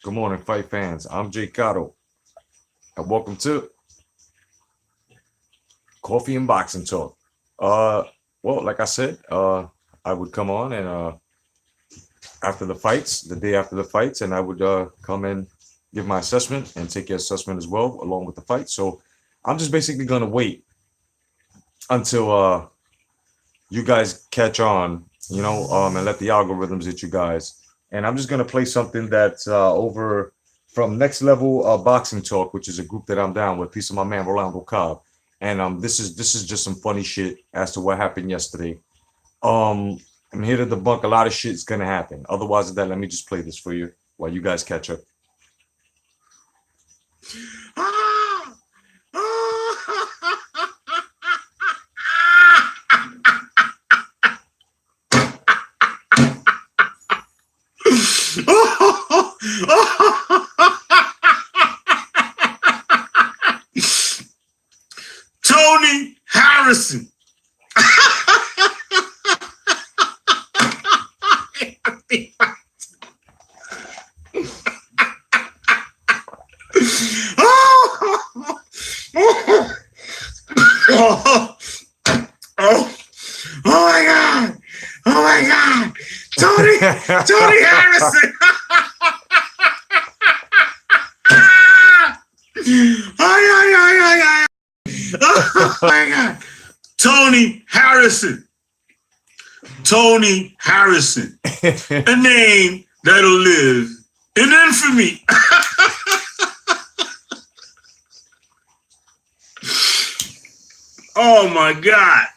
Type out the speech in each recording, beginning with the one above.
Good morning, fight fans. I'm J.Cotto, and welcome to Coffee and Boxing Talk. Uh, well, like I said, I would come on and after the fights, the day after the fights, and I would come and give my assessment and take your assessment as well, along with the fight. So I'm just basically gonna wait until you guys catch on, and let the algorithms hit you guys. And I'm just gonna play something that's over from Next Level Boxing Talk, which is a group that I'm down with. Piece of my man Rolando Cobb, and this is just some funny shit as to what happened yesterday. I'm here to debunk a lot of shit's gonna happen. Otherwise, than that, let me just play this for you while you guys catch up. Tony Harrison. Oh my God. Oh my God. Tony Harrison. Oh my God. Tony Harrison. Tony Harrison. A name that'll live in infamy. Oh my God.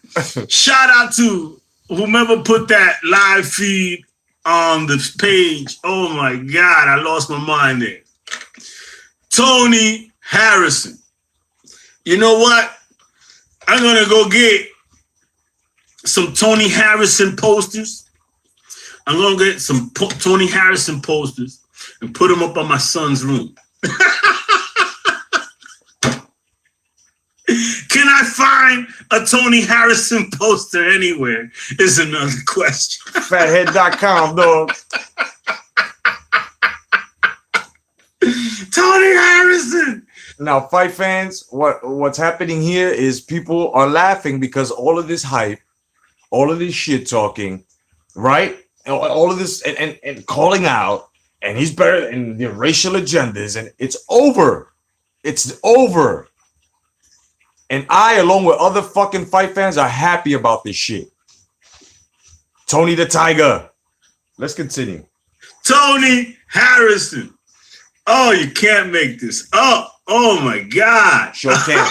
Shout out to whomever put that live feed on the page. Oh my God, I lost my mind there. Tony Harrison. You know what? I'm going to go get some Tony Harrison posters. I'm going to get some Tony Harrison posters and put them up on my son's room. Can I find a Tony Harrison poster anywhere is another question. Fathead.com, dog. Tony Harrison. Now, fight fans, what's happening here is people are laughing because all of this hype, all of this shit talking, right? All of this and calling out, and he's better, and the racial agendas, and it's over. It's over. And I, along with other fucking fight fans, are happy about this shit. Tony the Tiger. Let's continue. Tony Harrison. Oh, you can't make this up. Oh my God. Sure can.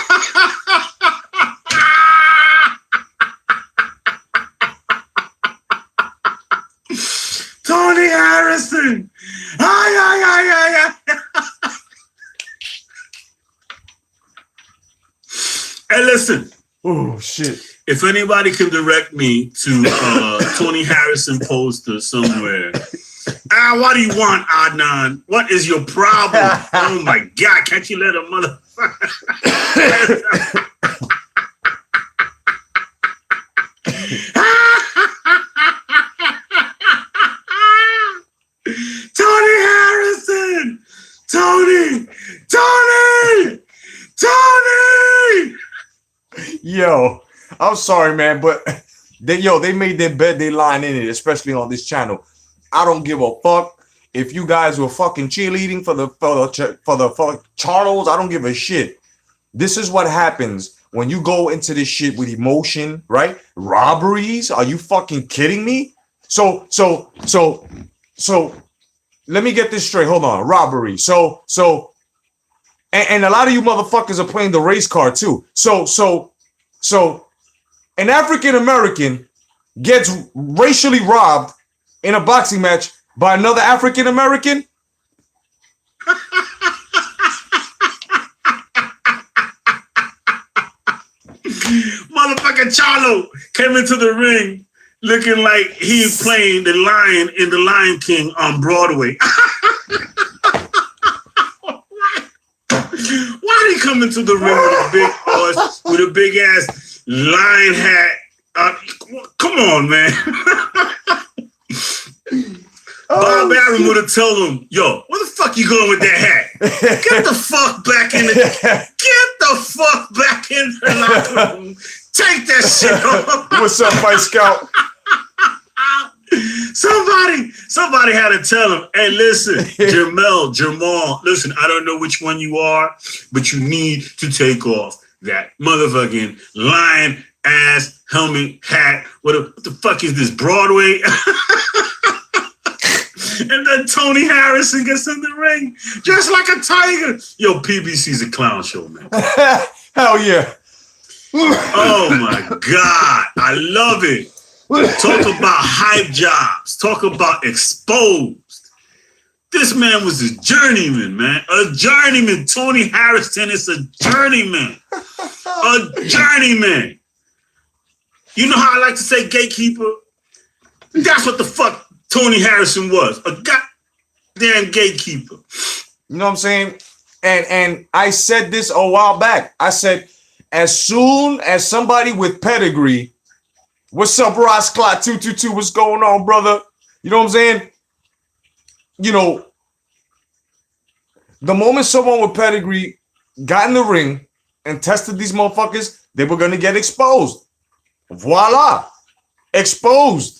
Tony Harrison. Ay. Hey, listen. Oh shit. If anybody can direct me to Tony Harrison poster somewhere. What do you want, Adnan? What is your problem? Oh my God, can't you let a motherfucker? Tony Harrison! Tony! Yo, I'm sorry, man, but they made their bed, they lying in it, especially on this channel. I don't give a fuck if you guys were fucking cheerleading for the Charles. I don't give a shit. This is what happens when you go into this shit with emotion, right? Robberies? Are you fucking kidding me? So let me get this straight. Hold on. Robbery. And a lot of you motherfuckers are playing the race card too. So an African American gets racially robbed in a boxing match by another African American. Motherfucking Charlo came into the ring looking like he playing the lion in The Lion King on Broadway. Why did he come into the ring with a big horse, with a big ass lion hat? Come on, man. Bob Arum would have told him, yo, where the fuck you going with that hat? Get the fuck back in the locker room. Take that shit off. What's up, Fight Scout? Somebody had to tell him, hey, listen, Jamal, listen, I don't know which one you are, but you need to take off that motherfucking lion ass helmet hat. What the fuck is this, Broadway? And then Tony Harrison gets in the ring just like a tiger. Yo, PBC's a clown show, man. Hell yeah. Oh my God. I love it. Talk about hype jobs. Talk about exposed. This man was a journeyman, man. A journeyman. Tony Harrison is a journeyman. A journeyman. You know how I like to say gatekeeper? That's what the fuck Tony Harrison was. A goddamn gatekeeper. You know what I'm saying? And I said this a while back. I said, as soon as somebody with pedigree, what's up, Ross Clot 222? What's going on, brother? You know what I'm saying? You know, the moment someone with pedigree got in the ring and tested these motherfuckers, they were gonna get exposed. Voila, exposed.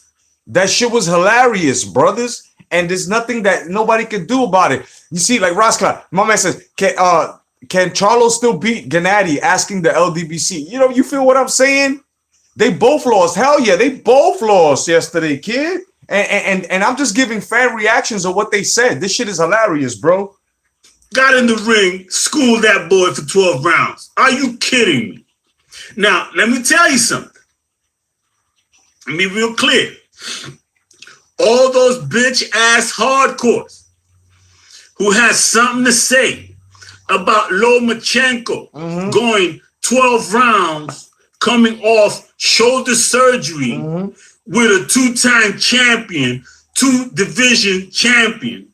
That shit was hilarious, brothers. And there's nothing that nobody can do about it. You see, like Ross Clot, my man says, can Charlo still beat Gennady? Asking the LDBC. You know, you feel what I'm saying? They both lost. Hell yeah, they both lost yesterday, kid. And I'm just giving fan reactions of what they said. This shit is hilarious, bro. Got in the ring, schooled that boy for 12 rounds. Are you kidding me? Now, let me tell you something. Let me be real clear. All those bitch ass hardcores who has something to say about Lomachenko going 12 rounds, coming off shoulder surgery with a 2-time champion, 2-division champion,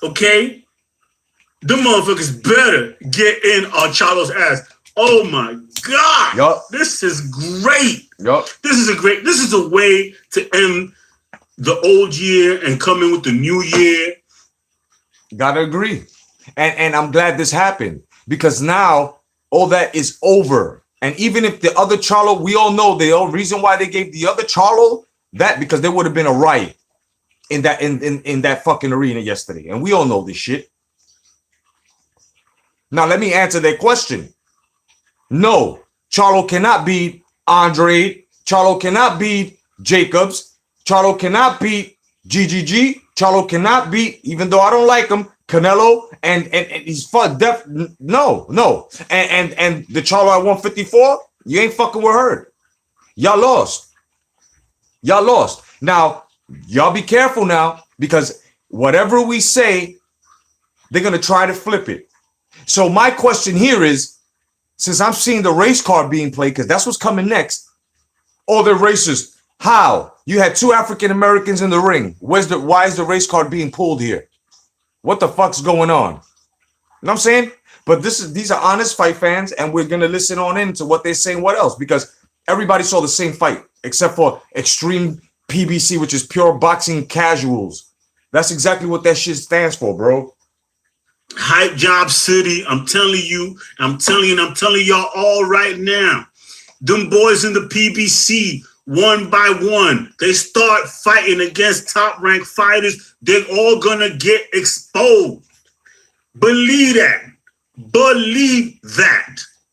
okay? The motherfuckers better get in on Charlo's ass. Oh my God. Yup. This is great. Yup. This is a way to end the old year and come in with the new year. Gotta agree. And I'm glad this happened because now all that is over. And even if the other Charlo, we all know the only reason why they gave the other Charlo that because there would have been a riot in that fucking arena yesterday. And we all know this shit. Now let me answer that question. No, Charlo cannot beat Andre. Charlo cannot beat Jacobs. Charlo cannot beat GGG. Charlo cannot beat, even though I don't like him, Canelo. And he's fun. No. And the Charlo at 154, you ain't fucking with her. Y'all lost. Now, y'all be careful now because whatever we say, they're going to try to flip it. So my question here is, since I'm seeing the race card being played, because that's what's coming next. Oh, they're racist. How? You had 2 African Americans in the ring. Why is the race card being pulled here? What the fuck's going on? You know what I'm saying? But these are honest fight fans, and we're gonna listen on into what they're saying. What else? Because everybody saw the same fight, except for Extreme PBC, which is pure boxing casuals. That's exactly what that shit stands for, bro. Hype Job City, I'm telling y'all all right now. Them boys in the PBC, one by one, they start fighting against top-ranked fighters. They're all gonna get exposed. Believe that.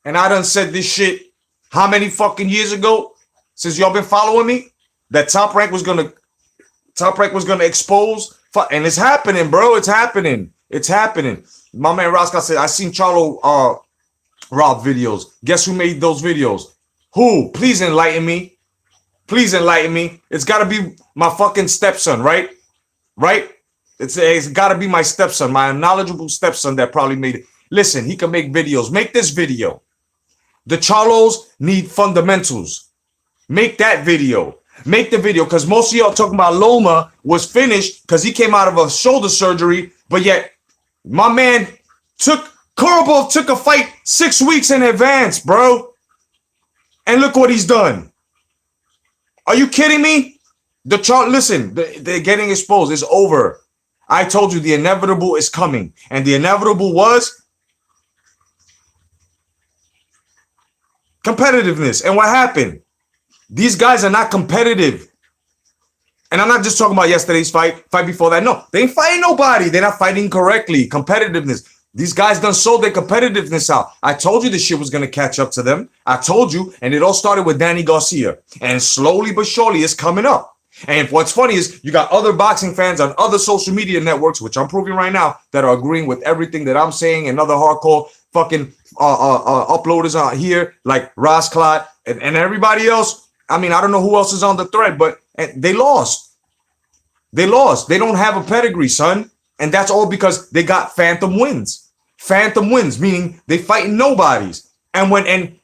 And I done said this shit how many fucking years ago? Since y'all been following me, that Top Rank was gonna expose, and it's happening, bro. It's happening. My man Roscoe said, I seen Charlo Rob videos. Guess who made those videos? Who? Please enlighten me. It's got to be my fucking stepson, right? It's got to be my stepson, my knowledgeable stepson that probably made it. Listen, he can make videos. Make this video. The Charlos need fundamentals. Make that video. Make the video, because most of y'all talking about Loma was finished because he came out of a shoulder surgery, but yet my man Korobov took a fight 6 weeks in advance, bro. And look what he's done. Are you kidding me? Listen, they're getting exposed. It's over. I told you the inevitable is coming. And the inevitable was competitiveness. And what happened? These guys are not competitive. And I'm not just talking about yesterday's fight before that. No, they ain't fighting nobody. They're not fighting correctly. Competitiveness. These guys done sold their competitiveness out. I told you this shit was going to catch up to them. I told you. And it all started with Danny Garcia. And slowly but surely it's coming up. And what's funny is you got other boxing fans on other social media networks, which I'm proving right now, that are agreeing with everything that I'm saying, and other hardcore fucking uploaders out here like Ross Clot and everybody else. I mean, I don't know who else is on the thread, but they lost. They lost. They don't have a pedigree, son. And that's all because they got phantom wins. Phantom wins, meaning they fighting nobodies. And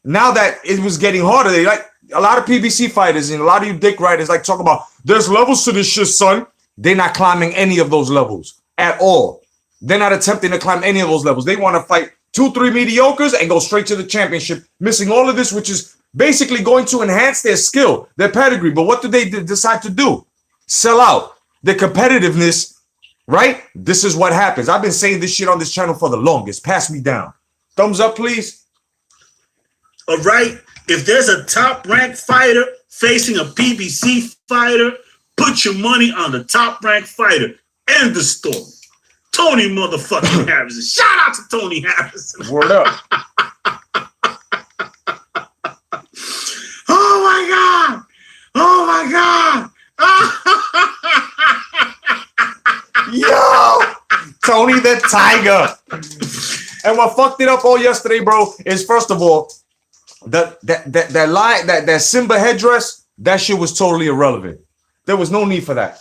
now that it was getting harder, they like a lot of PBC fighters and a lot of you dick writers like talk about there's levels to this shit, son. They're not climbing any of those levels at all. They're not attempting to climb any of those levels. They want to fight 2-3 mediocres and go straight to the championship, missing all of this, which is basically going to enhance their skill, their pedigree. But what do they decide to do? Sell out their competitiveness, right? This is what happens. I've been saying this shit on this channel for the longest. Pass me down. Thumbs up, please. All right. If there's a top-ranked fighter facing a PBC fighter, put your money on the top-ranked fighter. End the story. Tony motherfucking Harrison. Shout out to Tony Harrison. Word up. Oh my God. Oh my God. Yo, Tony the Tiger. And what fucked it up all yesterday, bro, is first of all, that Simba headdress, that shit was totally irrelevant. There was no need for that.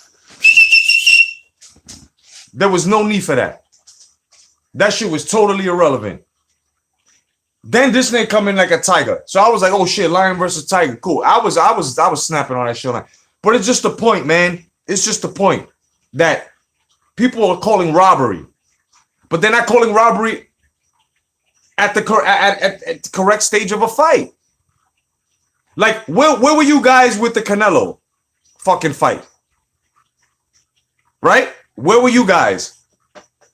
There was no need for that. That shit was totally irrelevant. Then this nigga come in like a tiger. So I was like, oh shit, lion versus tiger. Cool. I was snapping on that shit. But it's just the point, man. It's just the point that people are calling robbery. But they're not calling robbery at the correct stage of a fight. Like, where were you guys with the Canelo fucking fight? Right? Where were you guys?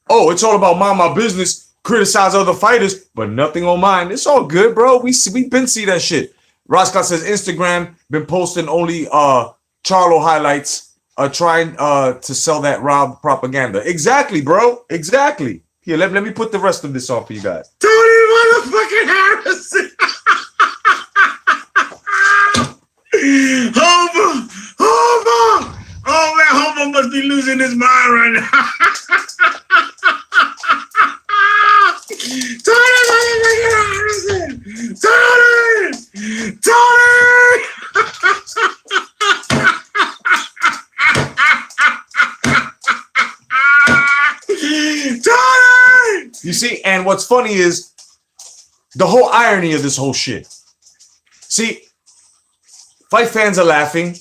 Oh, it's all about mind my business, criticize other fighters, but nothing on mine. It's all good, bro. We been see that shit. Roscott says Instagram been posting only Charlo highlights, trying to sell that Rob propaganda. Exactly, bro. Exactly. Here, let me put the rest of this on for you guys. Tony motherfucking Harrison. Homer. Oh man, Homer must be losing his mind right now. Tony motherfucking Harrison. Tony. Tony. You see, and what's funny is the whole irony of this whole shit. See, fight fans are laughing.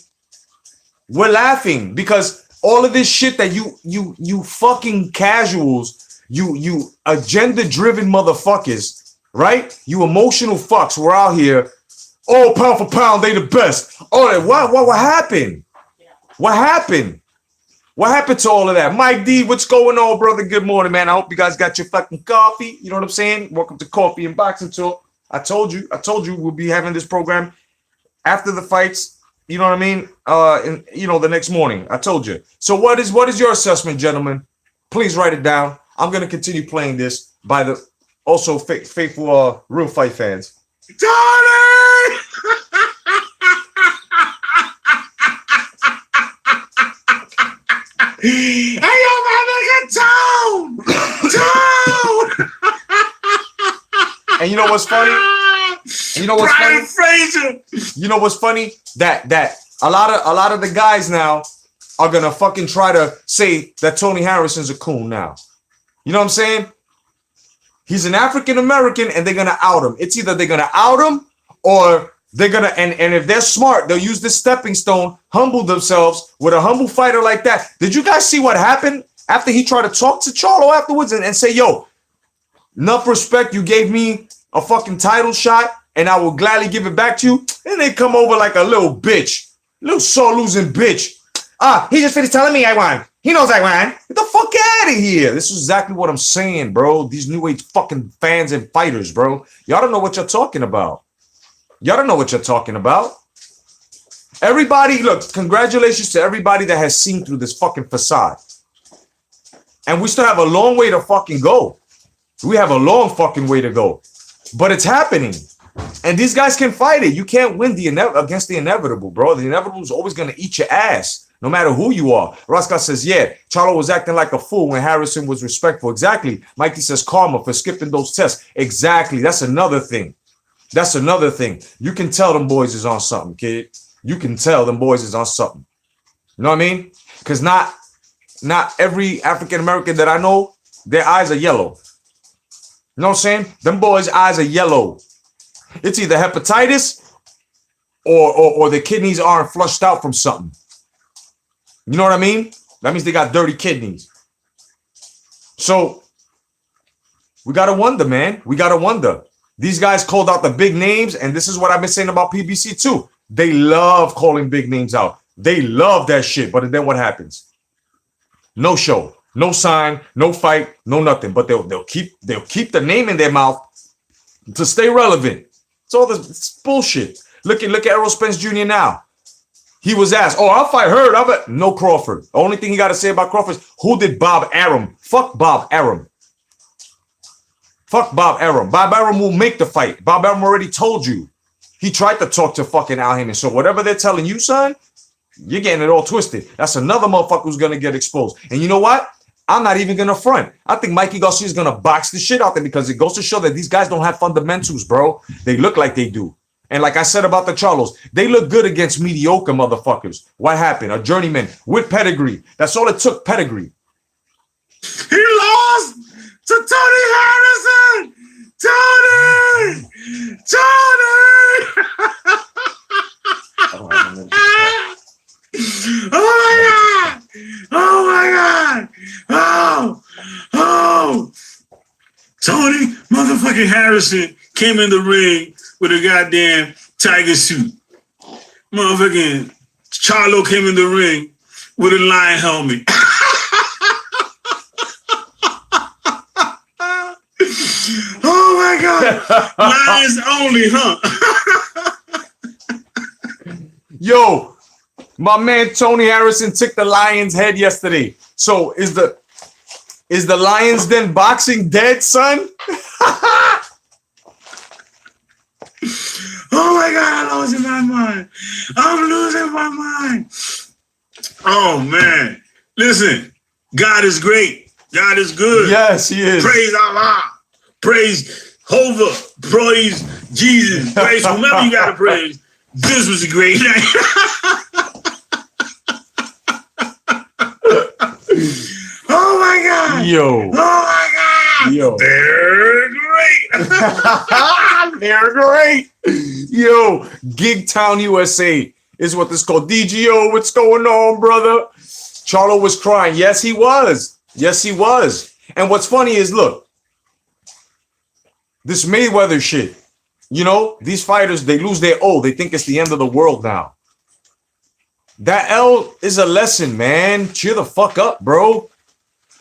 We're laughing because all of this shit that you fucking casuals, you agenda-driven motherfuckers, right? You emotional fucks, we're out here. Oh, pound for pound, they the best. Oh, what happened? What happened? What happened to all of that? Mike D, what's going on, brother? Good morning, man. I hope you guys got your fucking coffee. You know what I'm saying? Welcome to Coffee and Boxing Talk. I told you we'll be having this program after the fights. You know what I mean? The next morning. I told you. So what is your assessment, gentlemen? Please write it down. I'm gonna continue playing this by the also faithful real fight fans. Tony! Hey, yo, my nigga, Tone! And you know what's funny? You know what's Brian funny? Fraser. You know what's funny? That a lot of the guys now are gonna fucking try to say that Tony Harrison's a coon now. You know what I'm saying? He's an African American, and they're gonna out him. It's either they're gonna out him or they're gonna and if they're smart, they'll use this stepping stone, humble themselves with a humble fighter like that. Did you guys see what happened after he tried to talk to Charlo afterwards and say, yo, enough respect, you gave me a fucking title shot, and I will gladly give it back to you. And they come over like a little bitch, little sore losing bitch. He just finished telling me I won. He knows I won. Get the fuck out of here. This is exactly what I'm saying, bro. These new age fucking fans and fighters, bro. Y'all don't know what you're talking about. Y'all don't know what you're talking about. Everybody, look, congratulations to everybody that has seen through this fucking facade. And we still have a long way to fucking go. We have a long fucking way to go. But it's happening. And these guys can fight it. You can't win against the inevitable, bro. The inevitable is always going to eat your ass, no matter who you are. Roscoe says, yeah, Charlo was acting like a fool when Harrison was respectful. Exactly. Mikey says, karma for skipping those tests. Exactly. That's another thing. That's another thing. You can tell them boys is on something, kid. You can tell them boys is on something. You know what I mean? Because not every African-American that I know, their eyes are yellow. You know what I'm saying? Them boys' eyes are yellow. It's either hepatitis or the kidneys aren't flushed out from something. You know what I mean? That means they got dirty kidneys. So we got to wonder, man. We got to wonder. These guys called out the big names, and this is what I've been saying about PBC too. They love calling big names out. They love that shit. But then what happens? No show, no sign, no fight, no nothing. But they'll keep the name in their mouth to stay relevant. It's all this bullshit. Look at Errol Spence Jr. now. He was asked, "Oh, I'll fight Hurd." No Crawford. The only thing he got to say about Crawford is, who did Bob Arum? Fuck Bob Arum. Fuck Bob Arum. Bob Arum will make the fight. Bob Arum already told you. He tried to talk to fucking Al Haymon. So whatever they're telling you, son, you're getting it all twisted. That's another motherfucker who's going to get exposed. And you know what? I'm not even going to front. I think Mikey Garcia is going to box the shit out there because it goes to show that these guys don't have fundamentals, bro. They look like they do. And like I said about the Charlos, they look good against mediocre motherfuckers. What happened? A journeyman with pedigree. That's all it took, pedigree. He lost to Tony Harrison. Tony! Oh my God! Oh! Tony motherfucking Harrison came in the ring with a goddamn tiger suit. Motherfucking Charlo came in the ring with a lion helmet. Oh my God! Lions only, huh? Yo, my man Tony Harrison took the Lions' head yesterday. So is the Lions then boxing dead, son? Oh my God, I'm losing my mind. I'm losing my mind. Oh man. Listen, God is great. God is good. Yes, he is. Praise Allah. Praise Hova. Praise Jesus. Praise whomever you gotta praise. This was a great night. Oh my God. Yo. Oh my God. Yo. They're great. They're great. Yo, Gig Town, USA is what this called. DGO, what's going on, brother? Charlo was crying. Yes, he was. Yes, he was. And what's funny is, look, this Mayweather shit, you know, these fighters, they lose their O. They think it's the end of the world now. That L is a lesson, man. Cheer the fuck up, bro.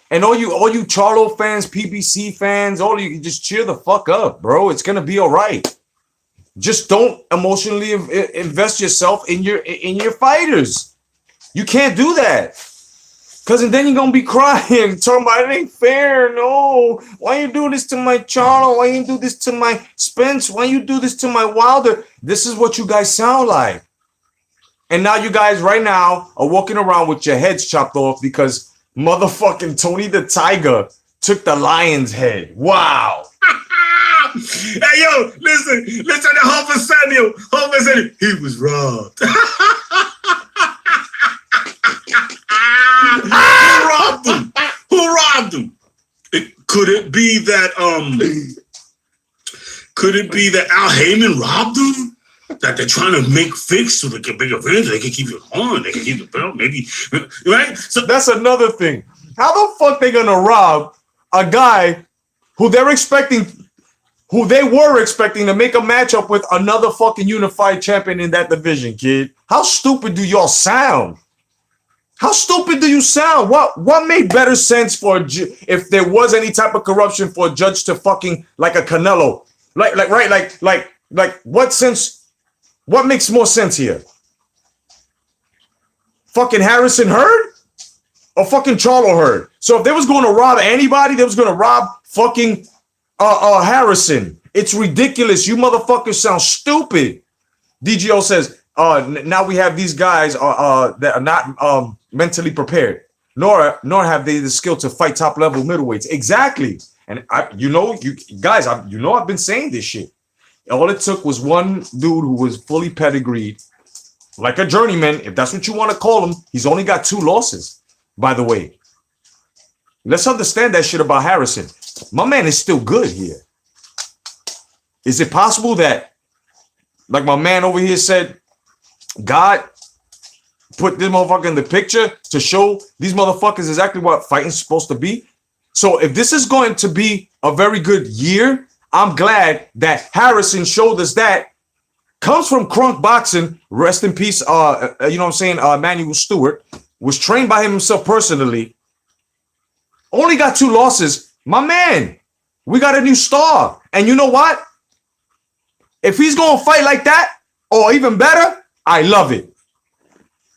And all you Charlo fans, PBC fans, all you just cheer the fuck up, bro. It's gonna be all right. Just don't emotionally invest yourself in your fighters. You can't do that. Cause then you're gonna be crying, talking about it ain't fair. No, why you do this to my Charlo? Why you do this to my Spence? Why you do this to my Wilder? This is what you guys sound like. And now you guys right now are walking around with your heads chopped off because motherfucking Tony the Tiger took the lion's head. Wow. Hey, yo, listen to Homer Samuel. Homer said he was robbed. Who robbed him? Who robbed him? Could it be that Al Haymon robbed him? That they're trying to make fix so they can make a revenge, they can keep it on, they can keep the belt, maybe, right? So that's another thing. How the fuck they gonna rob a guy who they were expecting to make a matchup with another fucking unified champion in that division, kid? How stupid do y'all sound? How stupid do you sound? What made better sense for if there was any type of corruption for a judge to fucking like a Canelo? Like what sense? What makes more sense here? Fucking Harrison Heard or fucking Charlo Heard? So if they was going to rob anybody, they was going to rob fucking Harrison. It's ridiculous. You motherfuckers sound stupid. DGO says, now we have these guys that are not mentally prepared, nor have they the skill to fight top level middleweights. Exactly. And I've been saying this shit. All it took was one dude who was fully pedigreed, like a journeyman, if that's what you want to call him. He's only got 2 losses, by the way. Let's understand that shit about Harrison. My man is still good here. Is it possible that, like my man over here said, God put this motherfucker in the picture to show these motherfuckers exactly what fighting's supposed to be? So if this is going to be a very good year, I'm glad that Harrison showed us that. Comes from Crunk Boxing, rest in peace, you know what I'm saying, Manuel Stewart, was trained by him himself personally. Only got 2 losses. My man, we got a new star. And you know what? If he's going to fight like that, or even better, I love it.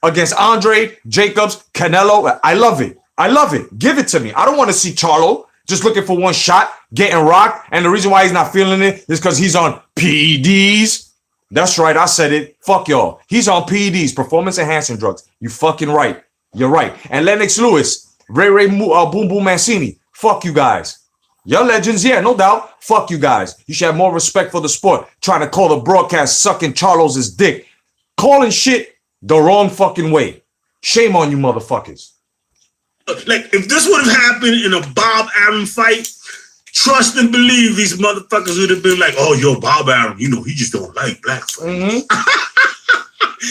Against Andre, Jacobs, Canelo, I love it. I love it. Give it to me. I don't want to see Charlo just looking for one shot, getting rocked. And the reason why he's not feeling it is because he's on PEDs. That's right. I said it. Fuck y'all. He's on PEDs, performance enhancing drugs. You fucking right. You're right. And Lennox Lewis, Ray Boom Boom Mancini. Fuck you guys. You're legends, yeah, no doubt. Fuck you guys. You should have more respect for the sport. Trying to call the broadcast sucking Charlo's dick. Calling shit the wrong fucking way. Shame on you motherfuckers. Like, if this would have happened in a Bob Arum fight, trust and believe these motherfuckers would have been like, oh, yo, Bob Arum, you know, he just don't like black folks.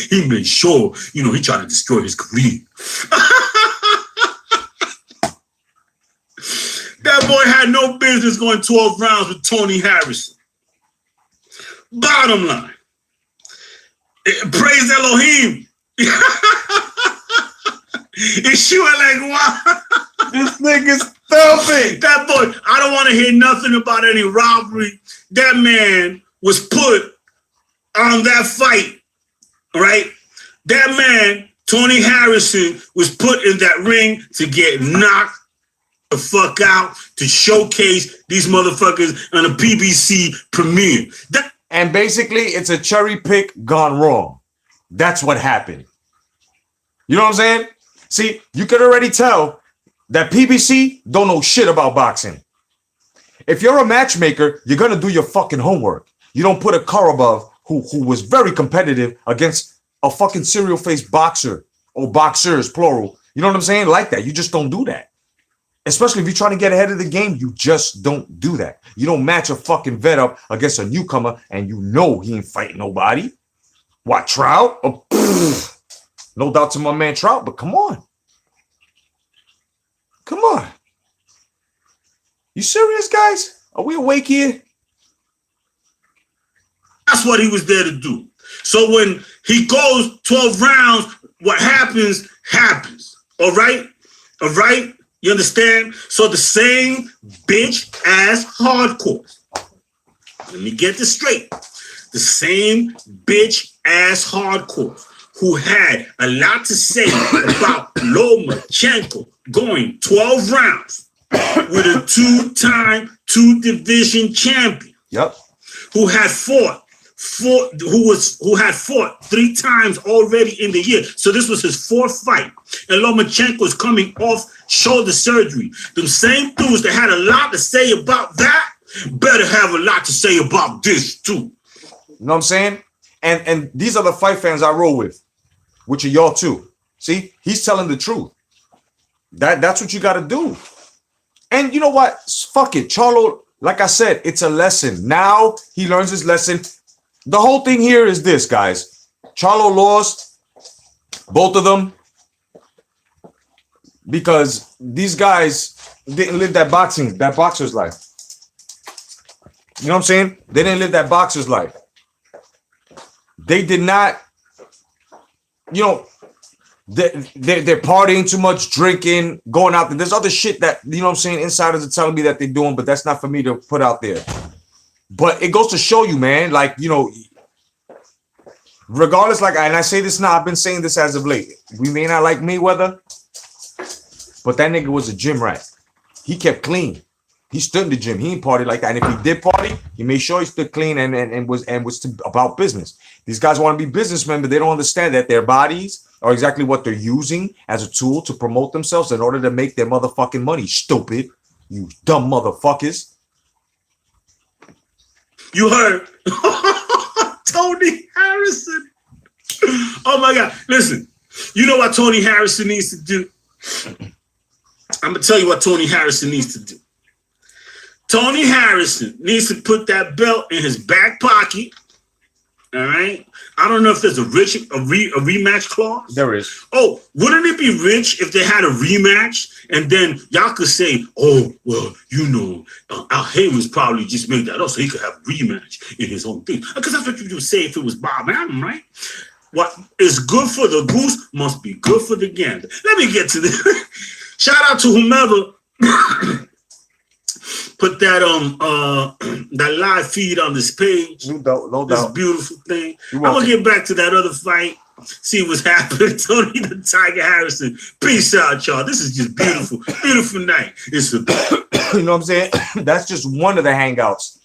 He made sure, you know, he tried to destroy his career. That boy had no business going 12 rounds with Tony Harrison. Bottom line, praise Elohim. Yeshua like, what? This nigga's filthy. That boy, I don't want to hear nothing about any robbery. That man was put on that fight, right? That man, Tony Harrison, was put in that ring to get knocked the fuck out, to showcase these motherfuckers on a PBC premiere. And basically, it's a cherry pick gone wrong. That's what happened. You know what I'm saying? See, you could already tell that PBC don't know shit about boxing. If you're a matchmaker, you're going to do your fucking homework. You don't put a Karabov who was very competitive against a fucking serial-faced boxer or boxers, plural. You know what I'm saying? Like that. You just don't do that. Especially if you're trying to get ahead of the game, you just don't do that. You don't match a fucking vet up against a newcomer and you know he ain't fighting nobody. What, Trout? Oh, no doubt to my man Trout, but come on. Come on. You serious, guys? Are we awake here? That's what he was there to do. So when he goes 12 rounds, what happens, happens. All right? All right? You understand? So the same bitch ass hardcore. Let me get this straight. The same bitch ass hardcore who had a lot to say about Lomachenko going 12 rounds with a 2-time 2-division champion. Yep. Who had fought 3 times already in the year. So this was his 4th fight. And Lomachenko is coming off shoulder surgery. Them same dudes that had a lot to say about that better have a lot to say about this too. You know what I'm saying? And these are the fight fans I roll with, which are y'all too. See, he's telling the truth. That's what you got to do. And you know what? Fuck it. Charlo, like I said, it's a lesson. Now he learns his lesson. The whole thing here is this, guys. Charlo lost, both of them, because these guys didn't live that boxer's life. You know what I'm saying? They didn't live that boxer's life. They did not, you know, They're partying too much, drinking, going out there. There's other shit that, you know what I'm saying, insiders are telling me that they're doing, but that's not for me to put out there. But it goes to show you, man, like, you know, regardless, like, and I say this now, I've been saying this as of late. We may not like Mayweather, but that nigga was a gym rat. He kept clean. He stood in the gym. He ain't party like that. And if he did party, he made sure he stood clean and was about business. These guys want to be businessmen, but they don't understand that their bodies are exactly what they're using as a tool to promote themselves in order to make their motherfucking money. Stupid. You dumb motherfuckers. You heard Tony Harrison. Oh my God. Listen, you know what Tony Harrison needs to do? I'm going to tell you what Tony Harrison needs to do. Tony Harrison needs to put that belt in his back pocket. All right. I don't know if there's a rematch clause. There is. Oh, wouldn't it be rich if they had a rematch and then y'all could say, oh, well, you know, Al Haymon's probably just made that up so he could have a rematch in his own thing. Because that's what you would say if it was Bob Arum, right? What is good for the goose must be good for the gander. Let me get to this. Shout out to whomever put that that live feed on this page. No doubt. This beautiful thing. I'm gonna get back to that other fight. See what's happening. Tony the Tiger Harrison. Peace out, y'all. This is just beautiful, beautiful night. It's a you know what I'm saying? That's just one of the hangouts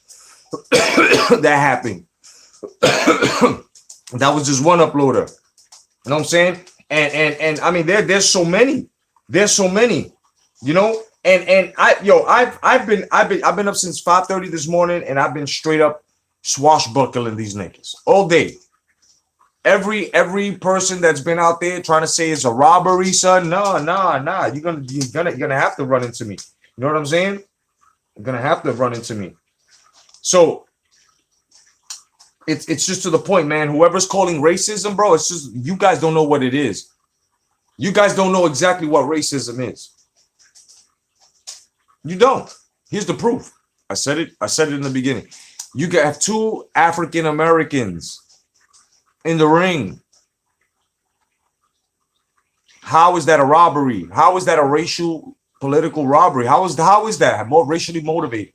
that happened. That was just one uploader. You know what I'm saying? And I mean, there's so many. There's so many. You know. And I've been up since 5:30 this morning, and I've been straight up swashbuckling these niggas all day. Every person that's been out there trying to say it's a robbery, son. Nah. You're gonna have to run into me. You know what I'm saying? You're gonna have to run into me. So it's just to the point, man. Whoever's calling racism, bro, it's just you guys don't know what it is. You guys don't know exactly what racism is. You don't. Here's the proof. I said it in the beginning. You have two African Americans in the ring. How is that a robbery? How is that a racial political robbery? How is that more racially motivated?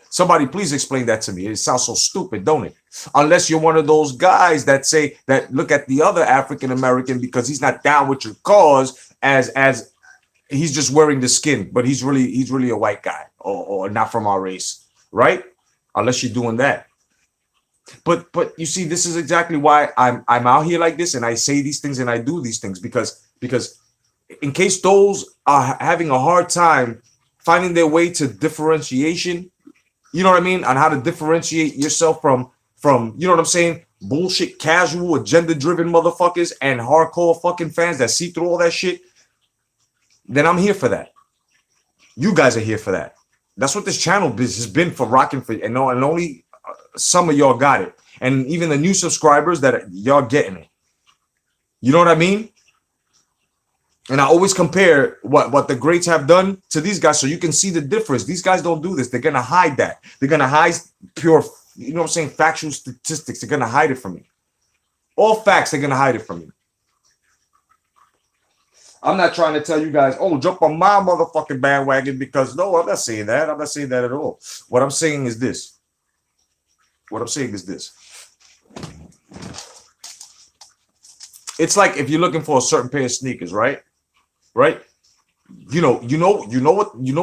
Somebody please explain that to me. It sounds so stupid, don't it? Unless you're one of those guys that say that look at the other African American because he's not down with your cause as he's just wearing the skin, but he's really a white guy or not from our race, right? Unless you're doing that. But you see, this is exactly why I'm out here like this, and I say these things and I do these things because in case those are having a hard time finding their way to differentiation, you know what I mean, on how to differentiate yourself from you know what I'm saying, bullshit, casual, agenda-driven motherfuckers and hardcore fucking fans that see through all that shit. Then I'm here for that. You guys are here for that. That's what this channel has been for rocking for, and only some of y'all got it, and even the new subscribers that y'all getting it. You know what I mean? And I always compare what the greats have done to these guys, so you can see the difference. These guys don't do this. They're gonna hide that. They're gonna hide pure, you know what I'm saying, factual statistics. They're gonna hide it from me. All facts. They're gonna hide it from me. I'm not trying to tell you guys, oh, jump on my motherfucking bandwagon because no, I'm not saying that. I'm not saying that at all. What I'm saying is this. It's like if you're looking for a certain pair of sneakers, right? You know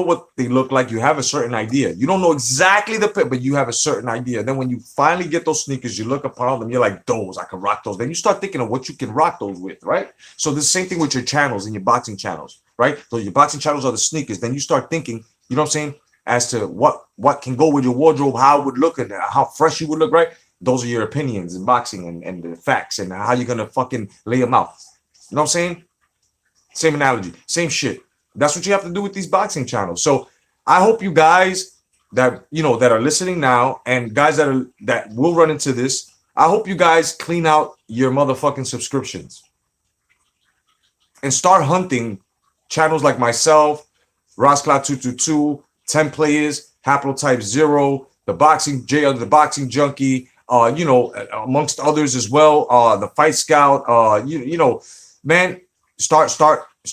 what they look like. You have a certain idea. You don't know exactly the pair, but you have a certain idea. Then when you finally get those sneakers, you look upon them, you're like, those, I can rock those. Then you start thinking of what you can rock those with, right? So the same thing with your channels and your boxing channels, right? So your boxing channels are the sneakers. Then you start thinking, you know what I'm saying, as to what can go with your wardrobe, how it would look, and how fresh you would look, right? Those are your opinions in boxing and the facts and how you're gonna fucking lay them out. You know what I'm saying? Same analogy, same shit. That's what you have to do with these boxing channels. So I hope you guys that are listening now and guys that will run into this, I hope you guys clean out your motherfucking subscriptions and start hunting channels like myself, Roscloud222, 10 Players, Haplotype 0, the Boxing Junkie, you know, amongst others as well. The Fight Scout, you know, man, start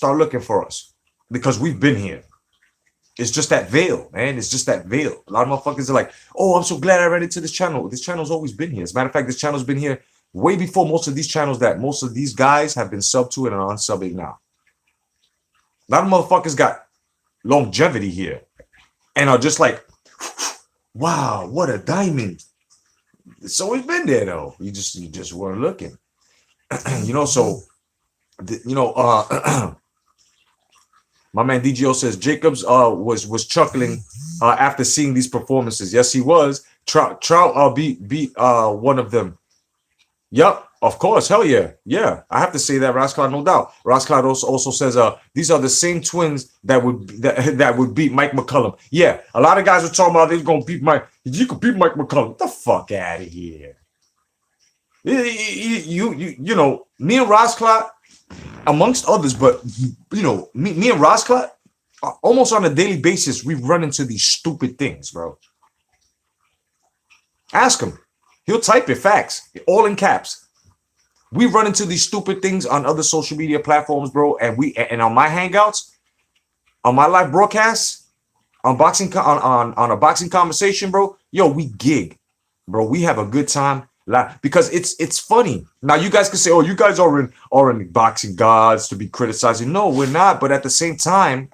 looking for us because we've been here. It's just that veil, man. It's just that veil. A lot of motherfuckers are like, oh, I'm so glad I ran into this channel. This channel's always been here. As a matter of fact, this channel's been here way before most of these channels that most of these guys have been subbed to and are unsubbing now. A lot of motherfuckers got longevity here and are just like, wow, what a diamond. It's always been there though. You just weren't looking. You know, so you know, my man DGO says Jacobs was chuckling after seeing these performances. Yes, he was. Trout beat one of them. Yep, of course. Hell yeah. Yeah, I have to say that, Rasclad, no doubt. Rasclad also says these are the same twins that would beat Mike McCullum. Yeah, a lot of guys were talking about they're gonna beat Mike. You could beat Mike McCullum. Get the fuck out of here. You know, me and Rasclad, amongst others, but you know, me and Rasclad, almost on a daily basis, we run into these stupid things, bro. Ask him. He'll type it, facts, all in caps. We run into these stupid things on other social media platforms, bro, and on my hangouts, on my live broadcasts, on a boxing conversation, bro. Yo, we gig, bro. We have a good time. Because it's funny. Now you guys can say, oh, you guys are in boxing gods to be criticizing. No, we're not. But at the same time,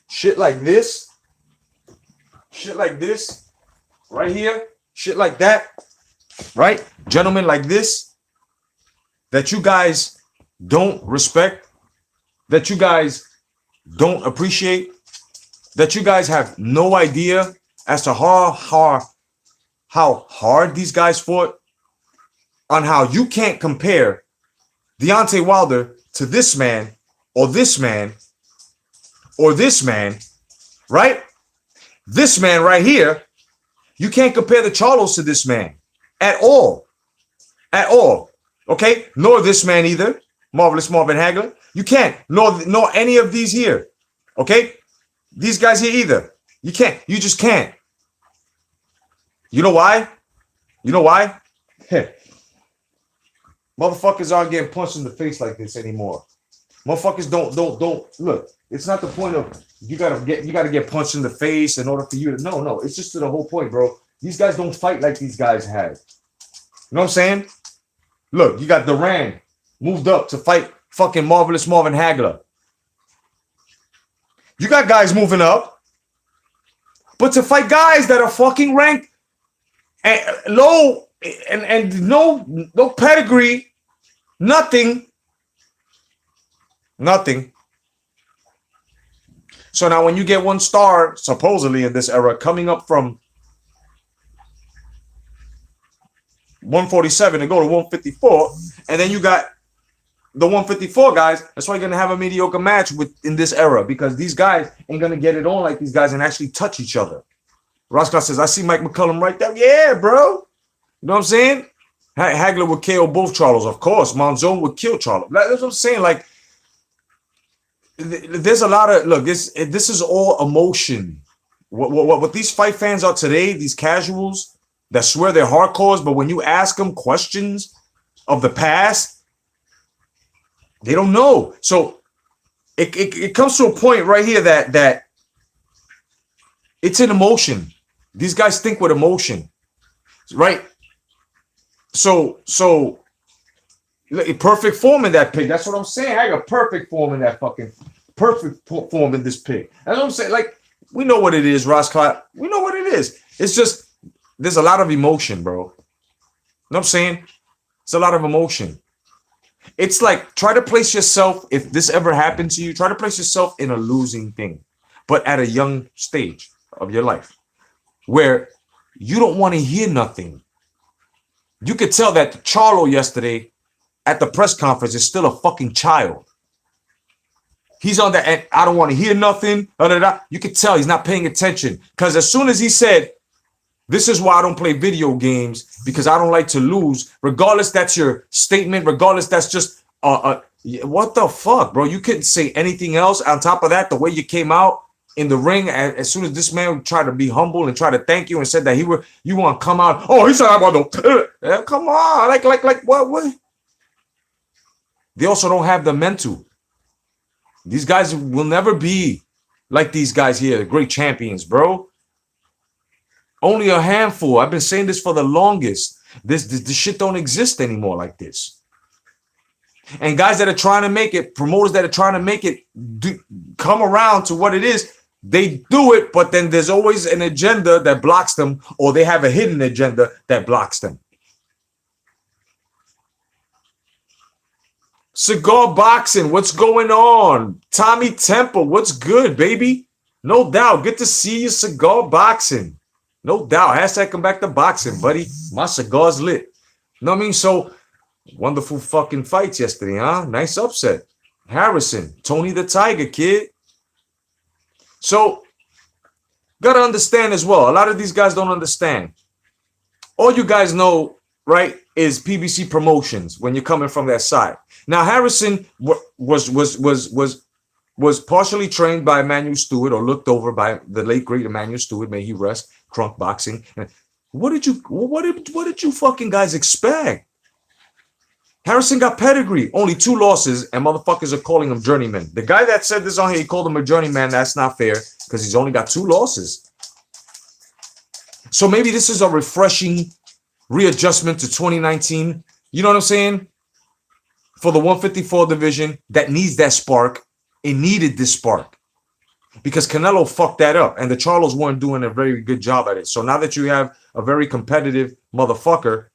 shit like this, right here, shit like that, right? Gentlemen like this, that you guys don't respect, that you guys don't appreciate, that you guys have no idea as to how hard these guys fought, on how you can't compare Deontay Wilder to this man or this man or this man, right? This man right here, you can't compare the Charlos to this man at all. At all. Okay? Nor this man either. Marvelous Marvin Hagler. You can't. Nor any of these here. Okay? These guys here either. You can't. You just can't. You know why? You know why? Motherfuckers aren't getting punched in the face like this anymore. Motherfuckers don't look. It's not the point of you gotta get punched in the face in order for you to no. It's just to the whole point, bro. These guys don't fight like these guys have. You know what I'm saying? Look, you got Duran moved up to fight fucking Marvelous Marvin Hagler. You got guys moving up, but to fight guys that are fucking ranked and low and no pedigree, nothing. So now when you get one star, supposedly in this era, coming up from 147 and go to 154, and then you got the 154 guys, that's why you're gonna have a mediocre match in this era, because these guys ain't gonna get it on like these guys and actually touch each other. Roscoe says, I see Mike McCullum right there. Yeah, bro. You know what I'm saying? Hagler would KO both Charlos, of course. Monzon would kill Charlo. That's what I'm saying. Like, there's a lot of this is all emotion. What these fight fans are today, these casuals that swear they're hardcores, but when you ask them questions of the past, they don't know. So it comes to a point right here that it's an emotion. These guys think with emotion, right? So perfect form in that pick. That's what I'm saying. I got perfect form in that fucking perfect form in this pick. That's what I'm saying. Like, we know what it is, Roscott. We know what it is. It's just there's a lot of emotion, bro. You know what I'm saying? It's a lot of emotion. It's like, try to place yourself, if this ever happened to you, try to place yourself in a losing thing, but at a young stage of your life where you don't want to hear nothing. You could tell that Charlo yesterday at the press conference is still a fucking child. He's on that, and I don't want to hear nothing. You could tell he's not paying attention, because as soon as he said, this is why I don't play video games, because I don't like to lose, regardless that's your statement, regardless that's just what the fuck, bro? You couldn't say anything else. On top of that, the way you came out, in the ring, as soon as this man tried to be humble and try to thank you and said that you want to come out. Oh, he said about the come on, like what? They also don't have the mental. These guys will never be like these guys here, great champions, bro. Only a handful. I've been saying this for the longest. This shit don't exist anymore like this. And guys that are trying to make it, promoters that are trying to make it come around to what it is, they do it, but then there's always an agenda that blocks them, or they have a hidden agenda that blocks them. Cigar boxing, what's going on? Tommy Temple, what's good, baby? No doubt. Good to see you, cigar boxing. No doubt. Hashtag come back to boxing, buddy. My cigar's lit. You know what I mean? So, wonderful fucking fights yesterday, huh? Nice upset. Harrison, Tony the Tiger, kid. So, gotta understand as well. A lot of these guys don't understand. All you guys know, right, is PBC Promotions when you're coming from that side. Now, Harrison was partially trained by Emmanuel Stewart, or looked over by the late great Emmanuel Stewart, may he rest, Crunk Boxing. What did you fucking guys expect? Harrison got pedigree, only 2 losses, and motherfuckers are calling him journeyman. The guy that said this on here, he called him a journeyman. That's not fair, because he's only got 2 losses. So maybe this is a refreshing readjustment to 2019. You know what I'm saying? For the 154 division that needs that spark. It needed this spark because Canelo fucked that up, and the Charlos weren't doing a very good job at it. So now that you have a very competitive motherfucker,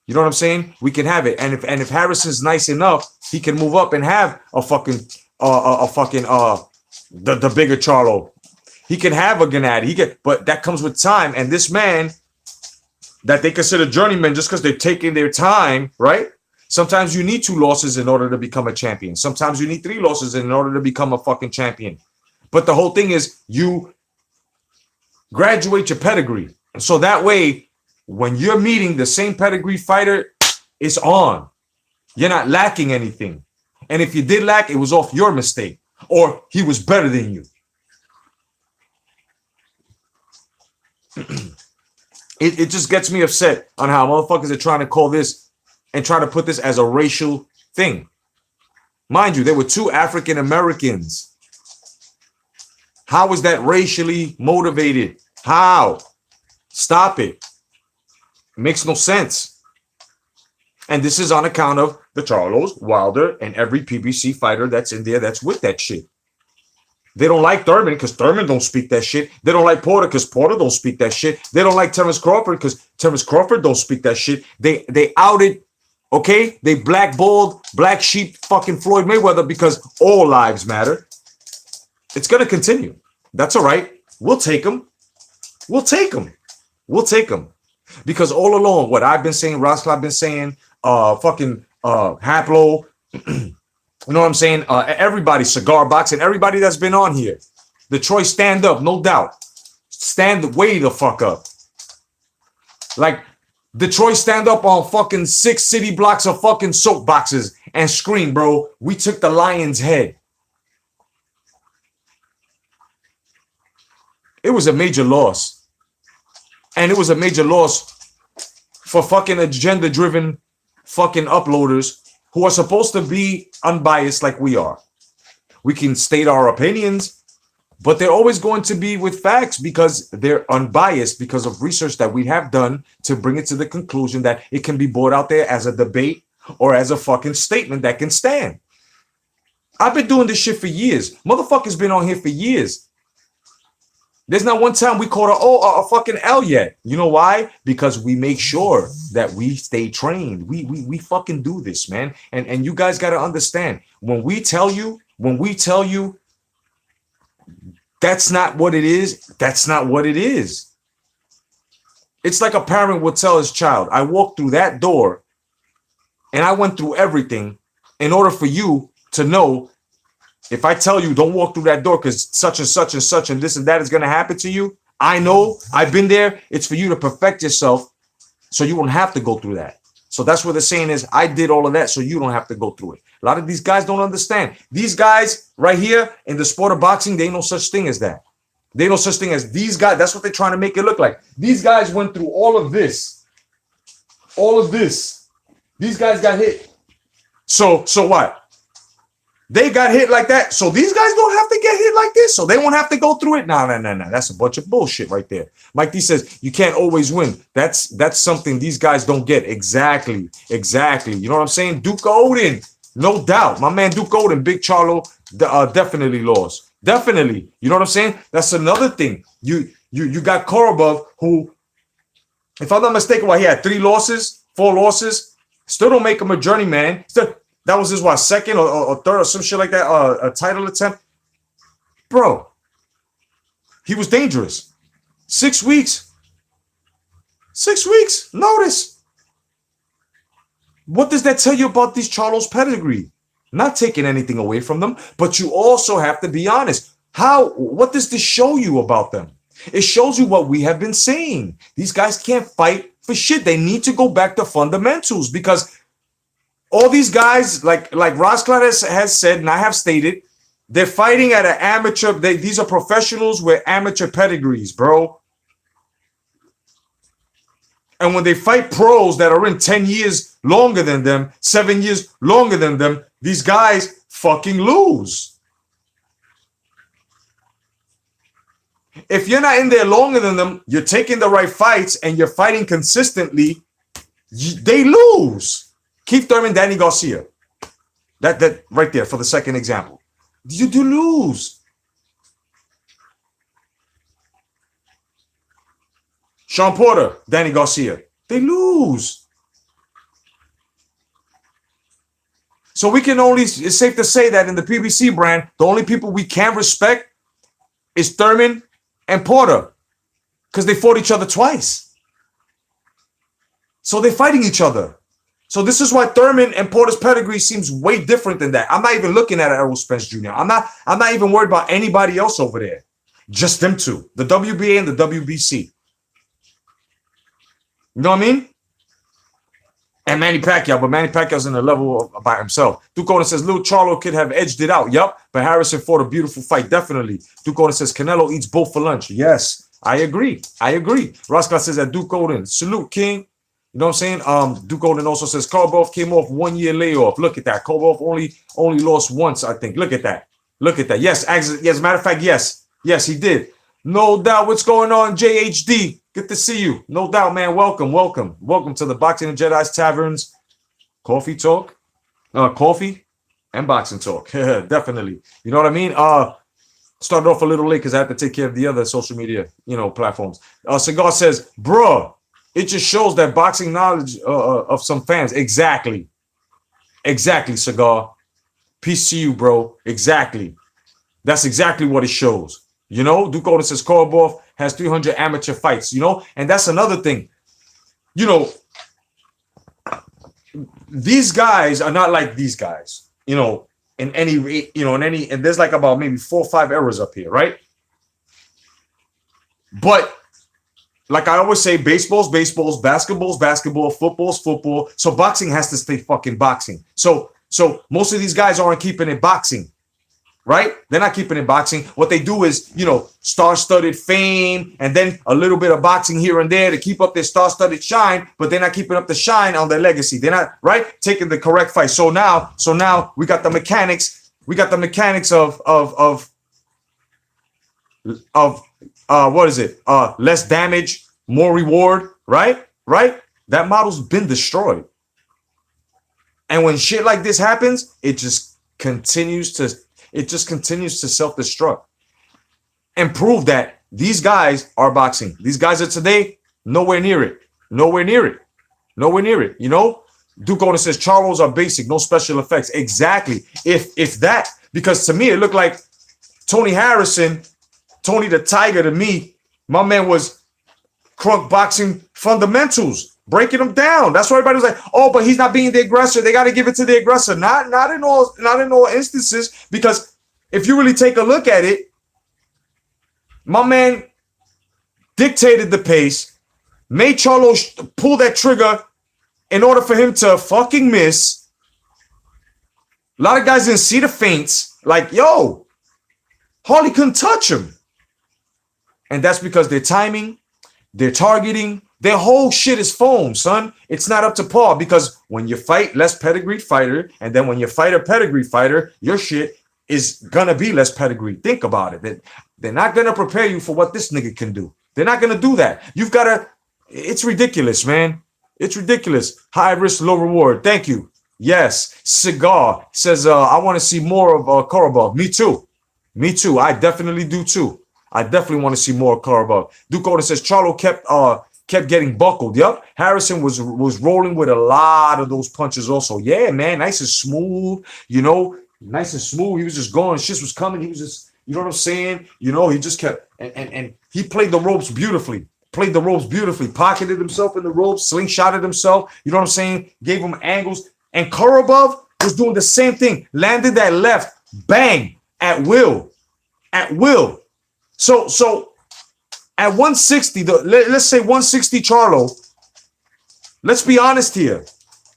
you know what I'm saying? We can have it. And if Harrison's nice enough, he can move up and have a fucking the bigger Charlo. He can have a Gennady. But that comes with time. And this man that they consider journeyman just because they're taking their time, right? Sometimes you need 2 losses in order to become a champion. Sometimes you need 3 losses in order to become a fucking champion. But the whole thing is you graduate your pedigree. So that way, when you're meeting the same pedigree fighter, it's on. You're not lacking anything. And if you did lack, it was off your mistake. Or he was better than you. It just gets me upset on how motherfuckers are trying to call this and try to put this as a racial thing. Mind you, there were 2 African Americans. How is that racially motivated? How? Stop it. It makes no sense. And this is on account of the Charlos, Wilder, and every PBC fighter that's in there that's with that shit. They don't like Thurman because Thurman don't speak that shit. They don't like Porter because Porter don't speak that shit. They don't like Terrence Crawford because Terrence Crawford don't speak that shit. They outed, okay? They blackballed, black sheep fucking Floyd Mayweather because all lives matter. It's going to continue. That's all right. We'll take them. We'll take them. We'll take them. Because all along, what I've been saying, Roscoe been saying, Haplo, you know what I'm saying? Everybody, cigar boxing, everybody that's been on here. Detroit, stand up, no doubt. Stand way the fuck up. Like, Detroit, stand up on fucking 6 city blocks of fucking soapboxes and scream, bro. We took the lion's head. It was a major loss. And it was a major loss for fucking agenda-driven fucking uploaders who are supposed to be unbiased like we are. We can state our opinions, but they're always going to be with facts because they're unbiased because of research that we have done to bring it to the conclusion that it can be brought out there as a debate or as a fucking statement that can stand. I've been doing this shit for years. Motherfuckers been on here for years. There's not one time we called a fucking L yet. You know why? Because we make sure that we stay trained. We fucking do this, man. And you guys got to understand, when we tell you that's not what it is, that's not what it is. It's like a parent would tell his child, I walked through that door and I went through everything in order for you to know. If I tell you don't walk through that door because such and such and such and this and that is going to happen to you, I know, I've been there. It's for you to perfect yourself so you won't have to go through that. So that's what the saying is. I did all of that so you don't have to go through it. A lot of these guys don't understand. These guys right here in the sport of boxing, they ain't no such thing as that. They no such thing as these guys. That's what they're trying to make it look like. These guys went through all of this. All of this. These guys got hit. So what? They got hit like that. So these guys don't have to get hit like this. So they won't have to go through it. No. That's a bunch of bullshit right there. Mike D says you can't always win. That's something these guys don't get. Exactly. You know what I'm saying? Duke Odin. No doubt. My man Duke Odin, Big Charlo, definitely lost. Definitely. You know what I'm saying? That's another thing. You got Korobov, who, if I'm not mistaken, he had 4 losses. Still don't make him a journeyman. That was his, second or third or some shit like that, a title attempt. Bro, he was dangerous. 6 weeks. 6 weeks. Notice. What does that tell you about these Charlo's pedigree? Not taking anything away from them, but you also have to be honest. What does this show you about them? It shows you what we have been saying. These guys can't fight for shit. They need to go back to fundamentals, because all these guys, like Rosclad has said, and I have stated, they're fighting at an amateur. These are professionals with amateur pedigrees, bro. And when they fight pros that are in 10 years longer than them, 7 years longer than them, these guys fucking lose. If you're not in there longer than them, you're taking the right fights and you're fighting consistently, they lose. Keith Thurman, Danny Garcia. That right there for the second example. You do lose. Sean Porter, Danny Garcia. They lose. So it's safe to say that in the PBC brand, the only people we can respect is Thurman and Porter, because they fought each other twice. So they're fighting each other. So this is why Thurman and Porter's pedigree seems way different than that. I'm not even looking at Errol Spence Jr. I'm not even worried about anybody else over there. Just them two, the WBA and the WBC. You know what I mean? And Manny Pacquiao, but Manny Pacquiao's in a level by himself. Duke Odin says, Lil Charlo could have edged it out. Yup, but Harrison fought a beautiful fight, definitely. Duke Odin says, Canelo eats both for lunch. Yes, I agree. Roscott says that Duke Odin, salute, King. You know what I'm saying? Duke Odin also says, Korobov came off 1 year layoff. Look at that. Korobov only lost once, I think. Look at that. Yes, as a matter of fact, yes. Yes, he did. No doubt. What's going on, JHD? Good to see you. No doubt, man. Welcome to the Boxing and Jedi's Taverns Coffee Talk. Coffee and Boxing Talk. Definitely. You know what I mean? Started off a little late because I had to take care of the other social media, platforms. Cigar says, bruh, it just shows that boxing knowledge of some fans. Exactly, Cigar. Peace to you, bro. Exactly. That's exactly what it shows. Duke Odin says Korobov has 300 amateur fights, and that's another thing. These guys are not like these guys, in any, and there's like about maybe 4 or 5 errors up here, right? But like I always say, baseball's, basketball's basketball, football's football. So boxing has to stay fucking boxing. So most of these guys aren't keeping it boxing. Right? They're not keeping it boxing. What they do is, star-studded fame and then a little bit of boxing here and there to keep up their star-studded shine, but they're not keeping up the shine on their legacy. They're not, right? Taking the correct fight. So now we got the mechanics. We got the mechanics of what is it? Less damage, more reward, right? Right? That model's been destroyed. And when shit like this happens, it just continues to self-destruct and prove that these guys are boxing. These guys are today nowhere near it. Duke Odin says Charlos are basic, no special effects. Exactly. If that, because to me it looked like Tony Harrison, Tony the Tiger. To me, my man was crunk boxing fundamentals, breaking them down. That's why everybody was like, oh, but he's not being the aggressor. They got to give it to the aggressor. Not in all instances, because if you really take a look at it, my man dictated the pace, made Charlo pull that trigger in order for him to fucking miss. A lot of guys didn't see the feints. Like, yo, Harley couldn't touch him. And that's because their timing, their targeting, their whole shit is foam, son. It's not up to par because when you fight less pedigree fighter, and then when you fight a pedigree fighter, your shit is gonna be less pedigree. Think about it. They're not gonna prepare you for what this nigga can do. They're not gonna do that. You've gotta. It's ridiculous, man. It's ridiculous. High risk, low reward. Thank you. Yes. Cigar says, I want to see more of Korobov. Me too. Me too. I definitely do too. I definitely want to see more of Korobov. J.Cotto says Charlo kept getting buckled. Yep. Harrison was rolling with a lot of those punches also. Yeah, man. Nice and smooth. You know, nice and smooth. He was just going. Shit was coming. He was just, you know what I'm saying? You know, he just kept, and he played the ropes beautifully. Played the ropes beautifully. Pocketed himself in the ropes. Slingshotted himself. You know what I'm saying? Gave him angles. And Korobov was doing the same thing. Landed that left. Bang. At will. At will. So at 160, let's say 160 Charlo, let's be honest here,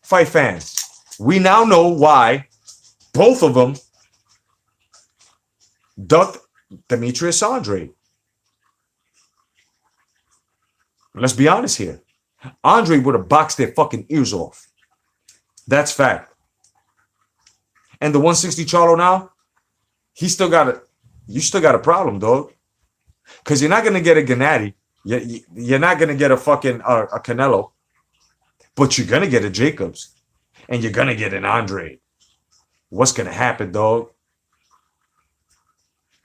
fight fans. We now know why both of them ducked Demetrius Andre. Let's be honest here. Andre would have boxed their fucking ears off. That's fact. And the 160 Charlo now, you still got a problem, dog. Because you're not going to get a Gennady. You're not going to get a fucking a Canelo. But you're going to get a Jacobs. And you're going to get an Andre. What's going to happen, dog?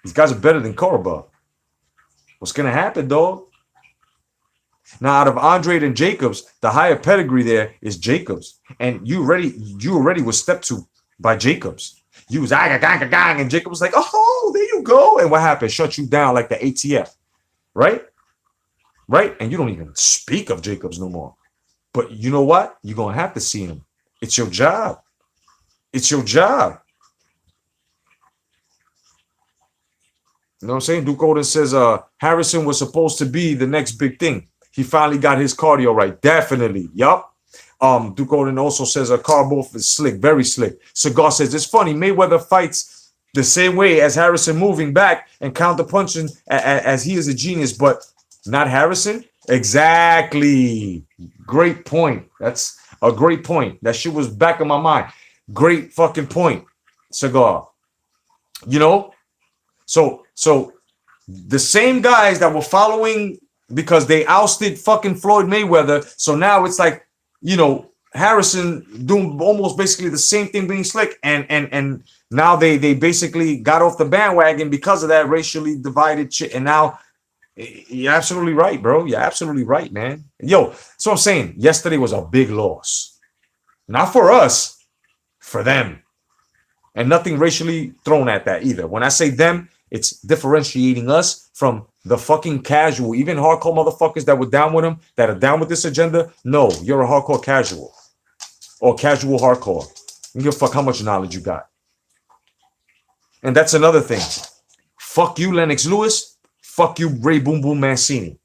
These guys are better than Korobov. What's going to happen, dog? Now, out of Andre and Jacobs, the higher pedigree there is Jacobs. And you already was stepped to by Jacobs. You was and Jacob was like, oh, there you go. And what happened? Shut you down like the ATF. Right? Right? And you don't even speak of Jacobs no more. But you know what? You're going to have to see him. It's your job. It's your job. You know what I'm saying? J.Cotto says Harrison was supposed to be the next big thing. He finally got his cardio right. Definitely. Yup. J.Cotto also says Korobov is slick, very slick. Cigar says it's funny. Mayweather fights the same way as Harrison, moving back and counter punching as he is a genius, but not Harrison. Exactly. Great point. That's a great point. That shit was back in my mind. Great fucking point, Cigar. You know, so the same guys that were following because they ousted fucking Floyd Mayweather. So now it's like, you know, Harrison doing almost basically the same thing, being slick, and now they basically got off the bandwagon because of that racially divided shit. And now you're absolutely right, bro. You're absolutely right, man. Yo, so I'm saying yesterday was a big loss, not for us, for them, and nothing racially thrown at that either. When I say them, it's differentiating us from the fucking casual, even hardcore motherfuckers that were down with him, that are down with this agenda. No, you're a hardcore casual or casual hardcore. You give a fuck how much knowledge you got. And that's another thing. Fuck you, Lennox Lewis. Fuck you, Ray Boom Boom Mancini.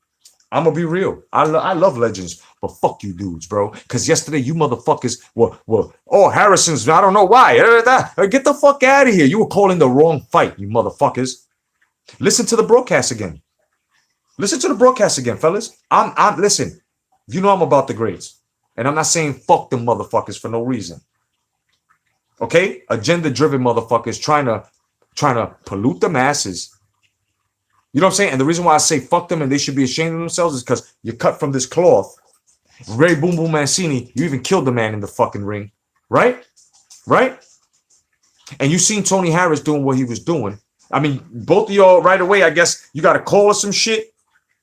I'm going to be real. I love legends, but fuck you dudes, bro. Because yesterday you motherfuckers were, oh, Harrison's, I don't know why. Get the fuck out of here. You were calling the wrong fight, you motherfuckers. Listen to the broadcast again. Listen to the broadcast again, fellas. Listen, you know I'm about the grades. And I'm not saying fuck them motherfuckers for no reason. Okay? Agenda-driven motherfuckers trying to pollute the masses. You know what I'm saying? And the reason why I say fuck them and they should be ashamed of themselves is because you're cut from this cloth. Ray Boom Boom Mancini, you even killed the man in the fucking ring. Right? Right? And you seen Tony Harris doing what he was doing. I mean, both of y'all right away, I guess you got to call us some shit.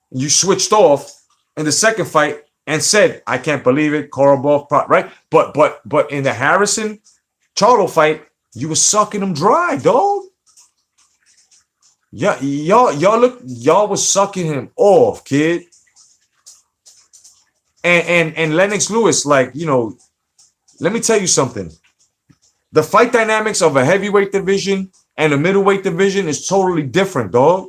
You switched off in the second fight and said, I can't believe it, Korobov, right? But in the Harrison Charlo fight, you were sucking them dry, dog. Yeah, y'all was sucking him off, kid. And Lennox Lewis, like, you know, let me tell you something. The fight dynamics of a heavyweight division and a middleweight division is totally different, dog.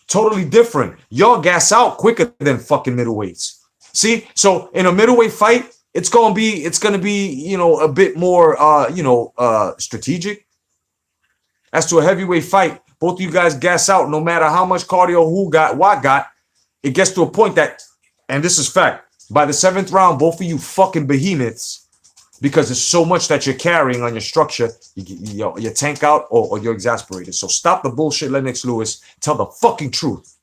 Totally different. Y'all gas out quicker than fucking middleweights. See, so in a middleweight fight, it's gonna be, you know, a bit more strategic as to a heavyweight fight. Both of you guys gas out no matter how much cardio who got, what got. It gets to a point that, and this is fact, by the 7th round, both of you fucking behemoths, because there's so much that you're carrying on your structure, you tank out or you're exasperated. So stop the bullshit, Lennox Lewis. Tell the fucking truth.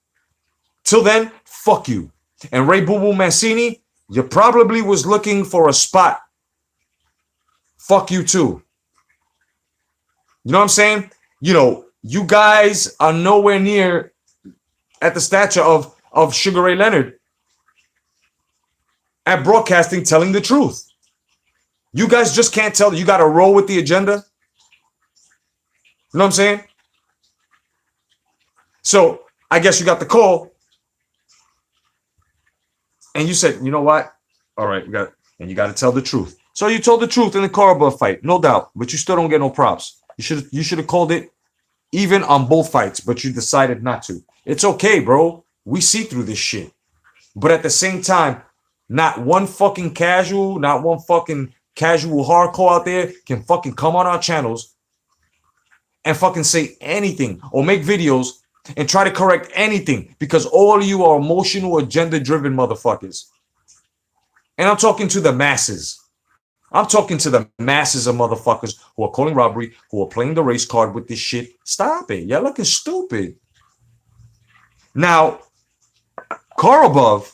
Till then, fuck you. And Ray Boo Boo Mancini, you probably was looking for a spot. Fuck you too. You know what I'm saying? You know, you guys are nowhere near at the stature of Sugar Ray Leonard at broadcasting telling the truth. You guys just can't tell. You got to roll with the agenda. You know what I'm saying? So I guess you got the call. And you said, you know what? All right, you got to tell the truth. So you told the truth in the Korobov fight, no doubt. But you still don't get no props. You should have called it even on both fights, but you decided not to. It's okay, bro. We see through this shit. But at the same time, not one fucking casual hardcore out there can fucking come on our channels and fucking say anything or make videos and try to correct anything, because all of you are emotional, agenda-driven motherfuckers. And I'm talking to the masses. I'm talking to the masses of motherfuckers who are calling robbery, who are playing the race card with this shit. Stop it. Y'all looking stupid. Now, Korobov,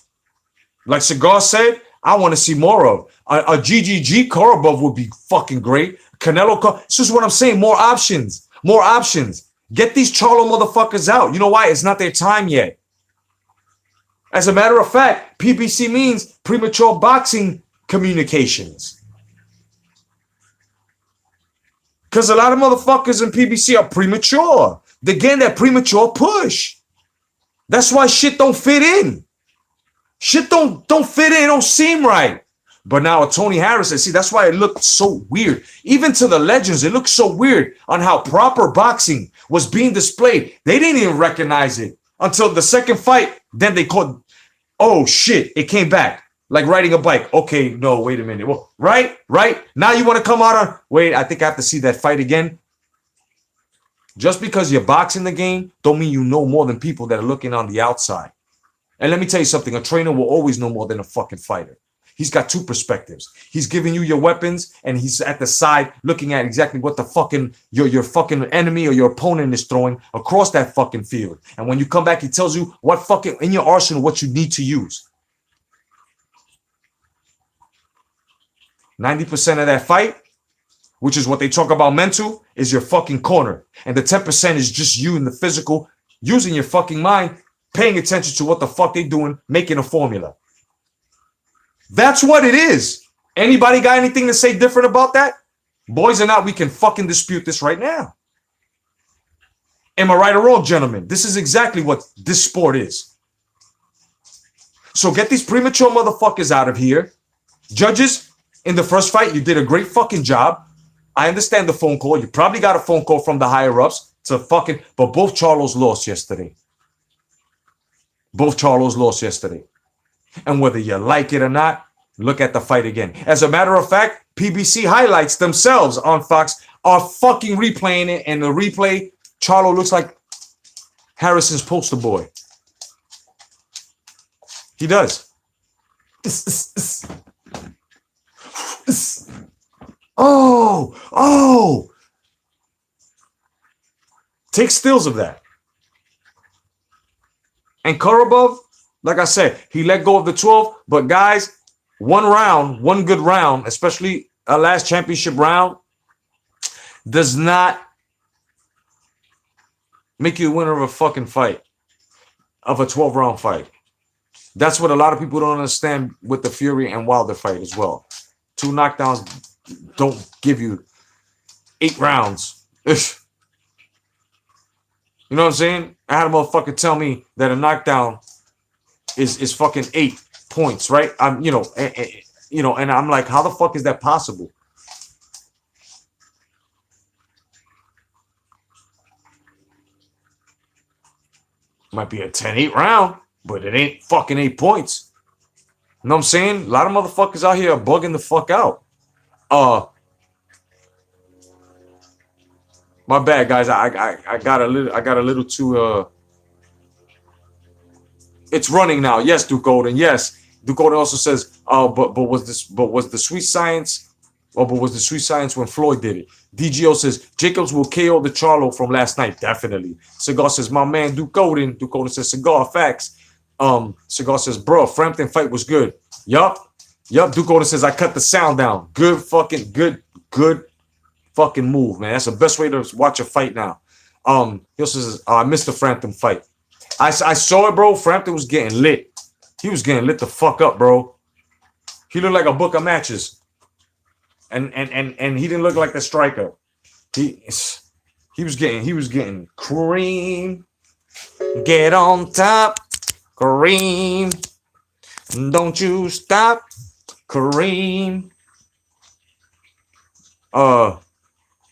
like Cigar said, I want to see more of. A GGG Korobov would be fucking great. Canelo, this is what I'm saying. More options. More options. Get these Charlo motherfuckers out. You know why? It's not their time yet. As a matter of fact, PBC means premature boxing communications. Because a lot of motherfuckers in PBC are premature. They're getting that premature push. That's why shit don't fit in. Shit don't fit in. It don't seem right. But now Tony Harrison, see, that's why it looked so weird. Even to the legends, it looked so weird on how proper boxing was being displayed. They didn't even recognize it until the second fight. Then they called, oh shit, it came back. Like riding a bike. Okay, no, wait a minute. Well, right? Now you want to come out on, wait, I think I have to see that fight again. Just because you're boxing the game, don't mean you know more than people that are looking on the outside. And let me tell you something, a trainer will always know more than a fucking fighter. He's got two perspectives. He's giving you your weapons, and he's at the side looking at exactly what the fucking your fucking enemy or your opponent is throwing across that fucking field. And when you come back, he tells you what fucking in your arsenal what you need to use. 90% of that fight, which is what they talk about mental, is your fucking corner. And the 10% is just you in the physical, using your fucking mind, paying attention to what the fuck they doing, making a formula. That's what it is. Anybody got anything to say different about that? Boys or not, we can fucking dispute this right now. Am I right or wrong, gentlemen? This is exactly what this sport is. So get these premature motherfuckers out of here. Judges, in the first fight, you did a great fucking job. I understand the phone call. You probably got a phone call from the higher ups to fucking, but both Charlos lost yesterday. Both Charlos lost yesterday. And whether you like it or not, look at the fight again. As a matter of fact, PBC highlights themselves on Fox are fucking replaying it. And the replay, Charlo looks like Harrison's poster boy. He does. Oh. Take stills of that. And Korobov, like I said, he let go of the 12. But guys, one good round, especially a last championship round, does not make you a winner of a fucking fight, of a 12-round fight. That's what a lot of people don't understand with the Fury and Wilder fight as well. 2 knockdowns don't give you 8 rounds. You know what I'm saying? I had a motherfucker tell me that a knockdown is fucking 8 points, right? And I'm like, how the fuck is that possible? Might be a 10-8 round, but it ain't fucking 8 points. You know what I'm saying? A lot of motherfuckers out here are bugging the fuck out. My bad, guys. I got a little too It's running now. Yes, Duke Golden. Yes. Duke Golden also says, but was the sweet science, but was the sweet science when Floyd did it? DGO says Jacobs will KO the Charlo from last night. Definitely. Cigar says, my man Duke Golden. Duke Golden says, cigar facts. Cigar says, bro, Frampton fight was good. Yup. Duke Golden says, I cut the sound down. Good fucking move, man. That's the best way to watch a fight now. He also says, I missed the Frampton fight. I saw it, bro. Frampton was getting lit. He was getting lit the fuck up, bro. He looked like a book of matches. And he didn't look like the striker. He was getting cream. Get on top, Kareem. Don't you stop, Kareem.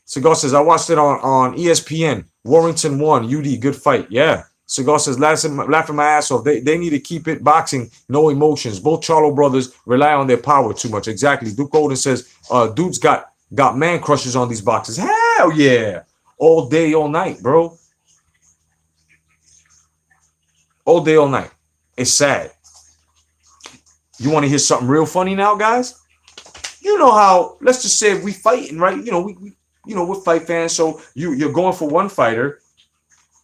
Cigar says, I watched it on ESPN. Warrington won. UD, good fight. Yeah. Cigar says, laughing my ass off. They need to keep it boxing, no emotions. Both Charlo brothers rely on their power too much. Exactly. Duke Golden says, dudes got man crushes on these boxes. Hell yeah. All day, all night, bro. All day, all night. It's sad. You want to hear something real funny now, guys? You know how, let's just say we fighting, right? You know, we're fight fans, so you're going for one fighter,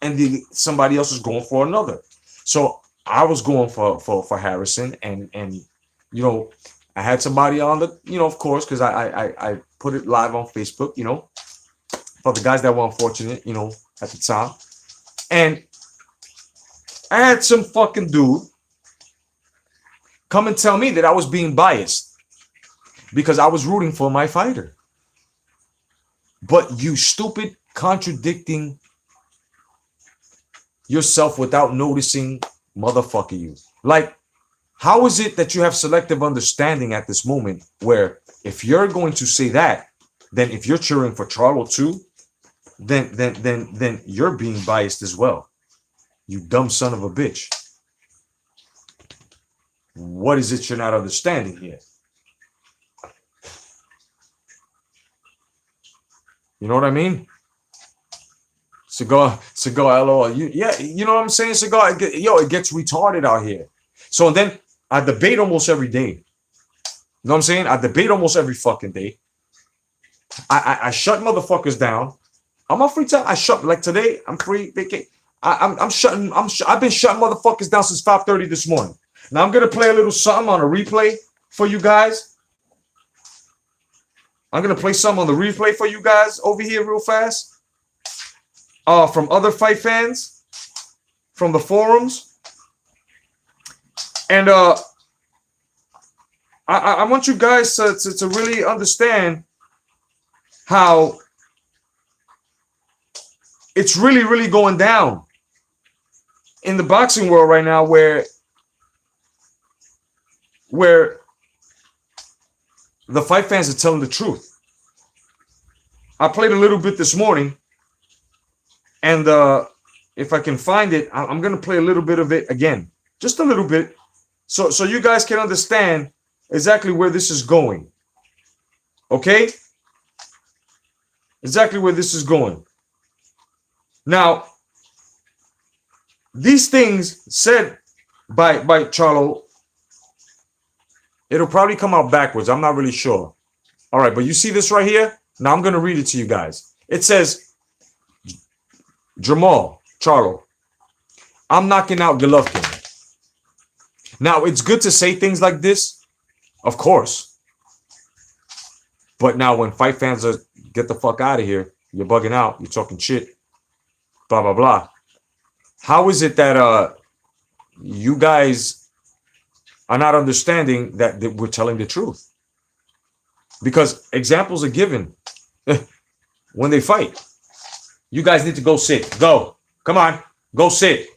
and somebody else is going for another. So I was going for Harrison, and you know, I had somebody on the, you know, of course, because I put it live on Facebook, you know, for the guys that were unfortunate, you know, at the time. And I had some fucking dude come and tell me that I was being biased because I was rooting for my fighter. But you stupid, contradicting yourself without noticing, motherfucker you. Like, how is it that you have selective understanding at this moment where if you're going to say that, then if you're cheering for Charlo too, then you're being biased as well. You dumb son of a bitch. What is it you're not understanding here? You know what I mean? Cigar, LOL. Yeah, you know what I'm saying? Cigar, it gets retarded out here. So then I debate almost every day. You know what I'm saying? I debate almost every fucking day. I shut motherfuckers down. I'm on free time. I shut, like today, I'm free. I've been shutting motherfuckers down since 5:30 this morning. Now I'm gonna play a little something on a replay for you guys. I'm gonna play some on the replay for you guys over here real fast. From other fight fans, from the forums. And I want you guys to really understand how it's really going down in the boxing world right now, where the fight fans are telling the truth. I played a little bit this morning, and if I can find it, I'm going to play a little bit of it again, just a little bit, so you guys can understand exactly where this is going. Okay? Exactly where this is going. Now, these things said by Charlo, it'll probably come out backwards. I'm not really sure. All right, but you see this right here? Now I'm going to read it to you guys. It says, Jamal Charlo, I'm knocking out Golovkin. Now, it's good to say things like this, of course. But now when fight fans are, get the fuck out of here, you're bugging out, you're talking shit, blah, blah, blah. How is it that you guys are not understanding that we're telling the truth? Because examples are given when they fight. You guys need to go sit. Go. Come on. Go sit.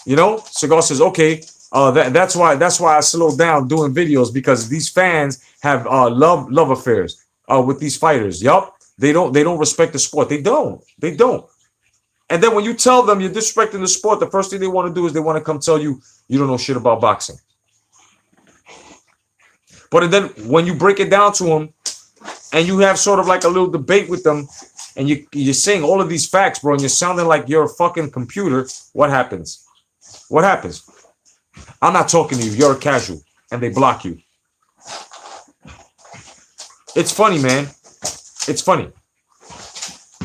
You know, Cigar says, okay, that's why I slowed down doing videos, because these fans have love affairs with these fighters. Yup. They don't respect the sport. They don't. And then when you tell them you're disrespecting the sport, the first thing they want to do is they want to come tell you you don't know shit about boxing. But then when you break it down to them and you have sort of like a little debate with them, and you're saying all of these facts, bro, and you're sounding like you're a fucking computer, what happens? What happens? I'm not talking to you. You're a casual, and they block you. It's funny, man. It's funny.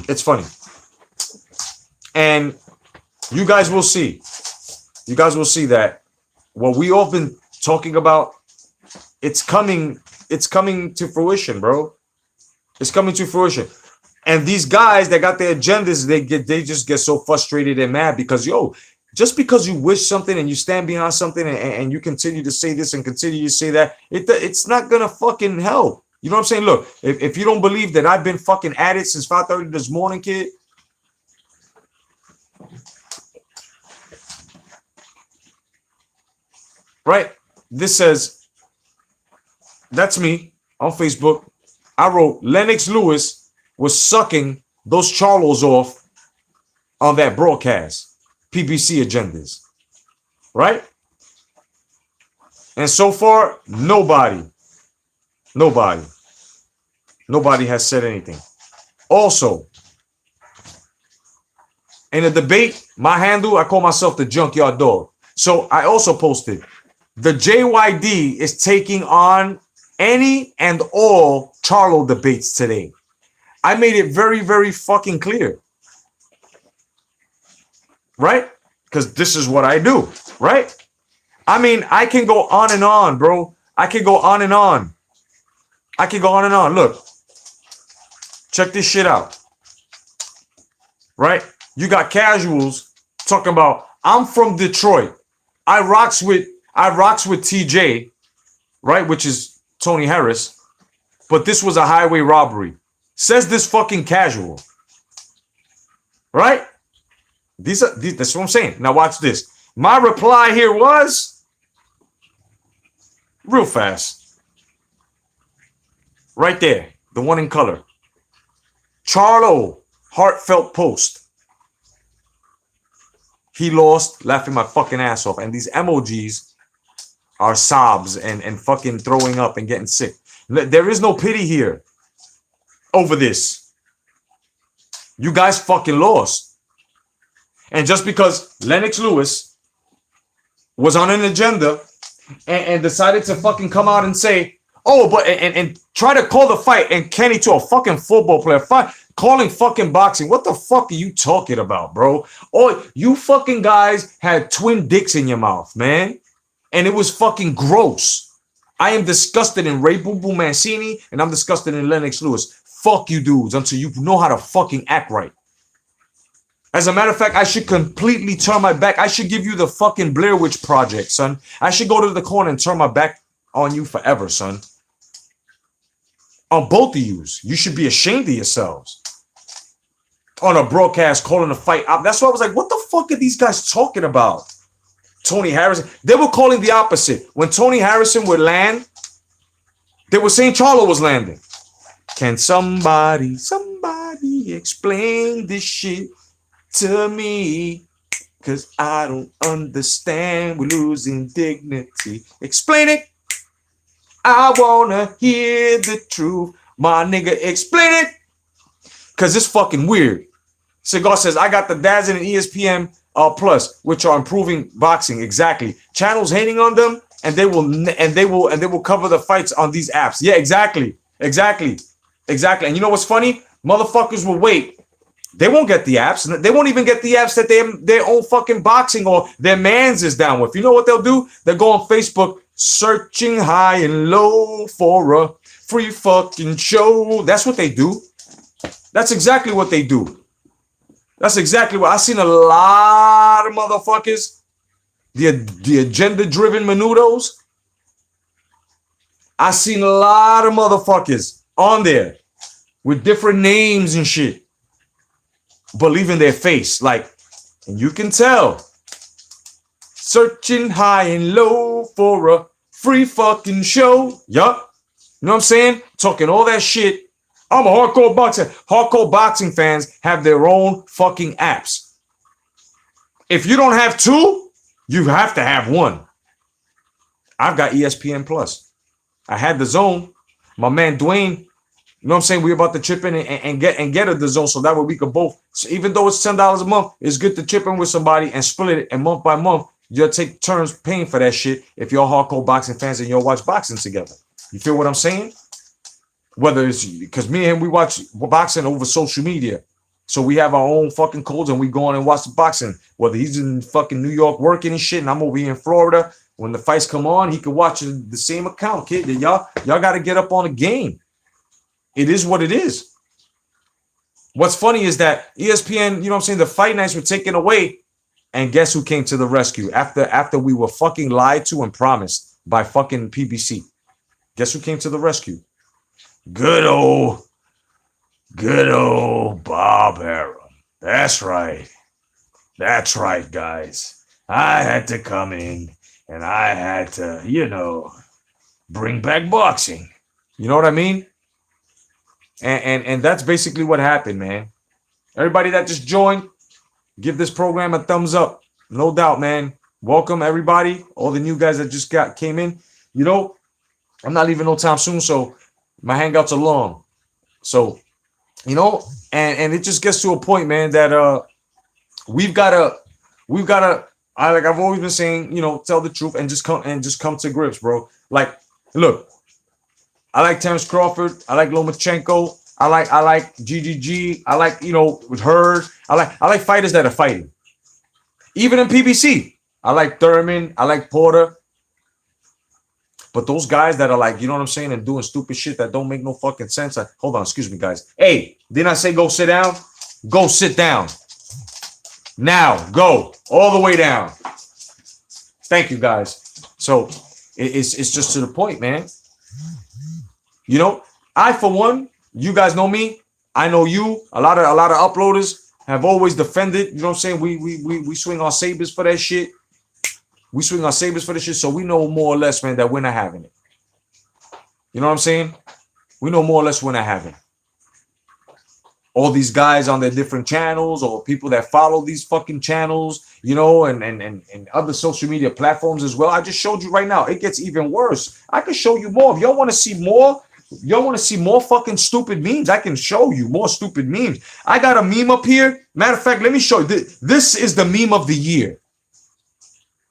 It's funny. And you guys will see. You guys will see that what we all been talking about, it's coming to fruition, bro. It's coming to fruition. And these guys that got their agendas, they just get so frustrated and mad because, yo, just because you wish something and you stand behind something and you continue to say this and continue to say that, it's not gonna fucking help. You know what I'm saying? Look, if you don't believe that I've been fucking at it since 5:30 this morning, kid. Right? This says, that's me on Facebook. I wrote, Lennox Lewis was sucking those Charlos off on that broadcast. PBC agendas. Right? And so far, nobody has said anything. Also, in a debate, my handle, I call myself the Junkyard Dog. So I also posted, the JYD is taking on any and all Charlo debates today. I made it very, very fucking clear. Right? Because this is what I do. Right? I mean, I can go on and on, bro. I can go on and on. I can go on and on. Look. Check this shit out. Right? You got casuals talking about, I'm from Detroit. I rocks with TJ, right? Which is Tony Harris. But this was a highway robbery. Says this fucking casual. Right? That's what I'm saying. Now watch this. My reply here was real fast. Right there. The one in color. Charlo, heartfelt post. He lost, laughing my fucking ass off. And these emojis are sobs and fucking throwing up and getting sick. There is no pity here over this. You guys fucking lost. And just because Lennox Lewis was on an agenda and decided to fucking come out and say, oh, but and try to call the fight and Kenny to a fucking football player, calling fucking boxing. What the fuck are you talking about, bro? Oh, you fucking guys had twin dicks in your mouth, man. And it was fucking gross. I am disgusted in Ray Boo Boo Mancini and I'm disgusted in Lennox Lewis. Fuck you dudes until you know how to fucking act right. As a matter of fact, I should completely turn my back. I should give you the fucking Blair Witch Project, son. I should go to the corner and turn my back on you forever, son. On both of yous. You should be ashamed of yourselves. On a broadcast calling a fight. That's why I was like, what the fuck are these guys talking about? Tony Harrison. They were calling the opposite. When Tony Harrison would land, they were saying Charlo was landing. Can somebody explain this shit to me? Because I don't understand. We're losing dignity. Explain it. I want to hear the truth. My nigga, explain it. Because it's fucking weird. Cigar says, I got the Daz and ESPN Plus, which are improving boxing. Exactly. Channels hating on them, and they will cover the fights on these apps. Yeah, exactly. And you know what's funny? Motherfuckers will wait. They won't get the apps. They won't even get the apps that their own fucking boxing or their mans is down with. You know what they'll do? They'll go on Facebook, searching high and low for a free fucking show. That's what they do. That's exactly what they do. That's exactly what I seen a lot of motherfuckers. The agenda-driven menudos. I seen a lot of motherfuckers on there with different names and shit. Believe in their face. Like, and you can tell. Searching high and low for a free fucking show. Yup. You know what I'm saying? Talking all that shit. I'm a hardcore boxer. Hardcore boxing fans have their own fucking apps. If you don't have two, you have to have one. I've got ESPN Plus. I had the Zone. My man Dwayne You know what I'm saying? We're about to chip in and get a DAZN so that way we could both. So even though it's $10 a month, it's good to chip in with somebody and split it. And month by month, you'll take turns paying for that shit if you're hardcore boxing fans and you'll watch boxing together. You feel what I'm saying? Whether it's because me and him, we watch boxing over social media. So we have our own fucking codes and we go on and watch the boxing. Whether he's in fucking New York working and shit and I'm over here in Florida, when the fights come on, he can watch the same account, kid. Y'all got to get up on the game. It is what it is. What's funny is that ESPN, you know what I'm saying, the fight nights were taken away. And guess who came to the rescue after we were fucking lied to and promised by fucking PBC? Guess who came to the rescue? Good old Bob Arum. That's right. That's right, guys. I had to come in and I had to, bring back boxing. You know what I mean? And that's basically what happened, man. Everybody that just joined, give this program a thumbs up. No doubt, man. Welcome, everybody. All the new guys that just came in. I'm not leaving no time soon, so my hangouts are long. So, and it just gets to a point, man, that we've gotta like I've always been saying, tell the truth and just come to grips, bro. Like, look, I like Terence Crawford, I like Lomachenko, I like GGG, I like, with Hurd, I like fighters that are fighting. Even in PBC, I like Thurman, I like Porter. But those guys that are like, you know what I'm saying, and doing stupid shit that don't make no fucking sense. Hold on, excuse me, guys. Hey, didn't I say go sit down? Go sit down. Now, go all the way down. Thank you, guys. So it's just to the point, man. I, for one, you guys know me. I know you. A lot of uploaders have always defended. You know what I'm saying? We swing our sabers for that shit. We swing our sabers for this shit, so we know more or less, man, that we're not having it. You know what I'm saying? We know more or less we're not having it. All these guys on their different channels or people that follow these fucking channels, and other social media platforms as well. I just showed you right now. It gets even worse. I can show you more. If y'all want to see more fucking stupid memes, I can show you more stupid memes. I got a meme up here. Matter of fact, let me show you. This is the meme of the year.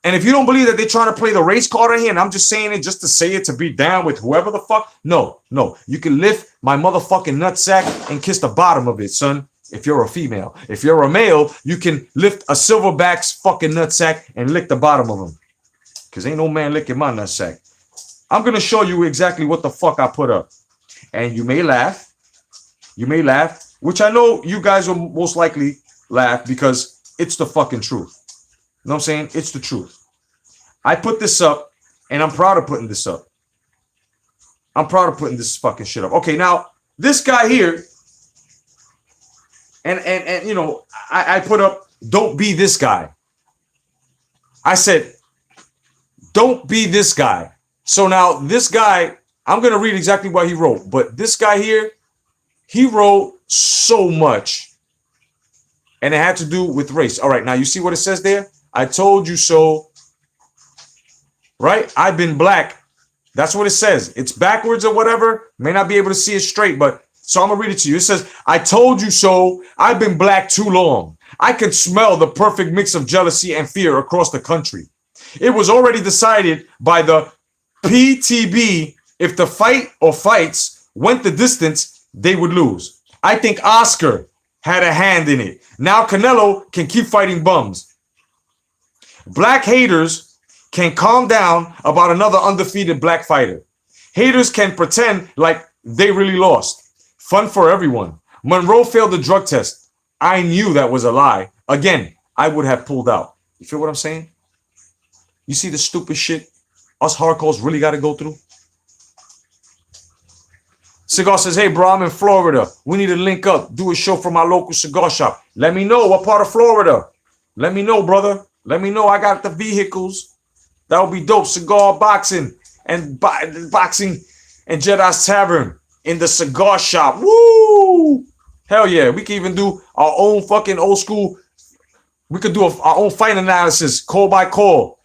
And if you don't believe that they're trying to play the race card in here, and I'm just saying it just to say it, to be down with whoever the fuck, no. You can lift my motherfucking nutsack and kiss the bottom of it, son, if you're a female. If you're a male, you can lift a silverback's fucking nutsack and lick the bottom of him. Because ain't no man licking my nutsack. I'm going to show you exactly what the fuck I put up. And you may laugh. Which I know you guys will most likely laugh because it's the fucking truth. You know what I'm saying? It's the truth. I put this up, and I'm proud of putting this up. I'm proud of putting this fucking shit up. Okay, now, this guy here, and I put up, don't be this guy. I said, don't be this guy. So now, this guy, I'm going to read exactly what he wrote, but this guy here, he wrote so much, and it had to do with race. All right, now, you see what it says there? I told you so, right? I've been black. That's what it says. It's backwards or whatever. May not be able to see it straight, but so I'm going to read it to you. It says, I told you so. I've been black too long. I can smell the perfect mix of jealousy and fear across the country. It was already decided by the PTB if the fight or fights went the distance, they would lose. I think Oscar had a hand in it. Now Canelo can keep fighting bums. Black haters can calm down about another undefeated black fighter. Haters can pretend like they really lost. Fun for everyone. Monroe failed the drug test. I knew that was a lie. Again, I would have pulled out. You feel what I'm saying? You see the stupid shit us hardcores really got to go through? Cigar says, hey, bro, I'm in Florida. We need to link up, do a show from my local cigar shop. Let me know what part of Florida. Let me know, brother. Let me know. I got the vehicles. That would be dope. Cigar boxing and boxing and Jedi's Tavern in the cigar shop. Woo! Hell yeah. We can even do our own fucking old school. We could do our own fight analysis, call by call.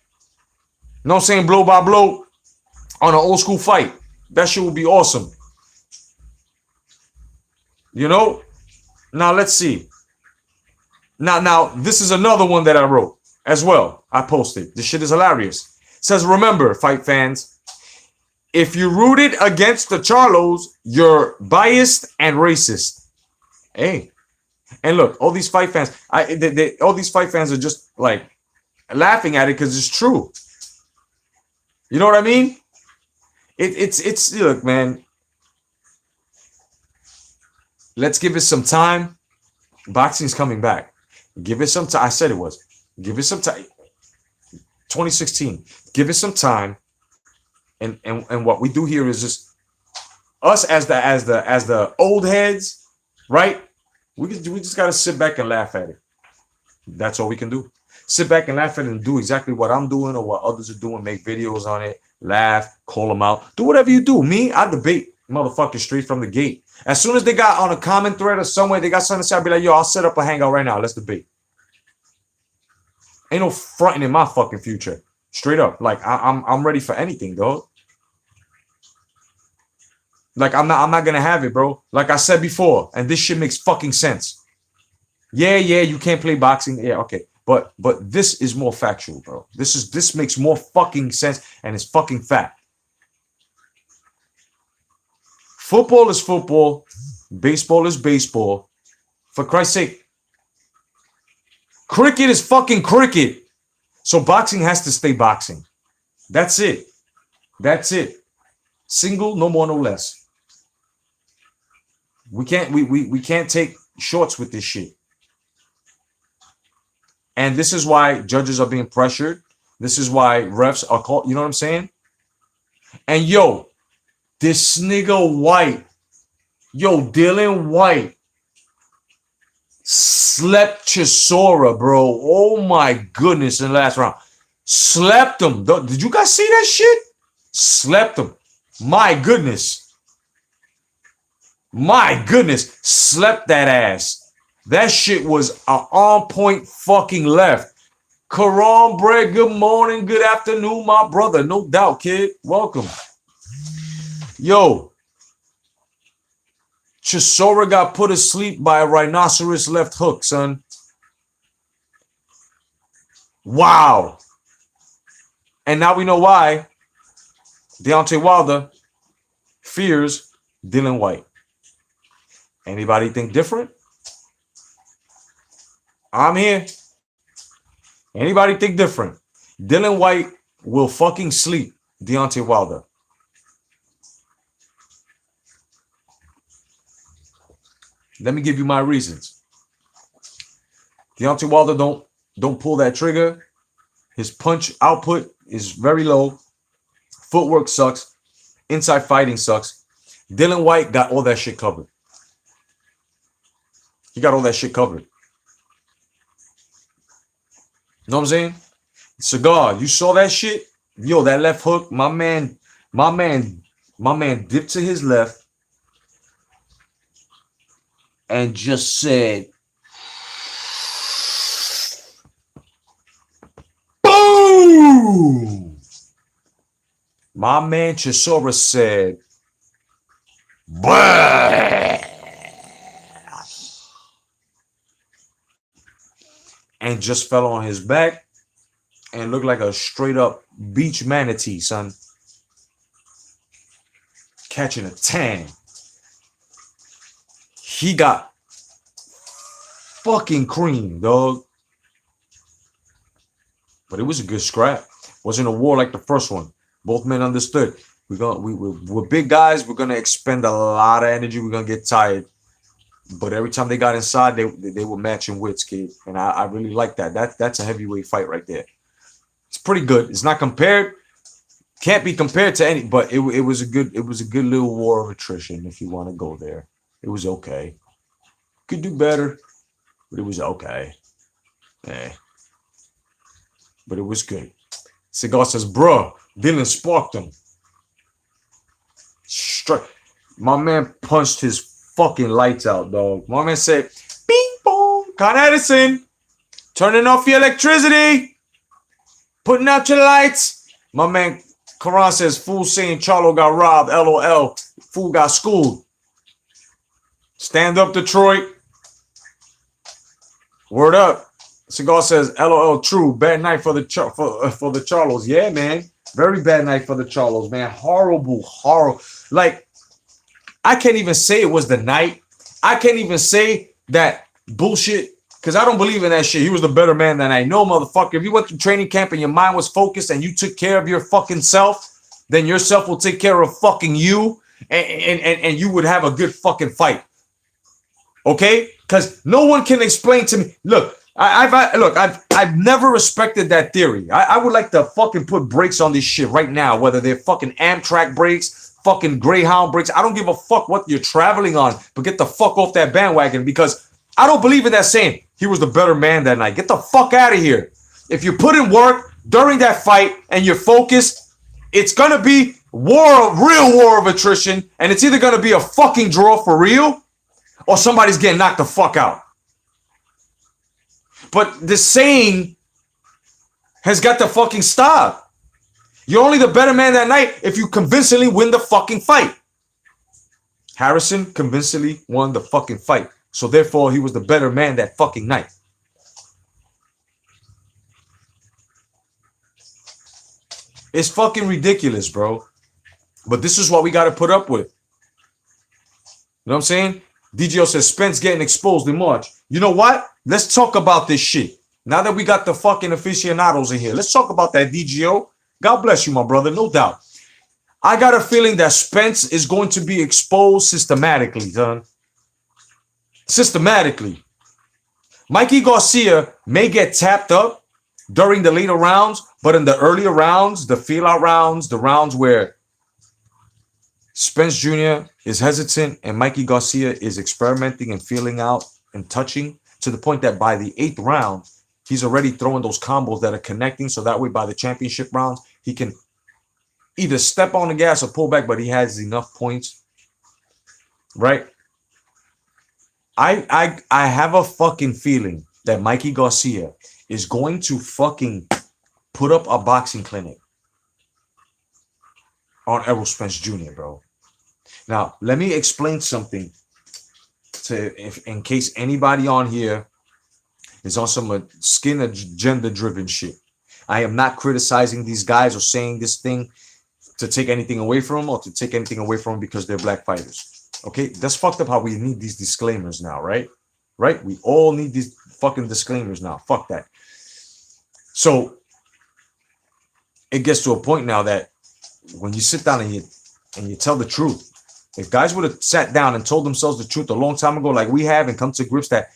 You know what I'm saying? Blow by blow on an old school fight. That shit would be awesome. You know? Now let's see. Now this is another one that I wrote as well. I posted. This shit is hilarious. It says, remember, fight fans, if you rooted against the Charlos, you're biased and racist. Hey. And look, all these fight fans, all these fight fans are just like laughing at it because it's true. You know what I mean? It's look, man. Let's give it some time. Boxing's coming back. Give it some time. I said it was. Give it some time. 2016. Give it some time. And what we do here is just us as the old heads, right? We just gotta sit back and laugh at it. That's all we can do. Sit back and laugh at it and do exactly what I'm doing or what others are doing. Make videos on it. Laugh. Call them out. Do whatever you do. Me, I debate motherfuckers straight from the gate. As soon as they got on a comment thread or somewhere, they got something to say, I'll be like, yo, I'll set up a hangout right now. Let's debate. Ain't no fronting in my fucking future. Straight up. Like I'm ready for anything, dog. Like I'm not gonna have it, bro. Like I said before, and this shit makes fucking sense. Yeah, you can't play boxing. Yeah, okay. But this is more factual, bro. This makes more fucking sense and it's fucking fact. Football is football. Baseball is baseball. For Christ's sake. Cricket is fucking cricket. So boxing has to stay boxing. That's it. That's it. Single, no more, no less. We can't take shorts with this shit. And this is why judges are being pressured. This is why refs are called, you know what I'm saying? And yo, this nigga White, Dylan White slept Chisora, bro. Oh my goodness, in the last round. Slept him. Did you guys see that shit? Slept him. My goodness. My goodness. Slept that ass. That shit was an on-point fucking left. Karan Bread, good morning, good afternoon, my brother. No doubt, kid. Welcome. Yo. Chisora got put asleep by a rhinoceros left hook, son. Wow. And now we know why Deontay Wilder fears Dylan White. Anybody think different? I'm here. Anybody think different? Dylan White will fucking sleep Deontay Wilder. Let me give you my reasons. Deontay Wilder don't pull that trigger. His punch output is very low. Footwork sucks. Inside fighting sucks. Dylan White got all that shit covered. He got all that shit covered. You know what I'm saying? Cigar, you saw that shit? Yo, that left hook, my man dipped to his left and just said, boom! My man Chisora said, bah! And just fell on his back and looked like a straight up beach manatee, son. Catching a tan. He got fucking cream, dog. But it was a good scrap. Wasn't a war like the first one. Both men understood. We're big guys. We're gonna expend a lot of energy. We're gonna get tired. But every time they got inside, they were matching wits, kid. And I really like that. That's a heavyweight fight right there. It's pretty good. It's not compared. Can't be compared to any, but it was a good little war of attrition, if you want to go there. It was okay. Could do better, but it was okay. Yeah. But it was good. Cigar says, bruh, Dylan sparked him. My man punched his fucking lights out, dog. My man said, bing bong, Con Edison, turning off your electricity, putting out your lights. My man Karan says, fool saying Charlo got robbed, LOL. Fool got schooled. Stand up, Detroit. Word up. Cigar says, LOL, true. Bad night for the for the Charlos. Yeah, man. Very bad night for the Charlos, man. Horrible, horrible. Like, I can't even say it was the night. I can't even say that bullshit because I don't believe in that shit. He was the better man than I know, motherfucker. If you went to training camp and your mind was focused and you took care of your fucking self, then yourself will take care of fucking you, and you would have a good fucking fight. Okay? Because no one can explain to me. Look, I've never respected that theory. I would like to fucking put brakes on this shit right now, whether they're fucking Amtrak brakes, fucking Greyhound brakes. I don't give a fuck what you're traveling on, but get the fuck off that bandwagon because I don't believe in that saying. He was the better man that night. Get the fuck out of here. If you put in work during that fight and you're focused, it's gonna be real war of attrition, and it's either gonna be a fucking draw for real, or somebody's getting knocked the fuck out. But the saying has got to fucking stop. You're only the better man that night if you convincingly win the fucking fight. Harrison convincingly won the fucking fight. So therefore, he was the better man that fucking night. It's fucking ridiculous, bro. But this is what we got to put up with. You know what I'm saying? DGO says Spence getting exposed in March. You know what? Let's talk about this shit. Now that we got the fucking aficionados in here, let's talk about that, DGO. God bless you, my brother, no doubt. I got a feeling that Spence is going to be exposed systematically, son. Systematically. Mikey Garcia may get tapped up during the later rounds, but in the earlier rounds, the feel-out rounds, the rounds where Spence Jr. is hesitant and Mikey Garcia is experimenting and feeling out and touching to the point that by the 8th round, he's already throwing those combos that are connecting. So that way, by the championship rounds, he can either step on the gas or pull back, but he has enough points. Right? I have a fucking feeling that Mikey Garcia is going to fucking put up a boxing clinic on Errol Spence Jr., bro. Now, let me explain something in case anybody on here is on some skin agenda-driven shit. I am not criticizing these guys or saying this thing to take anything away from them or to take anything away from them because they're black fighters. Okay? That's fucked up how we need these disclaimers now, right? Right? We all need these fucking disclaimers now. Fuck that. So, it gets to a point now that when you sit down and you tell the truth, if guys would have sat down and told themselves the truth a long time ago, like we have, and come to grips that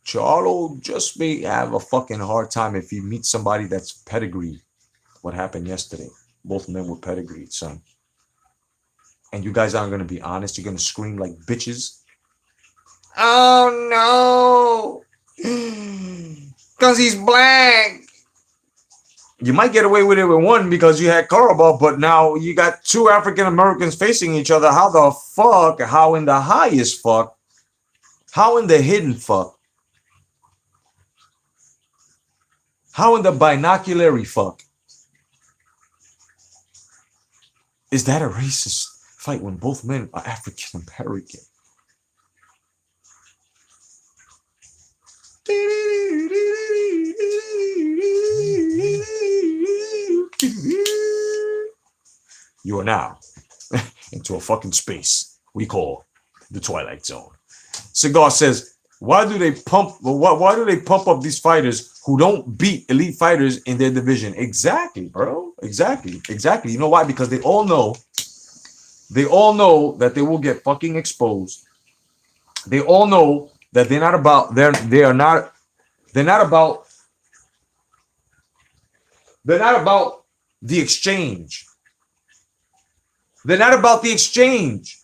Charlo just may have a fucking hard time if he meets somebody that's pedigreed. What happened yesterday? Both men were pedigreed, son. And you guys aren't going to be honest. You're going to scream like bitches. Oh, no. Because he's black. You might get away with it with one because you had Karabov, but now you got two African Americans facing each other. How the fuck? How in the highest fuck? How in the hidden fuck? How in the binoculary fuck? Is that a racist fight when both men are African American? You are now into a fucking space we call the Twilight Zone. Cigar says, why do they pump up these fighters who don't beat elite fighters in their division? Exactly, bro. Exactly. You know why? Because they all know that they will get fucking exposed. They all know that they're not about the exchange. They're not about the exchange.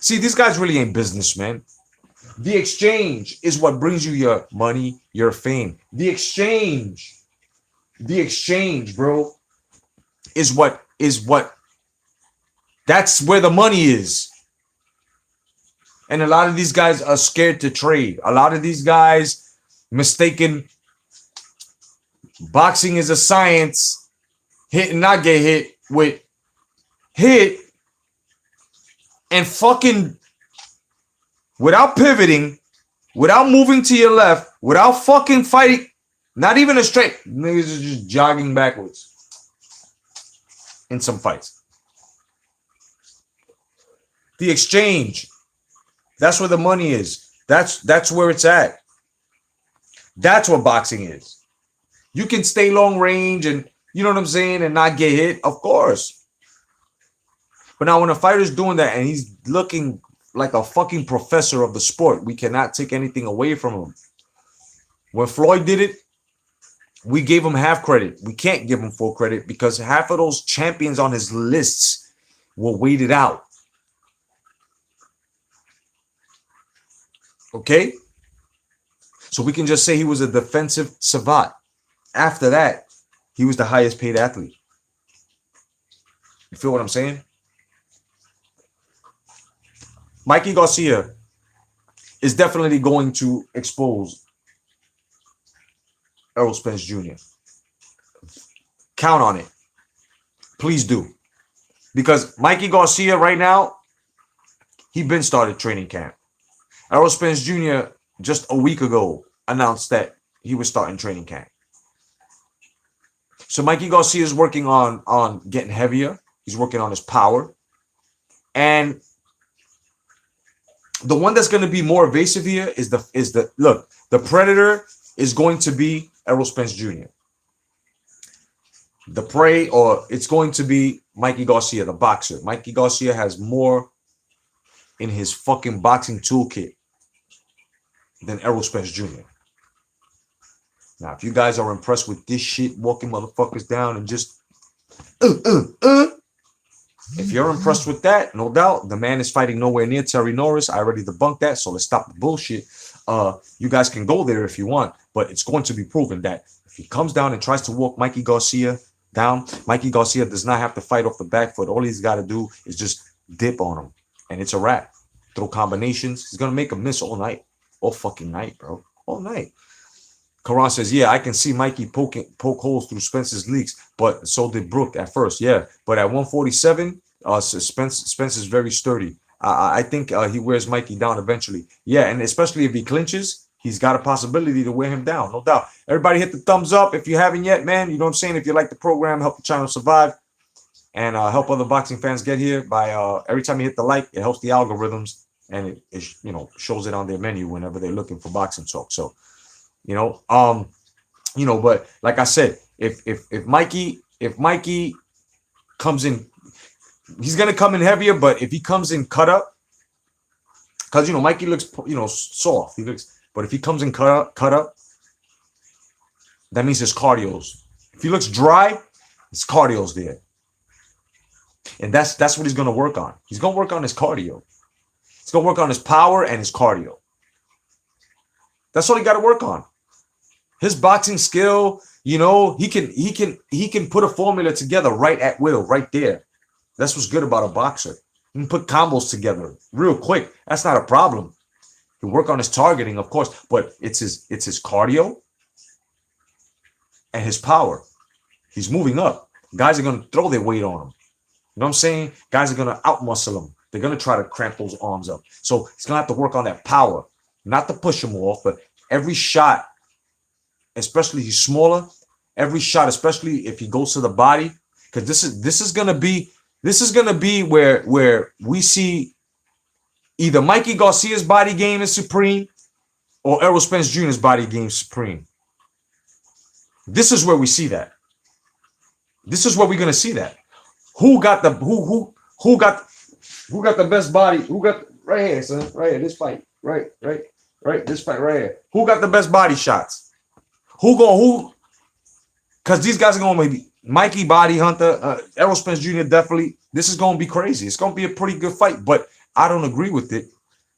See, these guys really ain't businessmen. The exchange is what brings you your money, your fame. The exchange, bro, is what that's where the money is. And a lot of these guys are scared to trade. A lot of these guys mistaken boxing is a science, hit and not get hit with hit and fucking without pivoting, without moving to your left, without fucking fighting, not even a straight. Niggas are just jogging backwards in some fights. The exchange. That's where the money is. That's where it's at. That's what boxing is. You can stay long range and you know what I'm saying and not get hit, of course. But now when a fighter's doing that and he's looking like a fucking professor of the sport, we cannot take anything away from him. When Floyd did it, we gave him half credit. We can't give him full credit because half of those champions on his lists were weighted out. Okay? So we can just say he was a defensive savant. After that, he was the highest paid athlete. You feel what I'm saying? Mikey Garcia is definitely going to expose Errol Spence Jr. Count on it. Please do. Because Mikey Garcia right now, he been started training camp. Errol Spence Jr. just a week ago announced that he was starting training camp. So Mikey Garcia is working on getting heavier. He's working on his power. And the one that's going to be more evasive here is the predator is going to be Errol Spence Jr. The prey, or it's going to be Mikey Garcia, the boxer. Mikey Garcia has more in his fucking boxing toolkit than Errol Spence Jr. Now, if you guys are impressed with this shit, walking motherfuckers down and just if you're impressed with that, no doubt, the man is fighting nowhere near Terry Norris. I already debunked that, so let's stop the bullshit. You guys can go there if you want, but it's going to be proven that if he comes down and tries to walk Mikey Garcia down, Mikey Garcia does not have to fight off the back foot. All he's got to do is just dip on him, and it's a wrap. Throw combinations. He's going to make him miss all night. All fucking night, bro. All night. Karan says, yeah, I can see Mikey poke holes through Spence's leaks, but so did Brook at first. Yeah, but at 147, Spence is very sturdy. I think he wears Mikey down eventually. Yeah, and especially if he clinches, he's got a possibility to wear him down, no doubt. Everybody hit the thumbs up if you haven't yet, man. You know what I'm saying? If you like the program, help the channel survive and help other boxing fans get here by every time you hit the like, it helps the algorithms and it shows it on their menu whenever they're looking for boxing talk. So, but like I said, if Mikey comes in, he's gonna come in heavier, but if he comes in cut up, because Mikey looks soft. But if he comes in cut up, that means his cardio's. If he looks dry, his cardio's there. And that's what he's gonna work on. He's gonna work on his cardio. He's gonna work on his power and his cardio. That's all he got to work on. His boxing skill, he can put a formula together right at will, right there. That's what's good about a boxer. He can put combos together real quick. That's not a problem. He work on his targeting, of course, but it's his cardio and his power. He's moving up. Guys are gonna throw their weight on him. You know what I'm saying? Guys are gonna outmuscle him. They're gonna try to cramp those arms up. So he's gonna have to work on that power, not to push him off, but every shot, especially he's smaller, every shot, especially if he goes to the body, because this is gonna be where we see either Mikey Garcia's body game is supreme or Errol Spence Jr.'s body game supreme. This is where we see that. This is where we're gonna see that. Who got the best body? Who got right here, son? Right here, this fight. Right, this fight right here. Who got the best body shots? Who? Because these guys are going to maybe Mikey Body Hunter, Errol Spence Jr. definitely. This is going to be crazy. It's going to be a pretty good fight, but I don't agree with it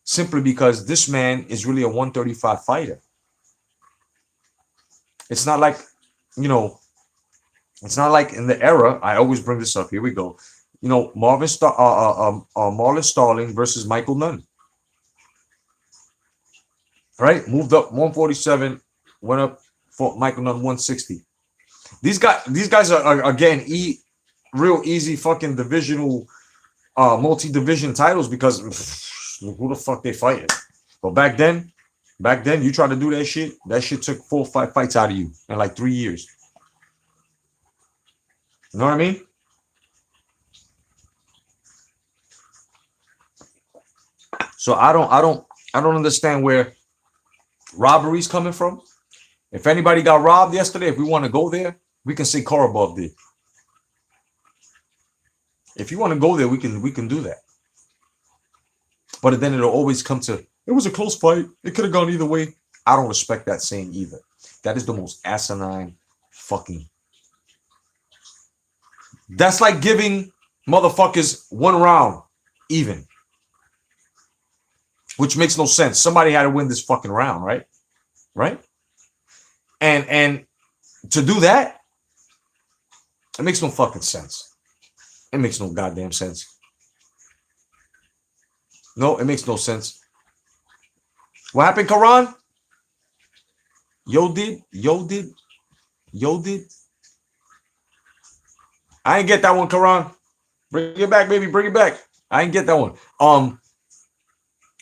simply because this man is really a 135 fighter. It's not like, it's not like in the era. I always bring this up. Here we go. Marlon Starling versus Michael Nunn. Right? Moved up 147, went up for Michael Nunn 160. These guys are getting real easy fucking divisional multi-division titles because who the fuck they fighting? But back then, you try to do that shit. That shit took 4 or 5 fights out of you in like 3 years. You know what I mean? So I don't understand where robbery's coming from. If anybody got robbed yesterday, if we want to go there, we can say Korobov did. If you want to go there, we can do that. But then it'll always come to, it was a close fight. It could have gone either way. I don't respect that saying either. That is the most asinine fucking. That's like giving motherfuckers 1 round even. Which makes no sense. Somebody had to win this fucking round, right? Right? And to do that, it makes no fucking sense. It makes no goddamn sense. No, it makes no sense. What happened, Karan? Yo did. I ain't get that one, Karan. Bring it back, baby. Bring it back. I ain't get that one.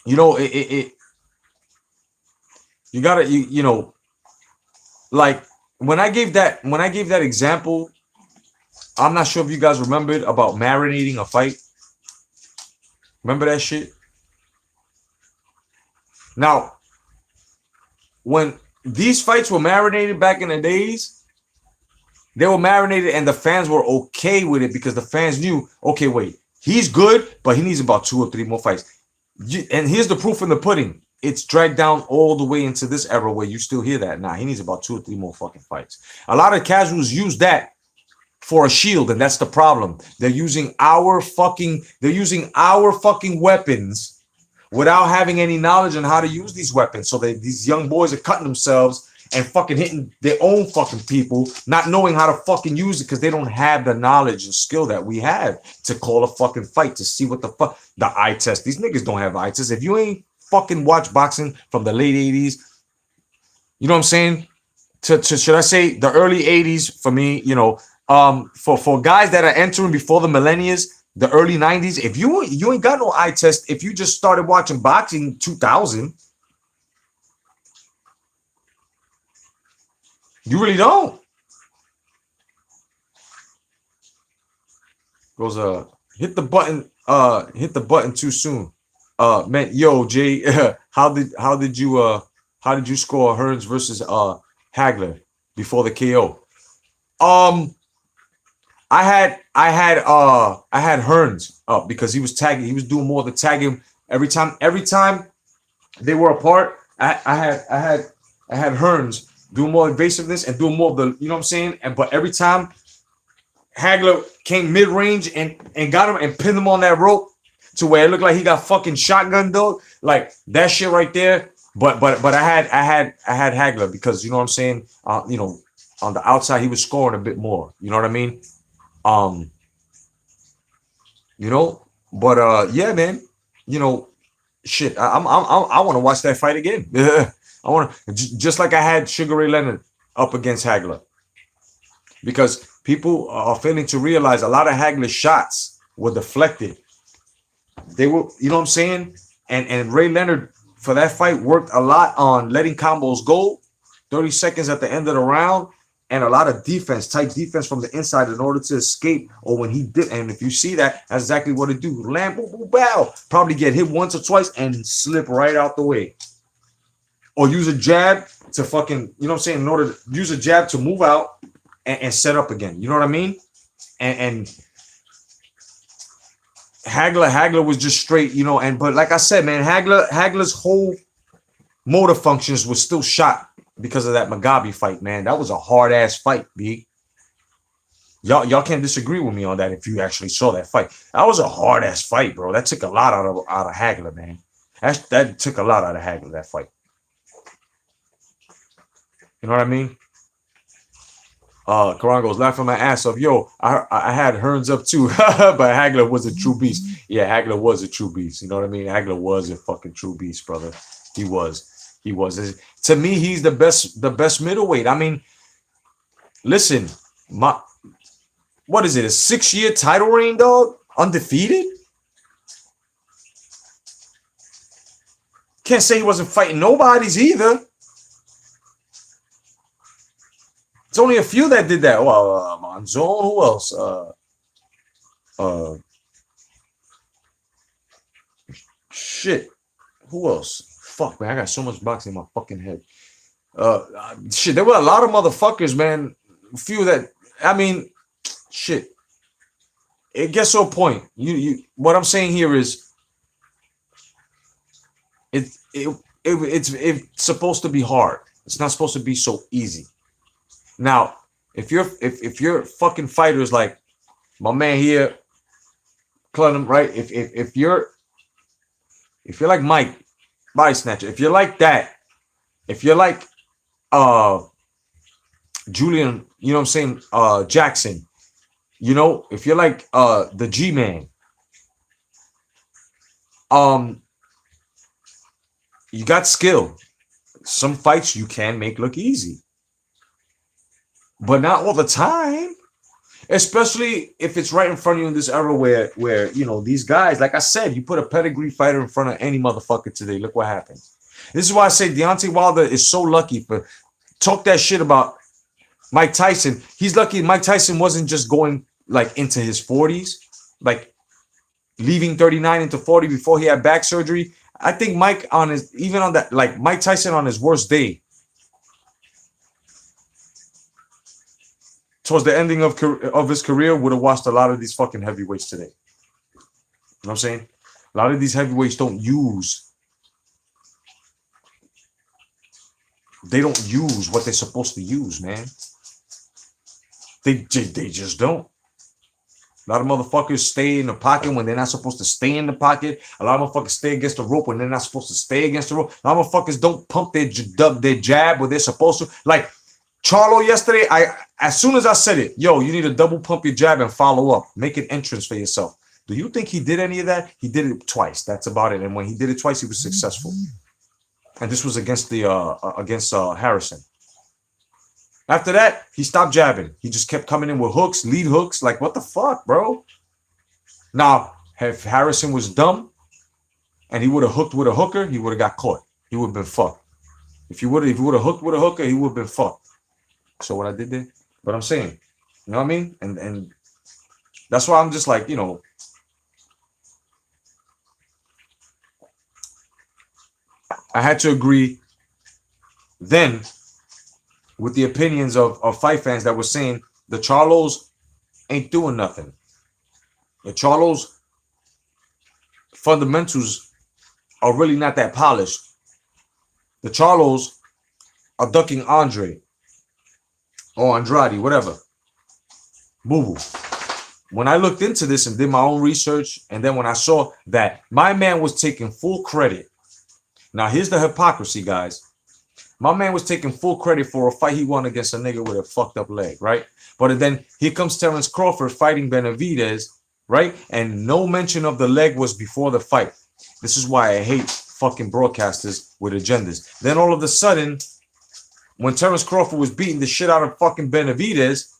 You know, you gotta, you know, like when I gave that example, I'm not sure if you guys remembered about marinating a fight. Remember that shit? Now, when these fights were marinated back in the days, they were marinated and the fans were okay with it because the fans knew, okay, wait, he's good, but he needs about 2 or 3 more fights. And here's the proof in the pudding. It's dragged down all the way into this era where you still hear that. Nah, he needs about 2 or 3 more fucking fights. A lot of casuals use that for a shield, and that's the problem. They're using our fucking weapons without having any knowledge on how to use these weapons. So these young boys are cutting themselves and fucking hitting their own fucking people, not knowing how to fucking use it because they don't have the knowledge and skill that we have to call a fucking fight, to see what the fuck, the eye test. These niggas don't have eye tests. If you ain't fucking watch boxing from the late 80s, you know what I'm saying? To should I say the early 80s for me, you know, for guys that are entering before the millennials, the early 90s, if you ain't got no eye test, if you just started watching boxing 2000, you really don't. Goes hit the button too soon. Man, yo, Jay, how did you score Hearns versus Hagler before the KO? I had Hearns up because he was tagging, he was doing more of the tagging every time they were apart. I had Hearns doing more evasiveness and doing more of the, you know what I'm saying? But every time Hagler came mid-range and got him and pinned him on that rope to where it looked like he got fucking shotgun though. Like that shit right there. But I had Hagler because, you know what I'm saying? You know, on the outside he was scoring a bit more. You know what I mean? You know, but yeah, man, you know, shit. I want to watch that fight again. I want to, just like I had Sugar Ray Leonard up against Hagler, because people are failing to realize a lot of Hagler's shots were deflected. They were, you know what I'm saying? And Ray Leonard for that fight worked a lot on letting combos go, 30 seconds at the end of the round, and a lot of defense, tight defense from the inside in order to escape. Or when he did, and if you see that, that's exactly what it do. Lamb, boom, boom, bow. Probably get hit once or twice and slip right out the way. Or use a jab to fucking, you know what I'm saying, in order to use a jab to move out and set up again. You know what I mean? And Hagler was just straight, you know, but like I said, man, Hagler's whole motor functions was still shot because of that Mugabe fight, man. That was a hard ass fight, B. Y'all can't disagree with me on that if you actually saw that fight. That was a hard ass fight, bro. That took a lot out of Hagler, man. That took a lot out of Hagler, that fight. You know what I mean? Karan goes, laughing my ass off. Yo, I had Hearns up too, but Hagler was a true beast. Yeah, Hagler was a true beast. You know what I mean? Hagler was a fucking true beast, brother. He was. To me, he's the best middleweight. I mean, listen, what is it? A 6-year title reign, dog? Undefeated? Can't say he wasn't fighting nobody's either. It's only a few that did that. Well, Monzon, who else? Shit. Who else? Fuck, man, I got so much boxing in my fucking head. Shit, there were a lot of motherfuckers, man. A few that, I mean, shit. It gets to a point. What I'm saying here is, it's supposed to be hard. It's not supposed to be so easy. Now, if you're fucking fighters like my man here, Clem, right? If you're like Mike, Body Snatcher, if you're like that, if you're like Julian, you know what I'm saying, Jackson, you know, if you're like the G-Man, you got skill. Some fights you can make look easy, but not all the time. Especially if it's right in front of you in this era where you know these guys, like I said, you put a pedigree fighter in front of any motherfucker today. Look what happens. This is why I say Deontay Wilder is so lucky for talk that shit about Mike Tyson. He's lucky Mike Tyson wasn't just going like into his 40s, like leaving 39 into 40 before he had back surgery. I think Mike on his even on that, like Mike Tyson on his worst day, towards the ending of his career, would have watched a lot of these fucking heavyweights today. You know what I'm saying? A lot of these heavyweights don't use what they're supposed to use, man. They just don't. A lot of motherfuckers stay in the pocket when they're not supposed to stay in the pocket. A lot of motherfuckers stay against the rope when they're not supposed to stay against the rope. A lot of motherfuckers don't pump their jab where they're supposed to. Like Charlo yesterday, as soon as I said it, yo, you need to double pump your jab and follow up. Make an entrance for yourself. Do you think he did any of that? He did it twice. That's about it. And when he did it twice, he was successful. And this was against Harrison. After that, he stopped jabbing. He just kept coming in with hooks, lead hooks. Like, what the fuck, bro? Now, if Harrison was dumb and he would have hooked with a hooker, he would have got caught. He would have been fucked. If he would have hooked with a hooker, he would have been fucked. So what I did there? But I'm saying, you know what I mean? And that's why I'm just like, you know, I had to agree then with the opinions of fight fans that were saying the Charlos ain't doing nothing. The Charlos fundamentals are really not that polished. The Charlos are ducking Andre or Andrade, whatever. Boo-boo. When I looked into this and did my own research, and then when I saw that my man was taking full credit. Now, here's the hypocrisy, guys. My man was taking full credit for a fight he won against a nigga with a fucked up leg, right? But then here comes Terence Crawford fighting Benavidez, right? And no mention of the leg was before the fight. This is why I hate fucking broadcasters with agendas. Then all of a sudden, when Terence Crawford was beating the shit out of fucking Benavidez,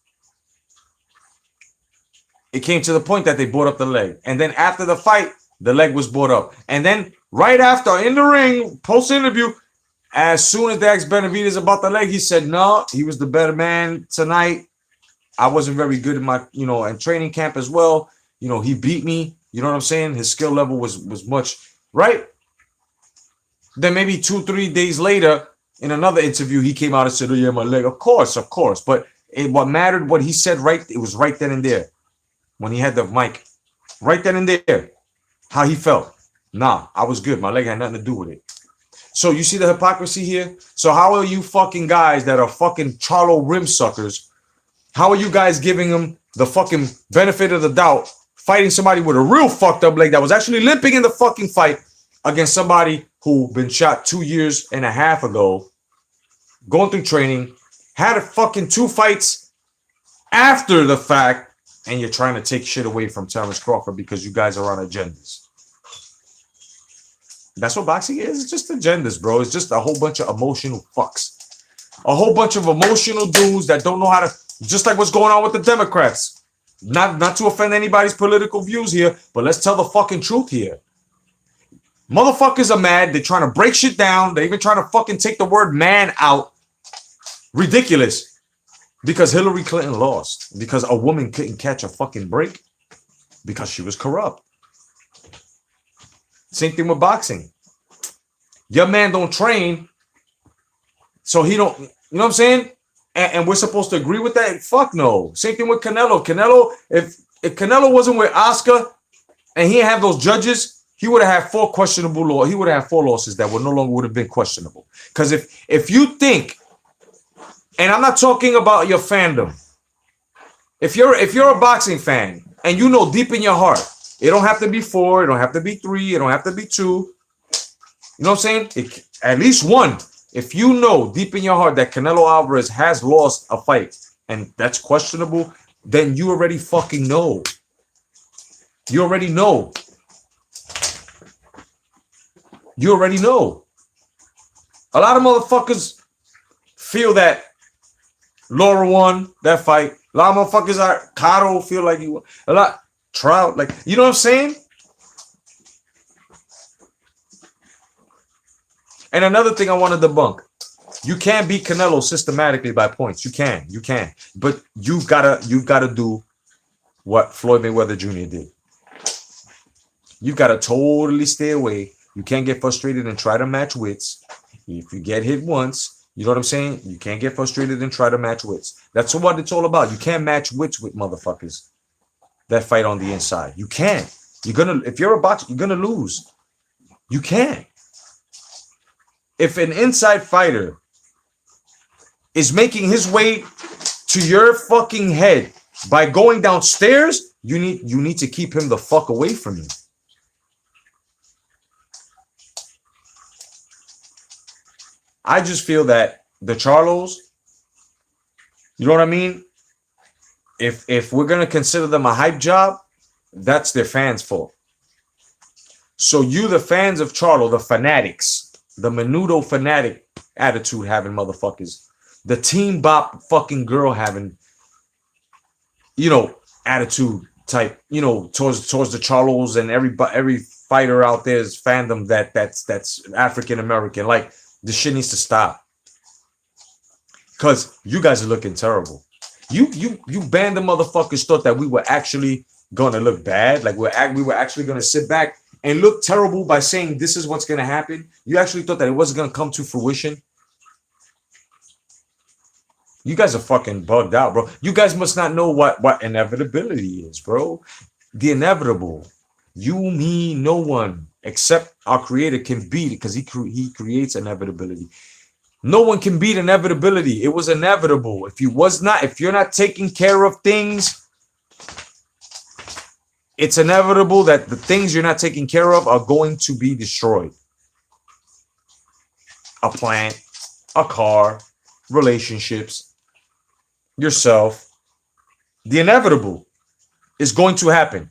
it came to the point that they brought up the leg. And then after the fight, the leg was brought up. And then right after, in the ring, post-interview, as soon as they asked Benavidez about the leg, he said, no, he was the better man tonight. I wasn't very good in my, you know, and training camp as well. You know, he beat me. You know what I'm saying? His skill level was much, right? Then maybe 2-3 days later, in another interview, he came out and said, oh, yeah, my leg. Of course. But what mattered, what he said, right, it was right then and there. When he had the mic, right then and there, how he felt. Nah, I was good. My leg had nothing to do with it. So you see the hypocrisy here? So how are you fucking guys that are fucking Charlo rim suckers? How are you guys giving them the fucking benefit of the doubt, fighting somebody with a real fucked up leg that was actually limping in the fucking fight against somebody who been shot 2.5 years ago, going through training, had a fucking 2 fights after the fact, and you're trying to take shit away from Terence Crawford because you guys are on agendas. That's what boxing is. It's just agendas, bro. It's just a whole bunch of emotional fucks. A whole bunch of emotional dudes that don't know how to, just like what's going on with the Democrats. Not to offend anybody's political views here, but let's tell the fucking truth here. Motherfuckers are mad. They're trying to break shit down. They're even trying to fucking take the word man out. Ridiculous. Because Hillary Clinton lost. Because a woman couldn't catch a fucking break. Because she was corrupt. Same thing with boxing. Your man don't train. So he don't, you know what I'm saying? And we're supposed to agree with that? Fuck no. Same thing with Canelo. Canelo, if Canelo wasn't with Oscar and he didn't have those judges, he would have had 4 questionable laws. He would have had 4 losses that would no longer would have been questionable. Because if you think, and I'm not talking about your fandom, if you're a boxing fan and you know deep in your heart, it don't have to be 4, it don't have to be 3, it don't have to be 2. You know what I'm saying? At least 1. If you know deep in your heart that Canelo Alvarez has lost a fight and that's questionable, then you already fucking know. You already know. You already know. A lot of motherfuckers feel that Laura won that fight. A lot of motherfuckers are Cotto feel like he won. A lot Trout, like, you know what I'm saying? And another thing I want to debunk. You can't beat Canelo systematically by points. You can. But you've gotta do what Floyd Mayweather Jr. did. You've got to totally stay away. You can't get frustrated and try to match wits. If you get hit once, you know what I'm saying? You can't get frustrated and try to match wits. That's what it's all about. You can't match wits with motherfuckers that fight on the inside. You can't. If you're a boxer, you're gonna lose. You can't. If an inside fighter is making his way to your fucking head by going downstairs, you need to keep him the fuck away from you. I just feel that the Charlos, you know what I mean? If we're gonna consider them a hype job, that's their fans' fault. So you, the fans of Charlo, the fanatics, the menudo fanatic attitude having motherfuckers, the team bop fucking girl having, you know, attitude type, you know, towards the Charlos and every fighter out there's fandom that's African American. Like, this shit needs to stop. Because you guys are looking terrible. You banned the motherfuckers thought that we were actually gonna look bad. Like we were actually gonna sit back and look terrible by saying this is what's gonna happen. You actually thought that it wasn't gonna come to fruition. You guys are fucking bugged out, bro. You guys must not know what inevitability is, bro. The inevitable. You, me, no one except our creator can beat it because he creates inevitability. No one can beat inevitability. It was inevitable. If you're not taking care of things, it's inevitable that the things you're not taking care of are going to be destroyed. A plant, a car, relationships, yourself. The inevitable is going to happen.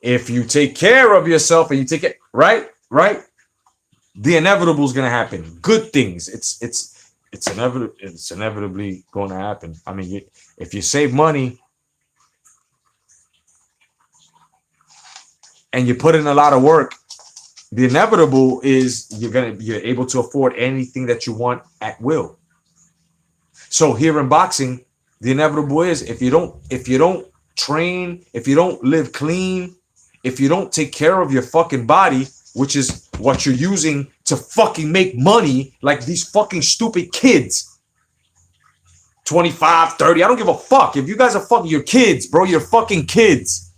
If you take care of yourself and you take it right, the inevitable is going to happen. Good things. It's inevitably going to happen. I mean, if you save money and you put in a lot of work, the inevitable is you're able to afford anything that you want at will. So here in boxing, the inevitable is if you don't train, if you don't live clean, if you don't take care of your fucking body, which is what you're using to fucking make money, like these fucking stupid kids, 25, 30, I don't give a fuck. If you guys are fucking your kids, bro, you're fucking kids.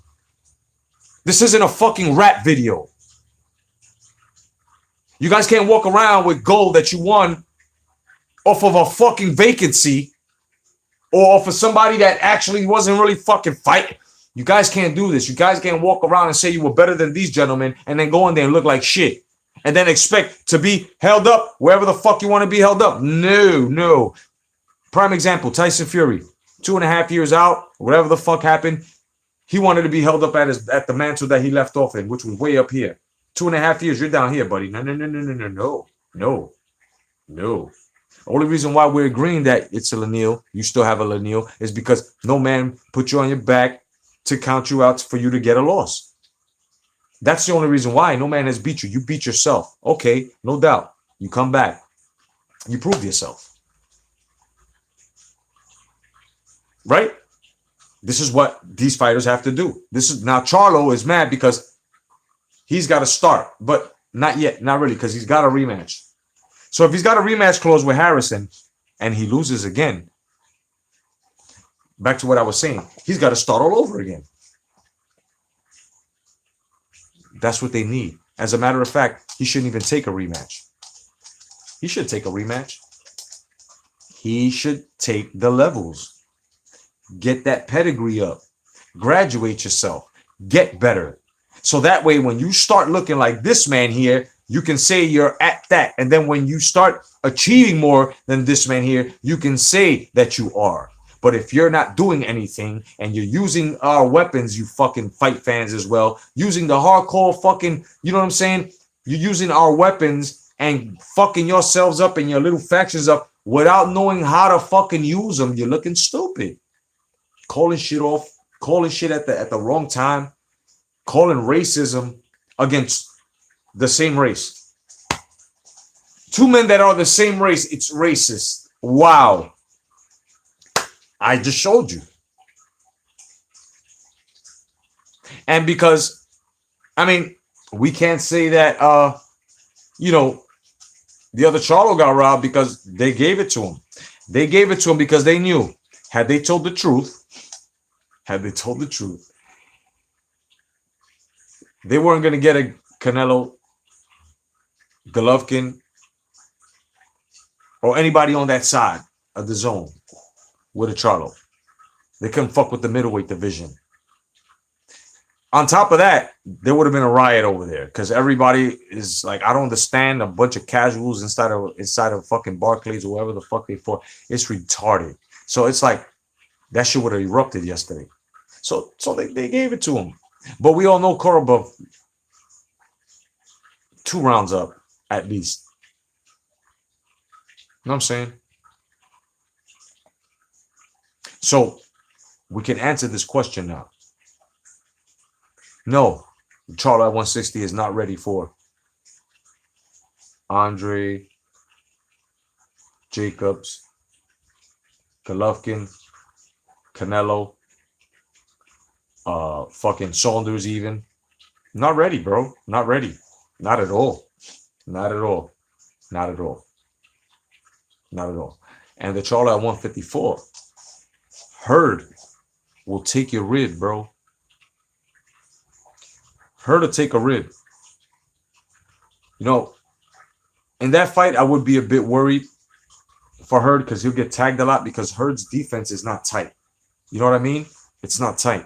This isn't a fucking rap video. You guys can't walk around with gold that you won off of a fucking vacancy or off of somebody that actually wasn't really fucking fighting. You guys can't do this. You guys can't walk around and say you were better than these gentlemen and then go in there and look like shit and then expect to be held up wherever the fuck you want to be held up. No. Prime example, Tyson Fury, 2.5 years out, whatever the fuck happened. He wanted to be held up at the mantle that he left off in, which was way up here. 2.5 years, you're down here, buddy. No. Only reason why we're agreeing that it's a Lanil, you still have a Lanil, is because no man put you on your back to count you out for you to get a loss. That's the only reason why. No man has beat you. You beat yourself. Okay, no doubt. You come back. You prove yourself. Right? This is what these fighters have to do. This is now Charlo is mad because he's got to start, but not yet, not really, because he's got a rematch. So if he's got a rematch clause with Harrison and he loses again, back to what I was saying, he's got to start all over again. That's what they need. As a matter of fact, he shouldn't even take a rematch. He should take a rematch. He should take the levels. Get that pedigree up. Graduate yourself. Get better. So that way, when you start looking like this man here, you can say you're at that. And then when you start achieving more than this man here, you can say that you are. But if you're not doing anything and you're using our weapons, you fucking fight fans as well, using the hardcore fucking, you know what I'm saying? You're using our weapons and fucking yourselves up and your little factions up without knowing how to fucking use them. You're looking stupid. Calling shit off, calling shit at the wrong time, calling racism against the same race. Two men that are the same race, it's racist. Wow. I just showed you. And because, I mean, we can't say that, you know, the other Charlo got robbed because they gave it to him. They gave it to him because they knew, had they told the truth, they weren't going to get a Canelo, Golovkin, or anybody on that side of the zone with a Charlo. They couldn't fuck with the middleweight division. On top of that, there would have been a riot over there because everybody is like, I don't understand, a bunch of casuals inside of fucking Barclays or wherever the fuck they fought. It's retarded. So it's like that shit would have erupted yesterday. So they gave it to him. But we all know Korobov 2 rounds up at least. You know what I'm saying? So we can answer this question now. No, Charlo at 160 is not ready for Andre, Jacobs, Golovkin, Canelo, fucking Saunders even. Not ready, bro. Not ready. Not at all. Not at all. Not at all. Not at all. And the Charlo at 154, Hurd will take your rib, bro. Hurd to take a rib. You know, in that fight, I would be a bit worried for Hurd because he'll get tagged a lot because Hurd's defense is not tight. You know what I mean? It's not tight.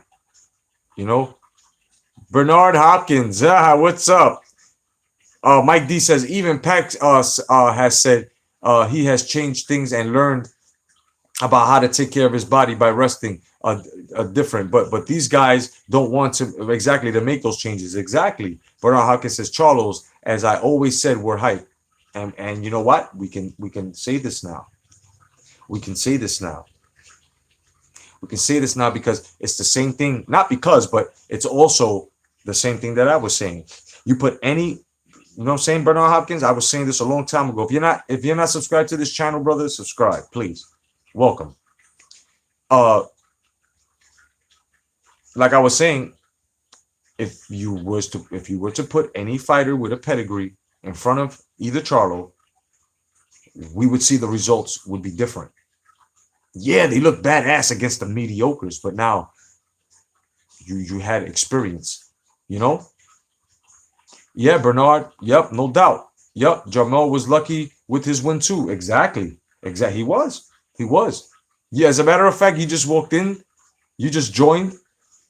You know? Bernard Hopkins, what's up? Mike D says, even Pac has said he has changed things and learned about how to take care of his body by resting different. But these guys don't want to exactly to make those changes. Exactly. Bernard Hopkins says, Charlos, as I always said, we're hype. And you know what? We can say this now. We can say this now. We can say this now because it's the same thing. Not because, but it's also the same thing that I was saying. You put any, you know what I'm saying, Bernard Hopkins? I was saying this a long time ago. If you're not subscribed to this channel, brother, subscribe, please. Welcome. Like I was saying, if you were to put any fighter with a pedigree in front of either Charlo, we would see the results would be different. Yeah, they look badass against the mediocres, but now you had experience, you know? Yeah, Bernard. Yep, no doubt. Yep, Jamel was lucky with his win too. Exactly. He was. Yeah, as a matter of fact, you just walked in, you just joined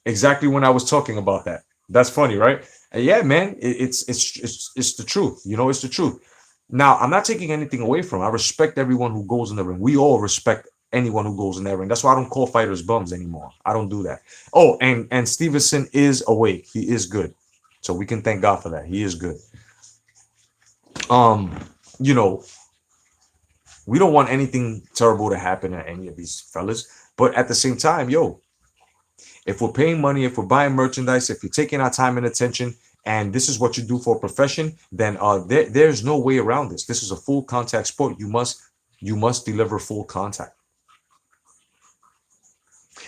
exactly when I was talking about that. That's funny, right? And yeah, man, it's the truth. You know, it's the truth. Now, I'm not taking anything away from it. I respect everyone who goes in the ring. We all respect anyone who goes in that ring. That's why I don't call fighters bums anymore. I don't do that. Oh, and Stevenson is awake. He is good. So we can thank God for that. He is good. You know, we don't want anything terrible to happen to any of these fellas. But at the same time, yo, if we're paying money, if we're buying merchandise, if you're taking our time and attention, and this is what you do for a profession, then there's no way around this. This is a full contact sport. You must deliver full contact.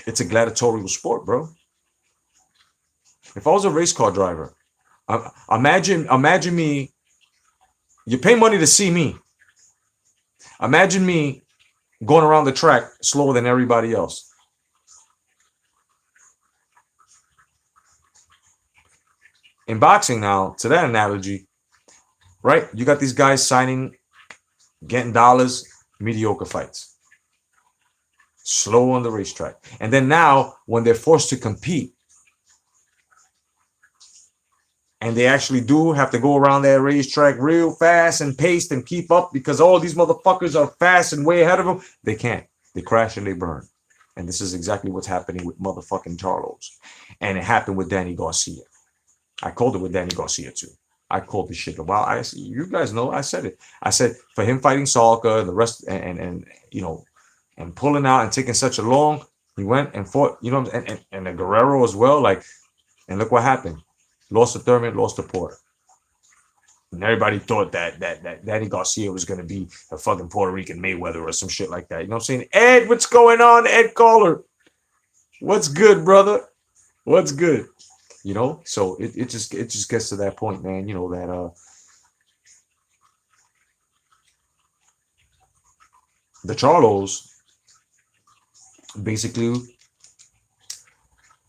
It's a gladiatorial sport, bro. If I was a race car driver, imagine me. You pay money to see me. Imagine me going around the track slower than everybody else. In boxing now, to that analogy, right? You got these guys signing, getting dollars, mediocre fights, slow on the racetrack. And then now, when they're forced to compete, and they actually do have to go around that racetrack real fast and paced and keep up because all these motherfuckers are fast and way ahead of them, they can't. They crash and they burn. And this is exactly what's happening with motherfucking Charlos. And it happened with Danny Garcia. I called it with Danny Garcia too. I called this shit a while. You guys know I said it. I said for him fighting Salka and the rest and you know and pulling out and taking such a long, he went and fought, you know, and the Guerrero as well. Like, and look what happened. Lost to Thurman, lost to Porter. And everybody thought that Danny Garcia was gonna be a fucking Puerto Rican Mayweather or some shit like that. You know what I'm saying? Ed, what's going on? Ed Caller. What's good, brother? What's good? You know, so it just gets to that point, man. You know that the Charlos basically,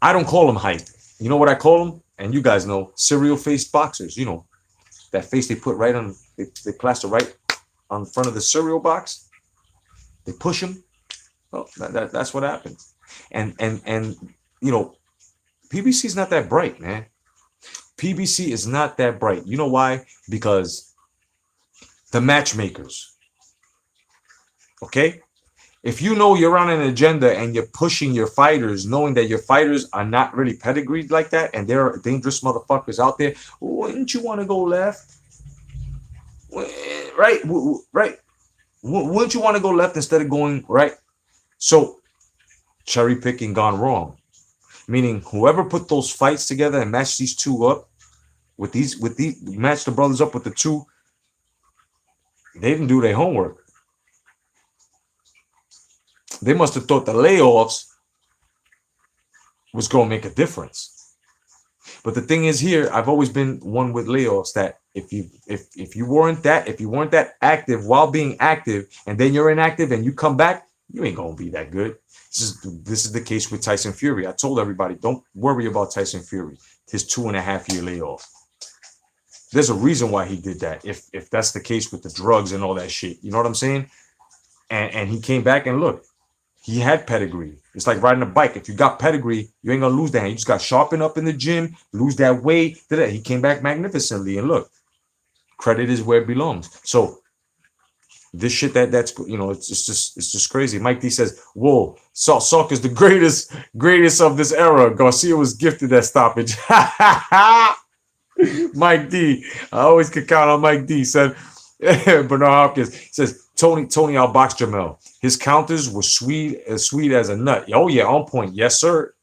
I don't call them hype. You know what I call them? And you guys know, cereal faced boxers. You know, that face they put right on, they plaster right on front of the cereal box. They push them. Well, that's what happens. And you know, PBC is not that bright, man. PBC is not that bright. You know why? Because the matchmakers. Okay? If you know you're on an agenda and you're pushing your fighters, knowing that your fighters are not really pedigreed like that, and there are dangerous motherfuckers out there, wouldn't you want to go left? Right? Right? Wouldn't you want to go left instead of going right? So, cherry picking gone wrong. Meaning whoever put those fights together and matched these two up with these match the brothers up with the two, they didn't do their homework. They must have thought the layoffs was going to make a difference. But the thing is here, I've always been one with layoffs that if you weren't that active while being active, and then you're inactive and you come back, you ain't gonna be that good. This is the case with Tyson Fury. I told everybody, don't worry about Tyson Fury, his 2.5-year layoff. There's a reason why he did that. If that's the case with the drugs and all that shit, you know what I'm saying? And he came back and look, he had pedigree. It's like riding a bike. If you got pedigree, you ain't gonna lose that. You just got sharpen up in the gym, lose that weight. He came back magnificently, and look, credit is where it belongs. So this shit that's you know, it's just crazy. Mike D says, "Whoa, Salk is the greatest of this era. Garcia was gifted that stoppage." Mike D, I always could count on Mike D. Said Bernard Hopkins says, Tony outboxed Jamel. His counters were sweet as a nut. Oh yeah, on point. Yes sir.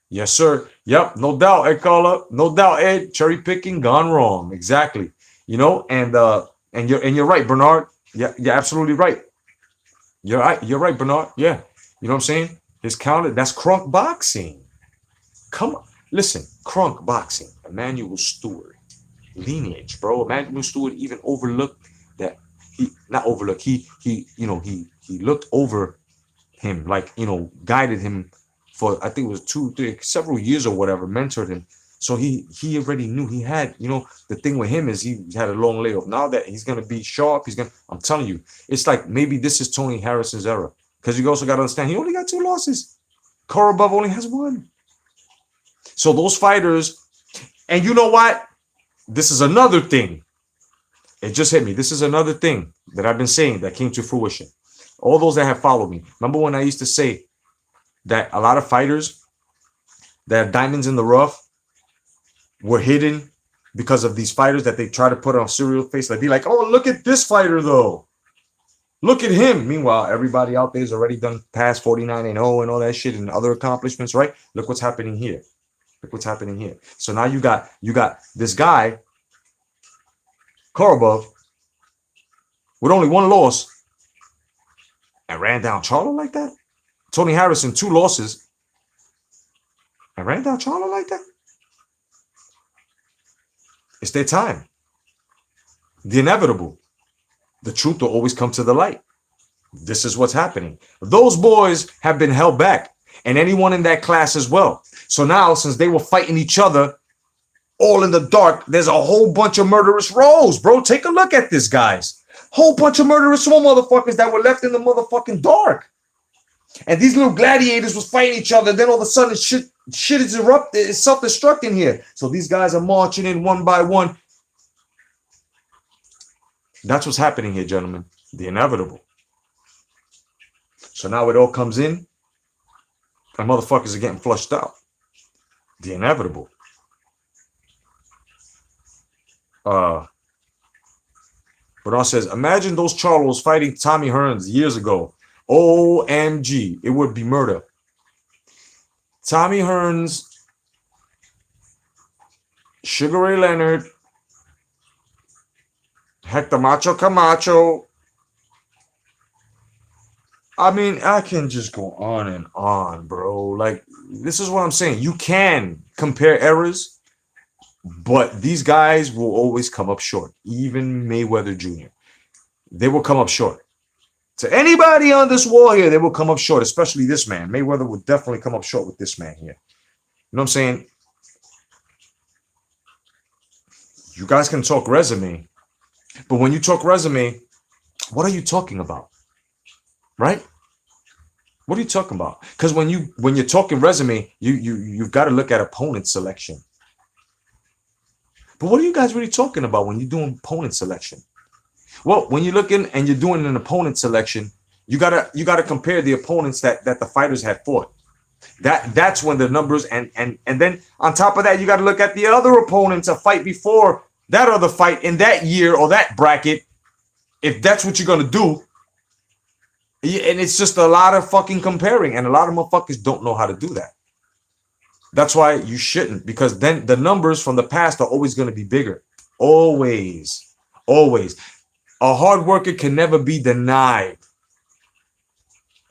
Yes sir. Yep, no doubt. Ed Caller, no doubt. Ed, cherry picking gone wrong. Exactly. You know, and you're right, Bernard. Yeah, you're absolutely right. You're right, Bernard. Yeah. You know what I'm saying? His counter, that's crunk boxing. Come on. Listen, crunk boxing. Emmanuel Stewart. Lineage, bro. Emmanuel Stewart even overlooked that. He looked over him, like, you know, guided him for, I think it was several years or whatever, mentored him. So he already knew he had, you know, the thing with him is he had a long layoff. Now that he's going to be sharp, I'm telling you, it's like maybe this is Tony Harrison's era. Because you also got to understand, he only got 2 losses. Korobov only has 1. So those fighters, and you know what? This is another thing. It just hit me. This is another thing that I've been saying that came to fruition. All those that have followed me. Remember when I used to say that a lot of fighters that have diamonds in the rough were hidden because of these fighters that they try to put on serial face? Like, be like, oh, look at this fighter, though. Look at him. Meanwhile, everybody out there has already done past 49-0 and all that shit and other accomplishments, right? Look what's happening here. Look what's happening here. So now you got this guy, Korobov, with only one loss, and ran down Charlo like that. Tony Harrison, 2 losses, and ran down Charlo like that. It's their time. The inevitable. The truth will always come to the light. This is what's happening. Those boys have been held back, and anyone in that class as well. So now, since they were fighting each other all in the dark, there's a whole bunch of murderous rows, bro. Take a look at this, guys. Whole bunch of murderous small motherfuckers that were left in the motherfucking dark. And these little gladiators was fighting each other. Then all of a sudden, shit is erupted. It's self-destructing here. So these guys are marching in one by one. That's what's happening here, gentlemen. The inevitable. So now it all comes in, and motherfuckers are getting flushed out. The inevitable. Bernard says, imagine those Charlos fighting Tommy Hearns years ago. OMG, it would be murder. Tommy Hearns, Sugar Ray Leonard, Hector Macho Camacho. I mean, I can just go on and on, bro. Like, this is what I'm saying. You can compare eras, but these guys will always come up short. Even Mayweather Jr. They will come up short. To anybody on this wall here, they will come up short, especially this man. Mayweather will definitely come up short with this man here. You know what I'm saying? You guys can talk resume, but when you talk resume, what are you talking about? Right? What are you talking about? Because when you're talking resume, you've got to look at opponent selection. But what are you guys really talking about when you're doing opponent selection? Well, when you're looking and you're doing an opponent selection, you gotta compare the opponents that the fighters have fought. That's when the numbers and then on top of that, you got to look at the other opponents a fight before that other fight in that year or that bracket. If that's what you're gonna do. And it's just a lot of fucking comparing, and a lot of motherfuckers don't know how to do that. That's why you shouldn't, because then the numbers from the past are always going to be bigger. Always. Always. A hard worker can never be denied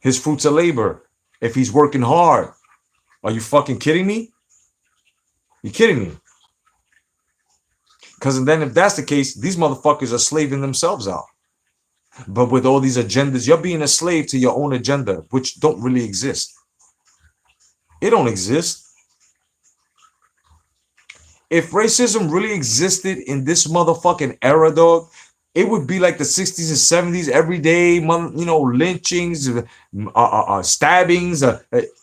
his fruits of labor if he's working hard. Are you fucking kidding me? You kidding me? Because then if that's the case, these motherfuckers are slaving themselves out. But with all these agendas, you're being a slave to your own agenda, which don't really exist. It don't exist. If racism really existed in this motherfucking era, dog, it would be like the 60s and 70s, every day, lynchings, stabbings.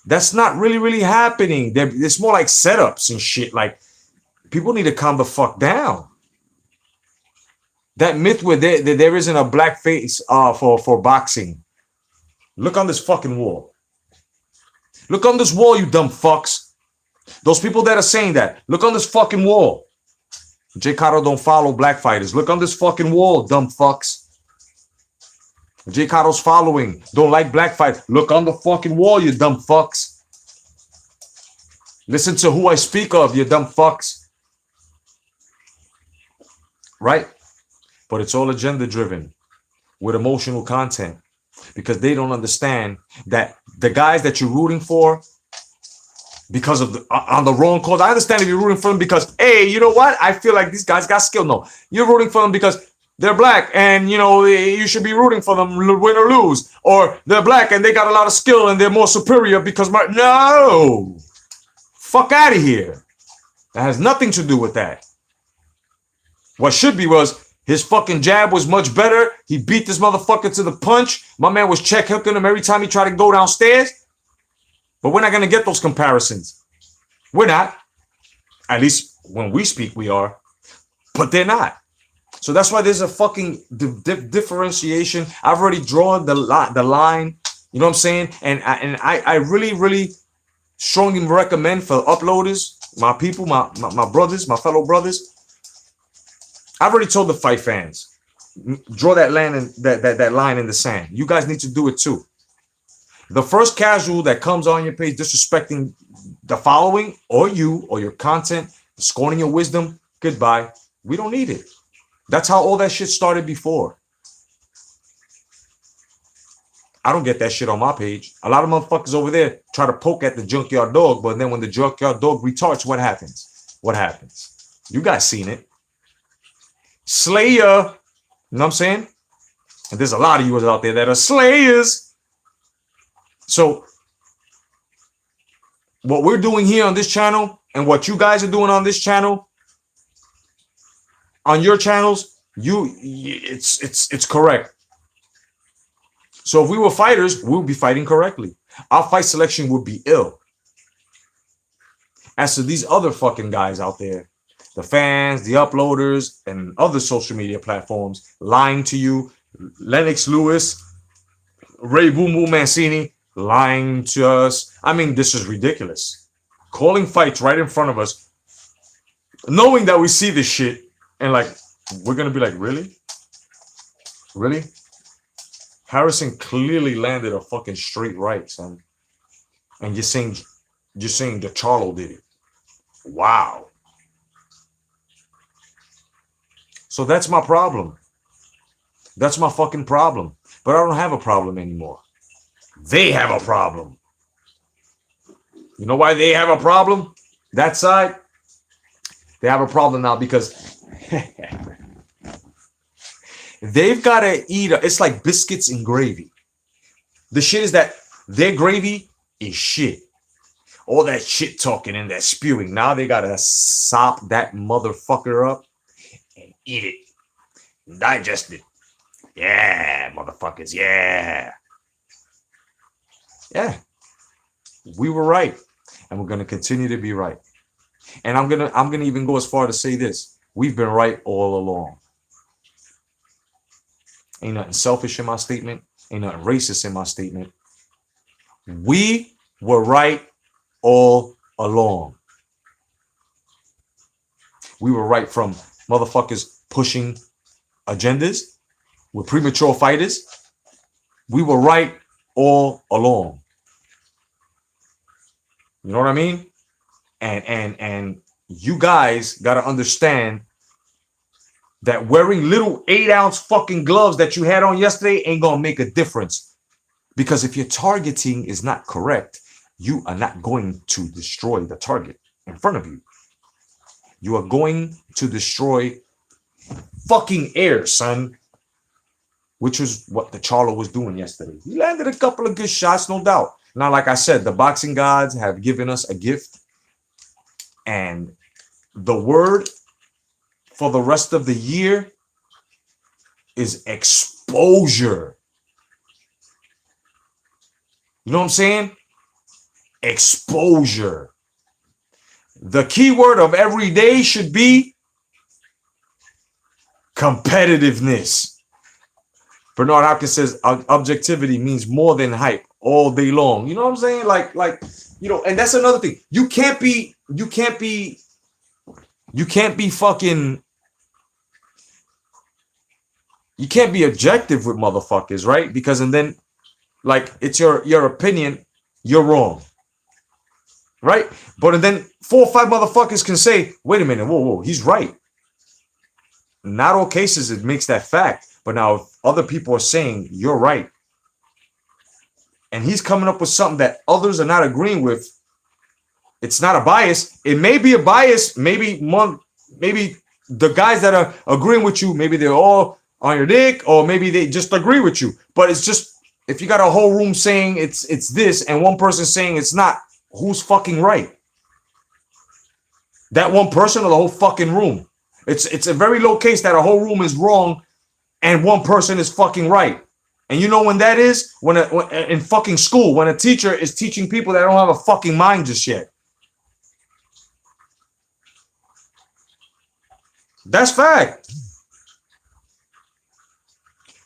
That's not really happening. It's more like setups and shit. Like, people need to calm the fuck down. That myth where there isn't a black face for boxing. Look on this fucking wall. Look on this wall, you dumb fucks. Those people that are saying that, look on this fucking wall. J.Cotto don't follow black fighters. Look on this fucking wall, dumb fucks. J.Cotto's following. Don't like black fighters. Look on the fucking wall, you dumb fucks. Listen to who I speak of, you dumb fucks. Right? But it's all agenda driven with emotional content, because they don't understand that the guys that you're rooting for because of on the wrong cause. I understand if you're rooting for them because, hey, you know what? I feel like these guys got skill. No, you're rooting for them because they're black and, you should be rooting for them, win or lose. Or they're black and they got a lot of skill and they're more superior because no. Fuck out of here. That has nothing to do with that. What should be was his fucking jab was much better. He beat this motherfucker to the punch. My man was check hooking him every time he tried to go downstairs. But we're not going to get those comparisons. We're not. At least when we speak, we are. But they're not. So that's why there's a fucking differentiation. I've already drawn the line. You know what I'm saying? And I really strongly recommend for uploaders, my people, my brothers, my fellow brothers. I've already told the fight fans, draw that line that line in the sand. You guys need to do it too. The first casual that comes on your page disrespecting the following or you or your content, scorning your wisdom, goodbye. We don't need it. That's how all that shit started before. I don't get that shit on my page. A lot of motherfuckers over there try to poke at the junkyard dog, but then when the junkyard dog retards, what happens? What happens? You guys seen it. Slayer. You know what I'm saying? And there's a lot of you out there that are slayers. So what we're doing here on this channel and what you guys are doing on this channel, on your channels, it's correct. So if we were fighters, we would be fighting correctly. Our fight selection would be ill. As to these other fucking guys out there, the fans, the uploaders, and other social media platforms lying to you, Lennox Lewis, Ray Boom Boom Mancini lying to us. I mean, this is ridiculous. Calling fights right in front of us, knowing that we see this shit, and like, we're going to be like, really? Really? Harrison clearly landed a fucking straight right, son. And you're saying that Charlo did it. Wow. So that's my problem. That's my fucking problem. But I don't have a problem anymore. They have a problem. You know why they have a problem? That side? They have a problem now because they've got to eat. It's like biscuits and gravy. The shit is that their gravy is shit. All that shit talking and that spewing. Now they got to sop that motherfucker up and eat it. Digest it. Yeah, motherfuckers. Yeah. Yeah. We were right. And we're going to continue to be right. And I'm going to even go as far to say this. We've been right all along. Ain't nothing selfish in my statement. Ain't nothing racist in my statement. We were right all along. We were right from motherfuckers pushing agendas with premature fighters. We were right all along. You know what I mean? And you guys got to understand that wearing little 8-ounce fucking gloves that you had on yesterday ain't going to make a difference. Because if your targeting is not correct, you are not going to destroy the target in front of you. You are going to destroy fucking air, son. Which was what the Charlo was doing yesterday. He landed a couple of good shots, no doubt. Now, like I said, the boxing gods have given us a gift. And the word for the rest of the year is exposure. You know what I'm saying? Exposure. The key word of every day should be competitiveness. Bernard Hopkins says objectivity means more than hype all day long. You know what I'm saying? Like, you know, and that's another thing. You can't be objective with motherfuckers, right? Because and then like it's your opinion, you're wrong. Right? But and then 4 or 5 motherfuckers can say, wait a minute, whoa, he's right. Not all cases it makes that fact. But now if other people are saying you're right, and he's coming up with something that others are not agreeing with, it's not a bias. It may be a bias. Maybe the guys that are agreeing with you, maybe they're all on your dick, or maybe they just agree with you. But it's just, if you got a whole room saying it's this and one person saying it's not, who's fucking right? That one person or the whole fucking room? It's a very low case that a whole room is wrong and one person is fucking right. And you know when that is? When in fucking school, when a teacher is teaching people that don't have a fucking mind just yet. That's fact.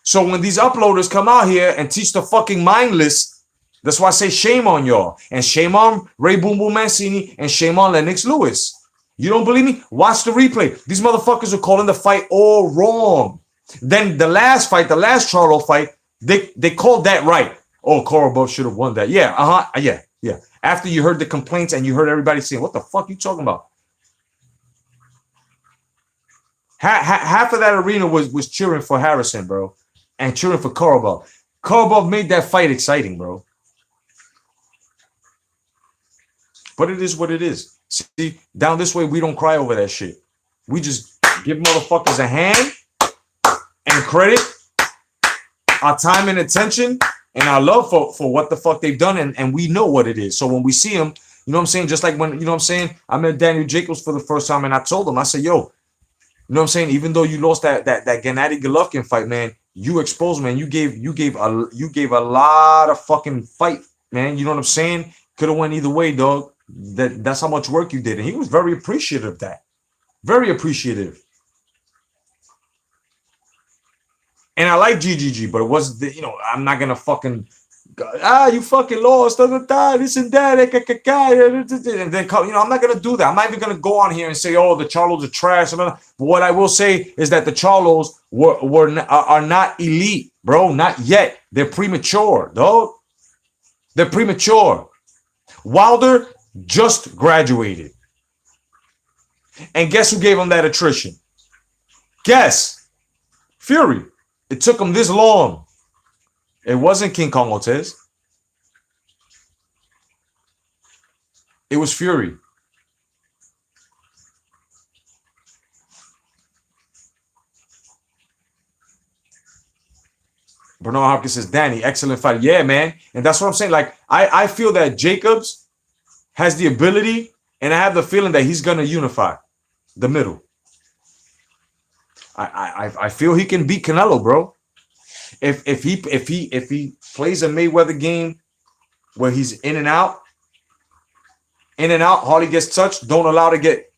So when these uploaders come out here and teach the fucking mindless, that's why I say shame on y'all. And shame on Ray Boom Boom Mancini and shame on Lennox Lewis. You don't believe me? Watch the replay. These motherfuckers are calling the fight all wrong. Then the last fight, the last Charlo fight, they called that right. Oh, Korobov should have won that. Yeah, yeah. Yeah. After you heard the complaints and you heard everybody saying, what the fuck you talking about? Half of that arena was cheering for Harrison, bro, and cheering for Korobov. Korobov made that fight exciting, bro. But it is what it is. See, down this way, we don't cry over that shit. We just give motherfuckers a hand and credit, our time and attention, and our love for what the fuck they've done, and we know what it is. So when we see them, you know what I'm saying? Just like when, you know what I'm saying? I met Daniel Jacobs for the first time, and I told him, I said, yo, you know what I'm saying? Even though you lost that Gennady Golovkin fight, man, you exposed, man. You gave a lot of fucking fight, man. You know what I'm saying? Could have went either way, dog. That's how much work you did, and he was very appreciative of that. Very appreciative. And I like GGG, but it wasn't, you know, I'm not gonna fucking you fucking lost, this and that, and then, you know, I'm not gonna do that. I'm not even gonna go on here and say, oh, the Charlos are trash. But what I will say is that the Charlos are not elite, bro, not yet. They're premature, dog. They're premature. Wilder just graduated, and guess who gave him that attrition? Guess. Fury. It took him this long. It wasn't King Kong Ortiz. It was Fury. Bernard Hopkins says, Danny, excellent fight. Yeah, man. And that's what I'm saying. Like, I feel that Jacobs has the ability, and I have the feeling that he's going to unify the middle. I feel he can beat Canelo, bro. If he plays a Mayweather game where he's in and out, hardly gets touched, don't allow to get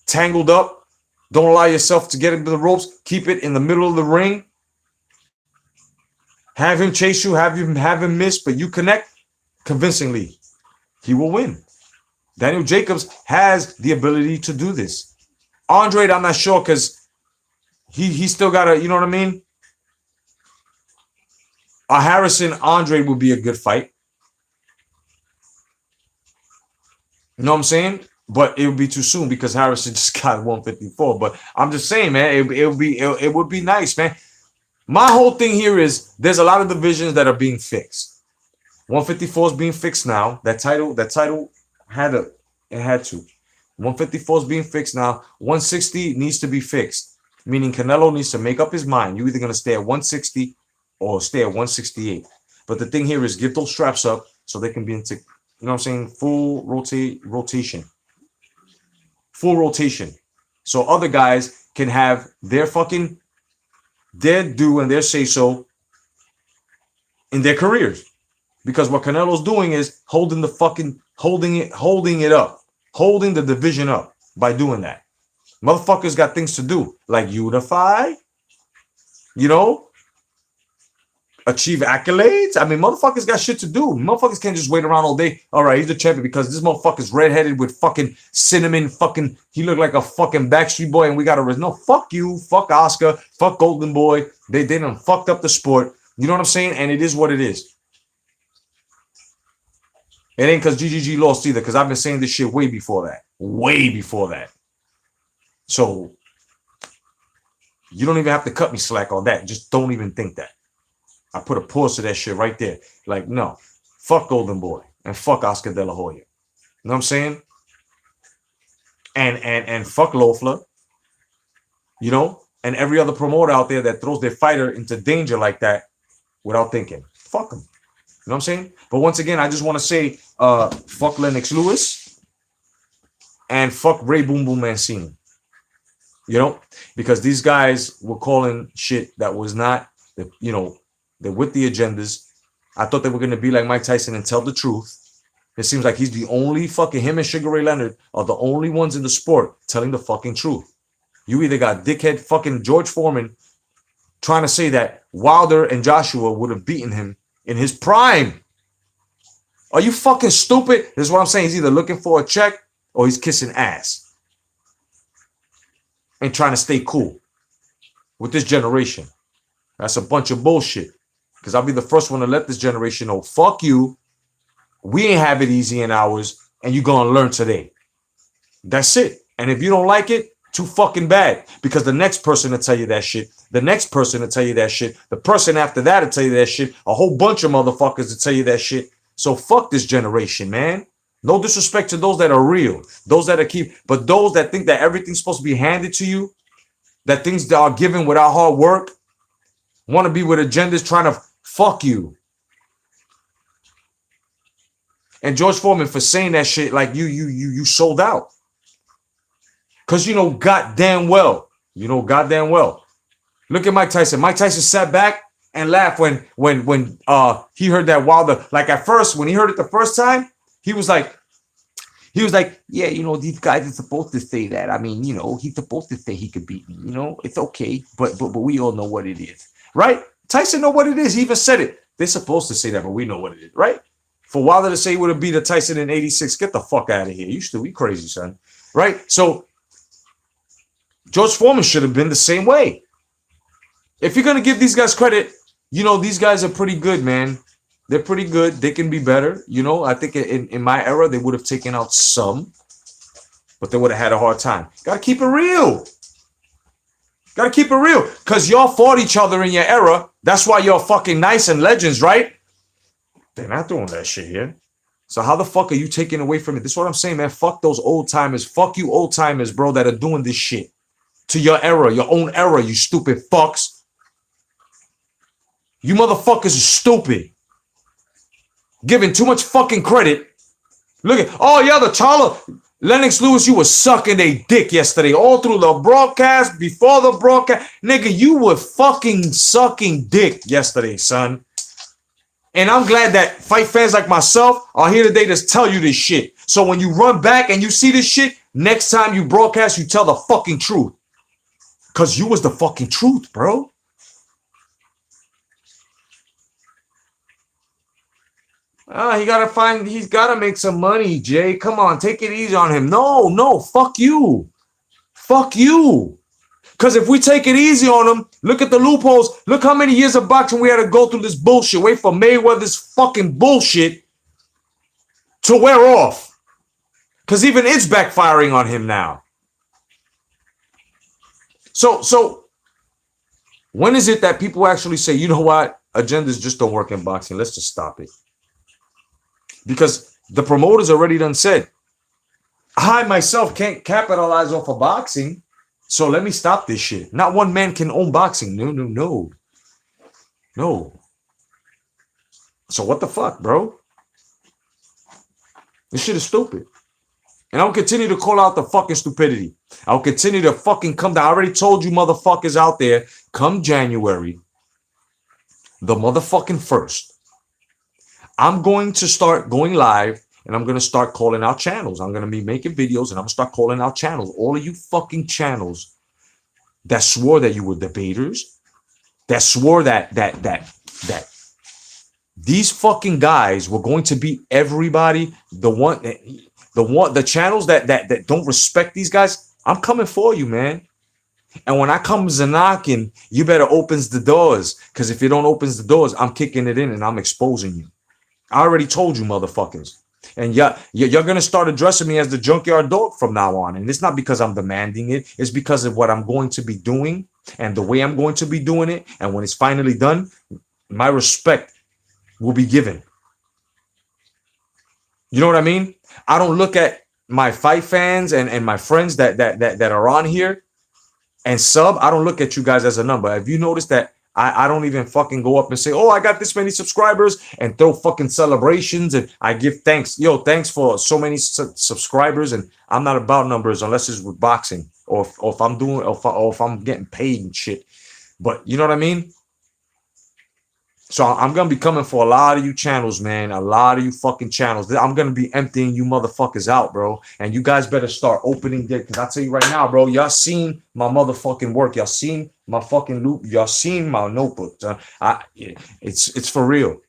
tangled up, don't allow yourself to get into the ropes, keep it in the middle of the ring, have him chase you, have him miss, but you connect convincingly, he will win. Daniel Jacobs has the ability to do this. Andre, I'm not sure, because he still got to, you know what I mean? A Harrison Andre would be a good fight. You know what I'm saying? But it would be too soon because Harrison just got 154. But I'm just saying, man, it would be nice, man. My whole thing here is there's a lot of divisions that are being fixed. 154 is being fixed now. That title had to. 154 is being fixed now. 160 needs to be fixed, meaning Canelo needs to make up his mind. You're either going to stay at 160 or stay at 168. But the thing here is give those straps up so they can be into, you know what I'm saying, full rotation. Full rotation. So other guys can have their due and their say-so in their careers. Because what Canelo's doing is holding it up, holding the division up by doing that. Motherfuckers got things to do, like unify, you know, achieve accolades. I mean, motherfuckers got shit to do. Motherfuckers can't just wait around all day. All right, he's the champion because this motherfucker's redheaded with fucking cinnamon fucking, he looked like a fucking Backstreet Boy and we got to, no, fuck you, fuck Oscar, fuck Golden Boy. They done fucked up the sport. You know what I'm saying? And it is what it is. It ain't because GGG lost either, because I've been saying this shit way before that. Way before that. So, you don't even have to cut me slack on that. Just don't even think that. I put a pause to that shit right there. Like, no. Fuck Golden Boy. And fuck Oscar De La Hoya. You know what I'm saying? And fuck Loeffler. You know? And every other promoter out there that throws their fighter into danger like that without thinking. Fuck them. You know what I'm saying? But once again, I just want to say, fuck Lennox Lewis and fuck Ray Boom Boom Mancini. You know? Because these guys were calling shit that was not, you know, they're with the agendas. I thought they were going to be like Mike Tyson and tell the truth. It seems like he's the only fucking, him and Sugar Ray Leonard are the only ones in the sport telling the fucking truth. You either got dickhead fucking George Foreman trying to say that Wilder and Joshua would have beaten him in his prime. Are you fucking stupid? This is what I'm saying. He's either looking for a check or he's kissing ass and trying to stay cool with this generation. That's a bunch of bullshit. Because I'll be the first one to let this generation know, fuck you. We ain't have it easy in ours, and you're gonna learn today. That's it. And if you don't like it, too fucking bad. Because the next person to tell you that shit, the next person to tell you that shit, the person after that to tell you that shit, a whole bunch of motherfuckers to tell you that shit. So fuck this generation, man. No disrespect to those that are real, those that are but those that think that everything's supposed to be handed to you, that things that are given without hard work, want to be with agendas trying to fuck you. And George Foreman for saying that shit like you sold out. Cause you know goddamn well. Look at Mike Tyson. Mike Tyson sat back and laughed when he heard that Wilder. Like at first, when he heard it the first time, he was like, yeah, these guys are supposed to say that. I mean, he's supposed to say he could beat me. It's okay, but we all know what it is, right? Tyson know what it is. He even said it. They're supposed to say that, but we know what it is, right? For Wilder to say he would have beat a Tyson in '86, get the fuck out of here. You still be crazy, son, right? So George Foreman should have been the same way. If you're gonna give these guys credit, these guys are pretty good, man. They're pretty good. They can be better. I think in my era, they would have taken out some, but they would have had a hard time. Gotta keep it real. Because y'all fought each other in your era. That's why you're fucking nice and legends, right? They're not doing that shit here. So how the fuck are you taking away from it? This is what I'm saying, man. Fuck those old timers. Fuck you old timers, bro, that are doing this shit to your era, your own era, you stupid fucks. You motherfuckers are stupid. Giving too much fucking credit. Look at, the Charlo. Lennox Lewis, you were sucking a dick yesterday. All through the broadcast, before the broadcast. Nigga, you were fucking sucking dick yesterday, son. And I'm glad that fight fans like myself are here today to tell you this shit. So when you run back and you see this shit, next time you broadcast, you tell the fucking truth. Because you was the fucking truth, bro. He's gotta make some money, Jay. Come on, take it easy on him. No, fuck you. Fuck you. Because if we take it easy on him, look at the loopholes. Look how many years of boxing we had to go through this bullshit. Wait for Mayweather's fucking bullshit to wear off. Because even it's backfiring on him now. So when is it that people actually say, you know what? Agendas just don't work in boxing. Let's just stop it. Because the promoters already done said, I myself can't capitalize off of boxing. So let me stop this shit. Not one man can own boxing. No. So what the fuck, bro? This shit is stupid. And I'll continue to call out the fucking stupidity. I'll continue to fucking come down. I already told you motherfuckers out there, come January, the motherfucking 1st, I'm going to start going live and I'm going to start calling out channels. I'm going to be making videos and I'm going to start calling out channels. All of you fucking channels that swore that you were debaters, that swore that these fucking guys were going to beat everybody. The channels that don't respect these guys, I'm coming for you, man. And when I comes a knocking, you better opens the doors. Because if you don't opens the doors, I'm kicking it in and I'm exposing you. I already told you, motherfuckers. And you're going to start addressing me as the junkyard dog from now on. And it's not because I'm demanding it. It's because of what I'm going to be doing and the way I'm going to be doing it. And when it's finally done, my respect will be given. You know what I mean? I don't look at my fight fans and my friends that are on here and sub. I don't look at you guys as a number. Have you noticed that I don't even fucking go up and say, I got this many subscribers and throw fucking celebrations and I give thanks. Yo, thanks for so many subscribers. And I'm not about numbers unless it's with boxing or if I'm doing or if I'm getting paid and shit. But you know what I mean? So I'm going to be coming for a lot of you channels, man. A lot of you fucking channels. I'm going to be emptying you motherfuckers out, bro. And you guys better start opening there. Because I tell you right now, bro, y'all seen my motherfucking work. Y'all seen my fucking loop. Y'all seen my notebook. It's for real.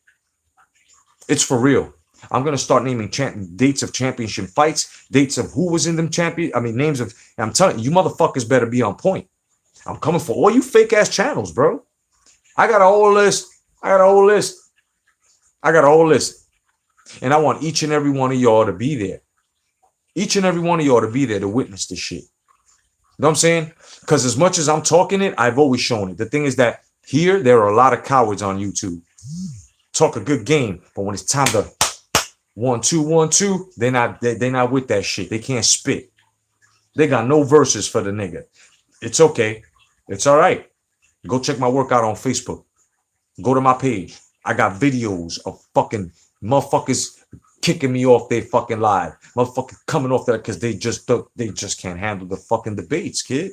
It's for real. I'm going to start naming dates of championship fights, dates of who was in them names of, I'm telling you, you motherfuckers better be on point. I'm coming for all you fake ass channels, bro. I got a whole list. And I want each and every one of y'all to be there. Each and every one of y'all to be there to witness this shit. You know what I'm saying? Because as much as I'm talking it, I've always shown it. The thing is that here, there are a lot of cowards on YouTube. Talk a good game, but when it's time to 1-2-1-2, they're not with that shit. They can't spit. They got no verses for the nigga. It's okay. It's all right. Go check my workout on Facebook. Go to my page. I got videos of fucking motherfuckers kicking me off their fucking live. Motherfuckers coming off there because they just can't handle the fucking debates, kid.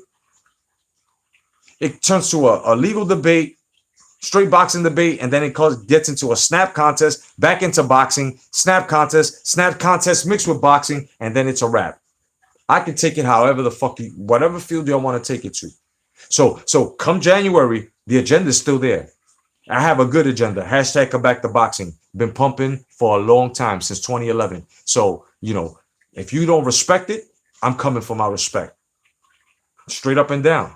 It turns to a legal debate, straight boxing debate, and then it gets into a snap contest, back into boxing, snap contest mixed with boxing, and then it's a wrap. I can take it however the fuck whatever field y'all want to take it to. So come January, the agenda is still there. I have a good agenda. Hashtag come back to boxing. Been pumping for a long time, since 2011. So, if you don't respect it, I'm coming for my respect. Straight up and down.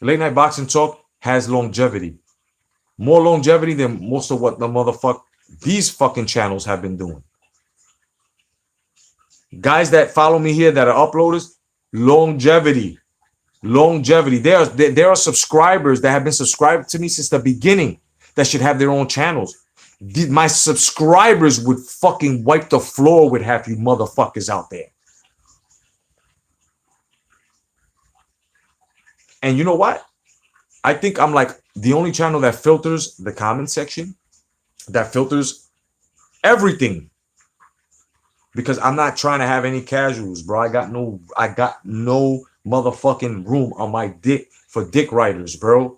Late Night Boxing Talk has longevity. More longevity than most of what these fucking channels have been doing. Guys that follow me here that are uploaders, longevity. There are subscribers that have been subscribed to me since the beginning that should have their own channels. My subscribers would fucking wipe the floor with half you motherfuckers out there. And you know what? I think I'm like the only channel that filters the comment section, that filters everything. Because I'm not trying to have any casuals, bro. I got no motherfucking room on my dick for dick writers, bro.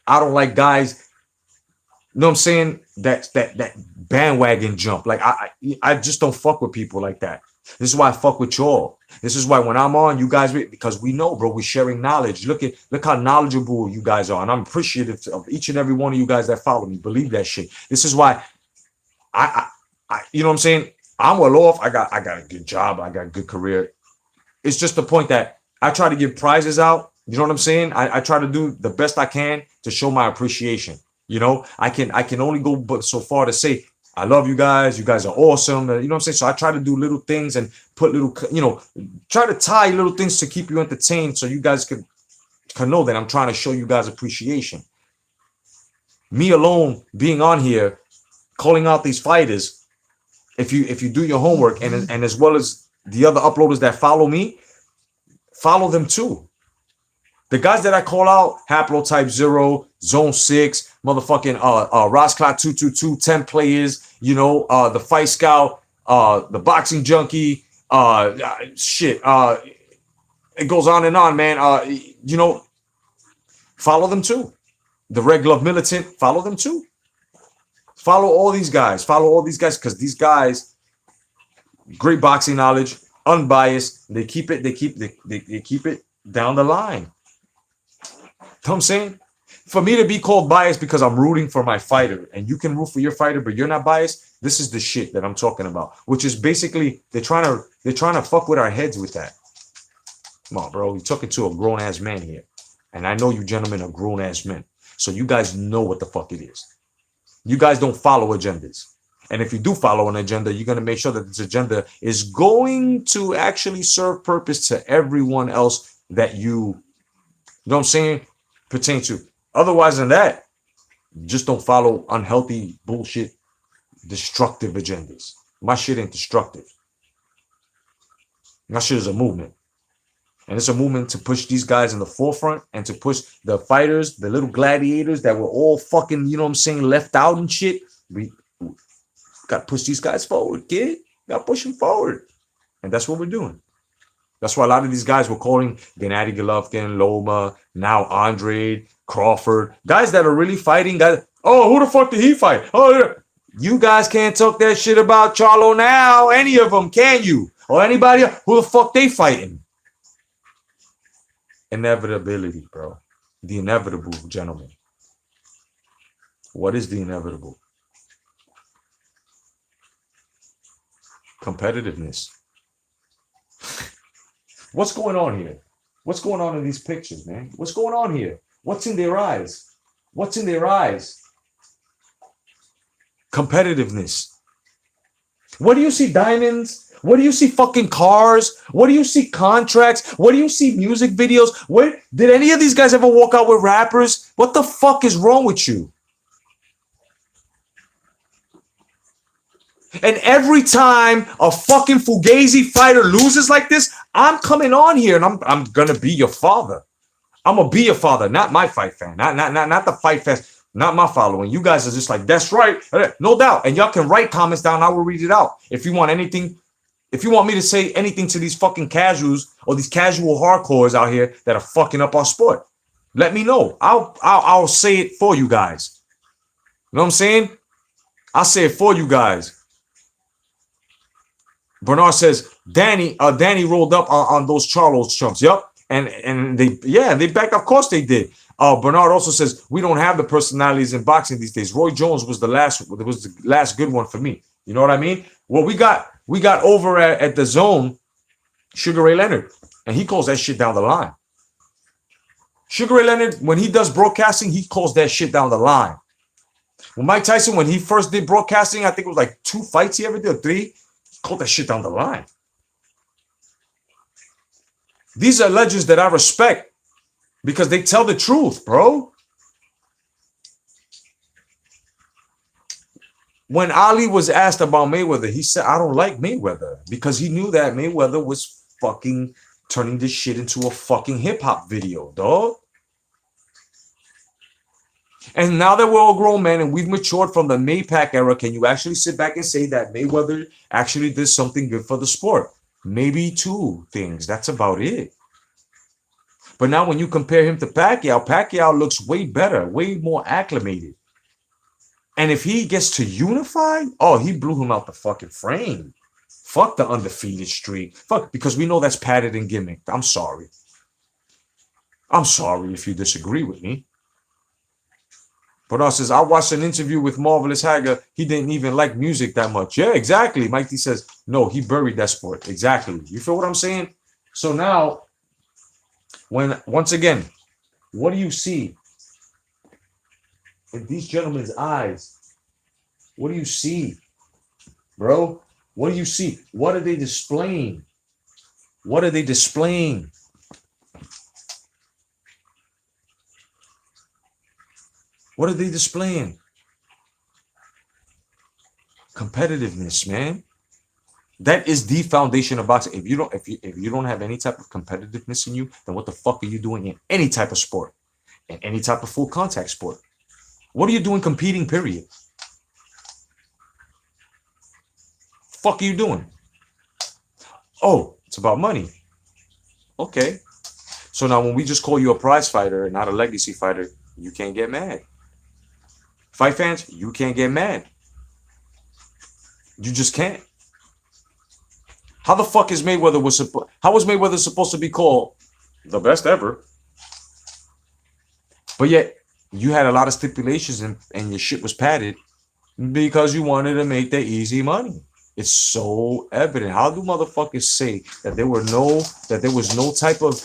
I don't like guys, you know what I'm saying? That bandwagon jump. Like I just don't fuck with people like that. This is why I fuck with y'all. This is why when I'm on, you guys, because we know, bro, we're sharing knowledge. Look how knowledgeable you guys are. And I'm appreciative of each and every one of you guys that follow me. Believe that shit. This is why I you know what I'm saying? I'm well off. I got a good job. I got a good career. It's just the point that I try to give prizes out. You know what I'm saying? I try to do the best I can to show my appreciation. I can only go but so far to say, I love you guys. You guys are awesome. You know what I'm saying? So I try to do little things and put little, try to tie little things to keep you entertained so you guys can know that I'm trying to show you guys appreciation. Me alone being on here, calling out these fighters, if you do your homework and as well as the other uploaders that follow me, follow them too. The guys that I call out, Haplotype 0, Zone 6, motherfucking Rosclot 222, 10 players, the Fight Scout, the Boxing Junkie, it goes on and on, man. Follow them too. The Red Glove Militant, follow them too. Follow all these guys because these guys, great boxing knowledge, unbiased. They keep it down the line. You know what I'm saying? For me to be called biased because I'm rooting for my fighter, and you can root for your fighter, but you're not biased. This is the shit that I'm talking about, which is basically they're trying to fuck with our heads with that. Come on, bro. You're talking to a grown ass man here, and I know you gentlemen are grown ass men, so you guys know what the fuck it is. You guys don't follow agendas. And if you do follow an agenda, you're going to make sure that this agenda is going to actually serve purpose to everyone else that you know what I'm saying, pertain to. Otherwise than that, just don't follow unhealthy bullshit, destructive agendas. My shit ain't destructive. My shit is a movement. And it's a movement to push these guys in the forefront and to push the fighters, the little gladiators that were all fucking, you know what I'm saying, left out and shit. We got to push these guys forward, kid. Got to push them forward. And that's what we're doing. That's why a lot of these guys were calling Gennady Golovkin, Loma, now Andre, Crawford. Guys that are really fighting. Guys, oh, who the fuck did he fight? Oh, yeah. You guys can't talk that shit about Charlo now. Any of them, can you? Or anybody else? Who the fuck they fighting? Inevitability, bro. The inevitable, gentlemen. What is the inevitable? Competitiveness. What's going on here? What's going on in these pictures, man? What's going on here? What's in their eyes? What's in their eyes? Competitiveness. What do you see? Diamonds? What do you see? Fucking cars? What do you see? Contracts? What do you see? Music videos? What did any of these guys ever walk out with rappers? What the fuck is wrong with you? And every time a fucking Fugazi fighter loses like this, I'm coming on here and I'm gonna be your father. I'm gonna be your father, not my fight fan, not the fight fans, not my following. You guys are just like, that's right, no doubt. And y'all can write comments down. I will read it out. If you want anything, if you want me to say anything to these fucking casuals or these casual hardcores out here that are fucking up our sport, let me know. I'll say it for you guys. You know what I'm saying? I'll say it for you guys. Bernard says Danny rolled up on those Charlos chumps. Yep. And they backed. Of course they did. Bernard also says we don't have the personalities in boxing these days. Roy Jones was the last good one for me. You know what I mean? Well, we got over at the Zone, Sugar Ray Leonard, and he calls that shit down the line. Sugar Ray Leonard, when he does broadcasting, he calls that shit down the line. When Mike Tyson, when he first did broadcasting, I think it was like 2 fights he ever did, or 3. Call that shit down the line. These are legends that I respect because they tell the truth, bro. When Ali was asked about Mayweather, he said, I don't like Mayweather, because he knew that Mayweather was fucking turning this shit into a fucking hip-hop video, dog. And now that we're all grown men and we've matured from the Maypac era, can you actually sit back and say that Mayweather actually did something good for the sport? Maybe 2 things. That's about it. But now when you compare him to Pacquiao, Pacquiao looks way better, way more acclimated. And if he gets to unify, oh, he blew him out the fucking frame. Fuck the undefeated streak. Fuck, because we know that's padded and gimmicked. I'm sorry. I'm sorry if you disagree with me. Bernard says, I watched an interview with Marvelous Hager. He didn't even like music that much. Yeah, exactly. Mike T says, no, he buried that sport. Exactly. You feel what I'm saying? So now, once again, what do you see in these gentlemen's eyes? What do you see, bro? What do you see? What are they displaying? What are they displaying? What are they displaying? Competitiveness, man. That is the foundation of boxing. If you don't have any type of competitiveness in you, then what the fuck are you doing in any type of sport? In any type of full contact sport? What are you doing competing, period? Fuck are you doing? Oh, it's about money. Okay. So now when we just call you a prize fighter and not a legacy fighter, you can't get mad. Fight fans, you can't get mad. You just can't. How the fuck is Mayweather how was Mayweather supposed to be called the best ever? But yet you had a lot of stipulations and your shit was padded because you wanted to make that easy money. It's so evident. How do motherfuckers say that there was no type of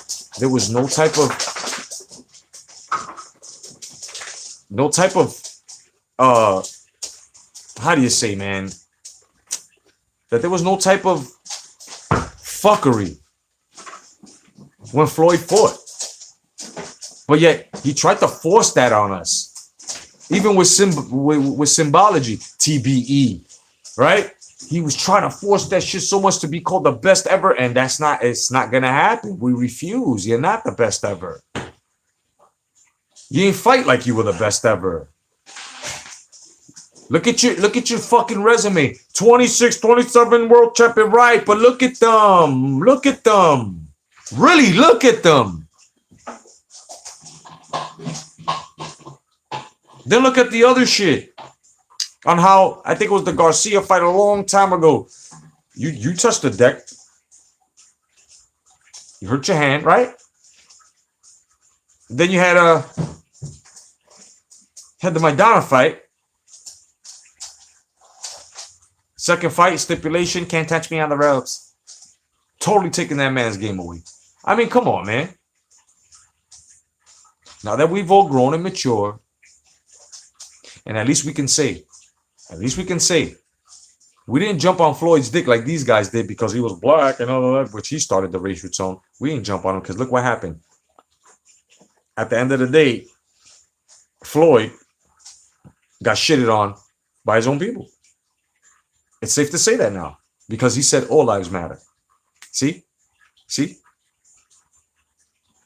how do you say, man, that there was no type of fuckery when Floyd fought, but yet he tried to force that on us, even with symbology, TBE, right? He was trying to force that shit so much to be called the best ever, and it's not gonna happen. We refuse. You're not the best ever. You ain't fight like you were the best ever. Look at your fucking resume. 26, 27 world champion, right? But look at them. Look at them. Really, look at them. Then look at the other shit. On how, I think it was the Garcia fight a long time ago. You touched the deck. You hurt your hand, right? Then you had the Maidana fight. Second fight, stipulation, can't touch me on the ropes. Totally taking that man's game away. I mean, come on, man. Now that we've all grown and matured, and at least we can say We didn't jump on Floyd's dick like these guys did because he was black and all of that, which he started the racial tone. We didn't jump on him because look what happened. At the end of the day, Floyd got shitted on by his own people. It's safe to say that now because he said all lives matter. See? See?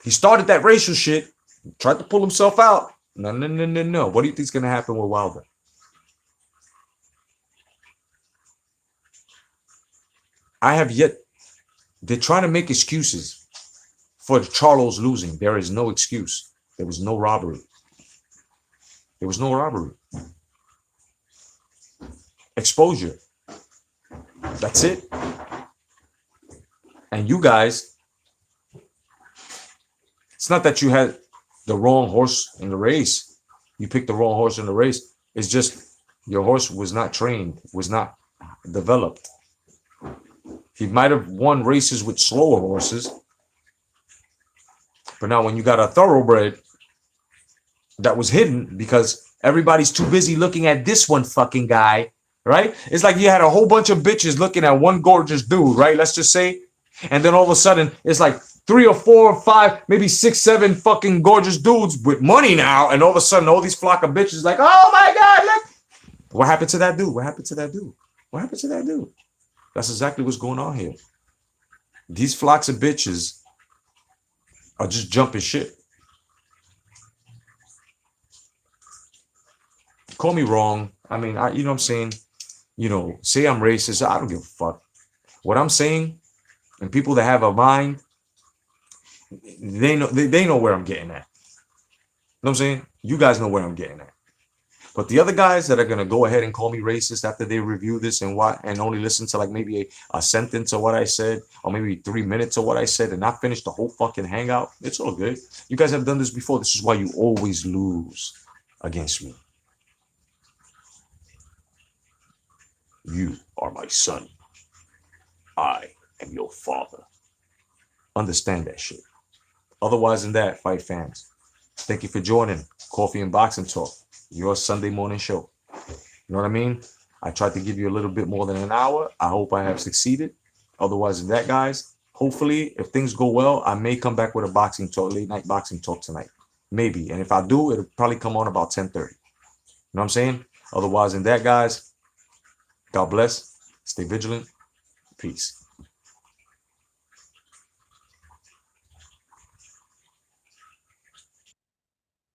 He started that racial shit, tried to pull himself out. No, no, no, no, no. What do you think is going to happen with Wilder? I have yet. They're trying to make excuses for Charlo's losing. There is no excuse. There was no robbery. There was no robbery. Exposure. That's it. And you guys, it's not that you had the wrong horse in the race. You picked the wrong horse in the race. It's just your horse was not trained, was not developed. He might have won races with slower horses. But now when you got a thoroughbred that was hidden because everybody's too busy looking at this one fucking guy, right? It's like you had a whole bunch of bitches looking at one gorgeous dude, right? Let's just say. And then all of a sudden, it's like 3 or 4 or 5, maybe 6, 7 fucking gorgeous dudes with money now. And all of a sudden, all these flock of bitches like, oh my God, look. What happened to that dude? What happened to that dude? What happened to that dude? That's exactly what's going on here. These flocks of bitches are just jumping shit. Call me wrong. I mean, you know what I'm saying? You know, say I'm racist. I don't give a fuck. What I'm saying, and people that have a mind, they know where I'm getting at. You know what I'm saying? You guys know where I'm getting at. But the other guys that are gonna go ahead and call me racist after they review this and only listen to like maybe a sentence of what I said, or maybe 3 minutes of what I said, and not finish the whole fucking hangout, it's all good. You guys have done this before. This is why you always lose against me. You are my son. I am your father. Understand that shit. Otherwise than that, fight fans. Thank you for joining Coffee and Boxing Talk, your Sunday morning show. You know what I mean? I tried to give you a little bit more than an hour. I hope I have succeeded. Otherwise than that, guys, hopefully, if things go well, I may come back with a boxing talk, late night boxing talk tonight. Maybe. And if I do, it'll probably come on about 10:30. You know what I'm saying? Otherwise than that, guys, God bless. Stay vigilant. Peace.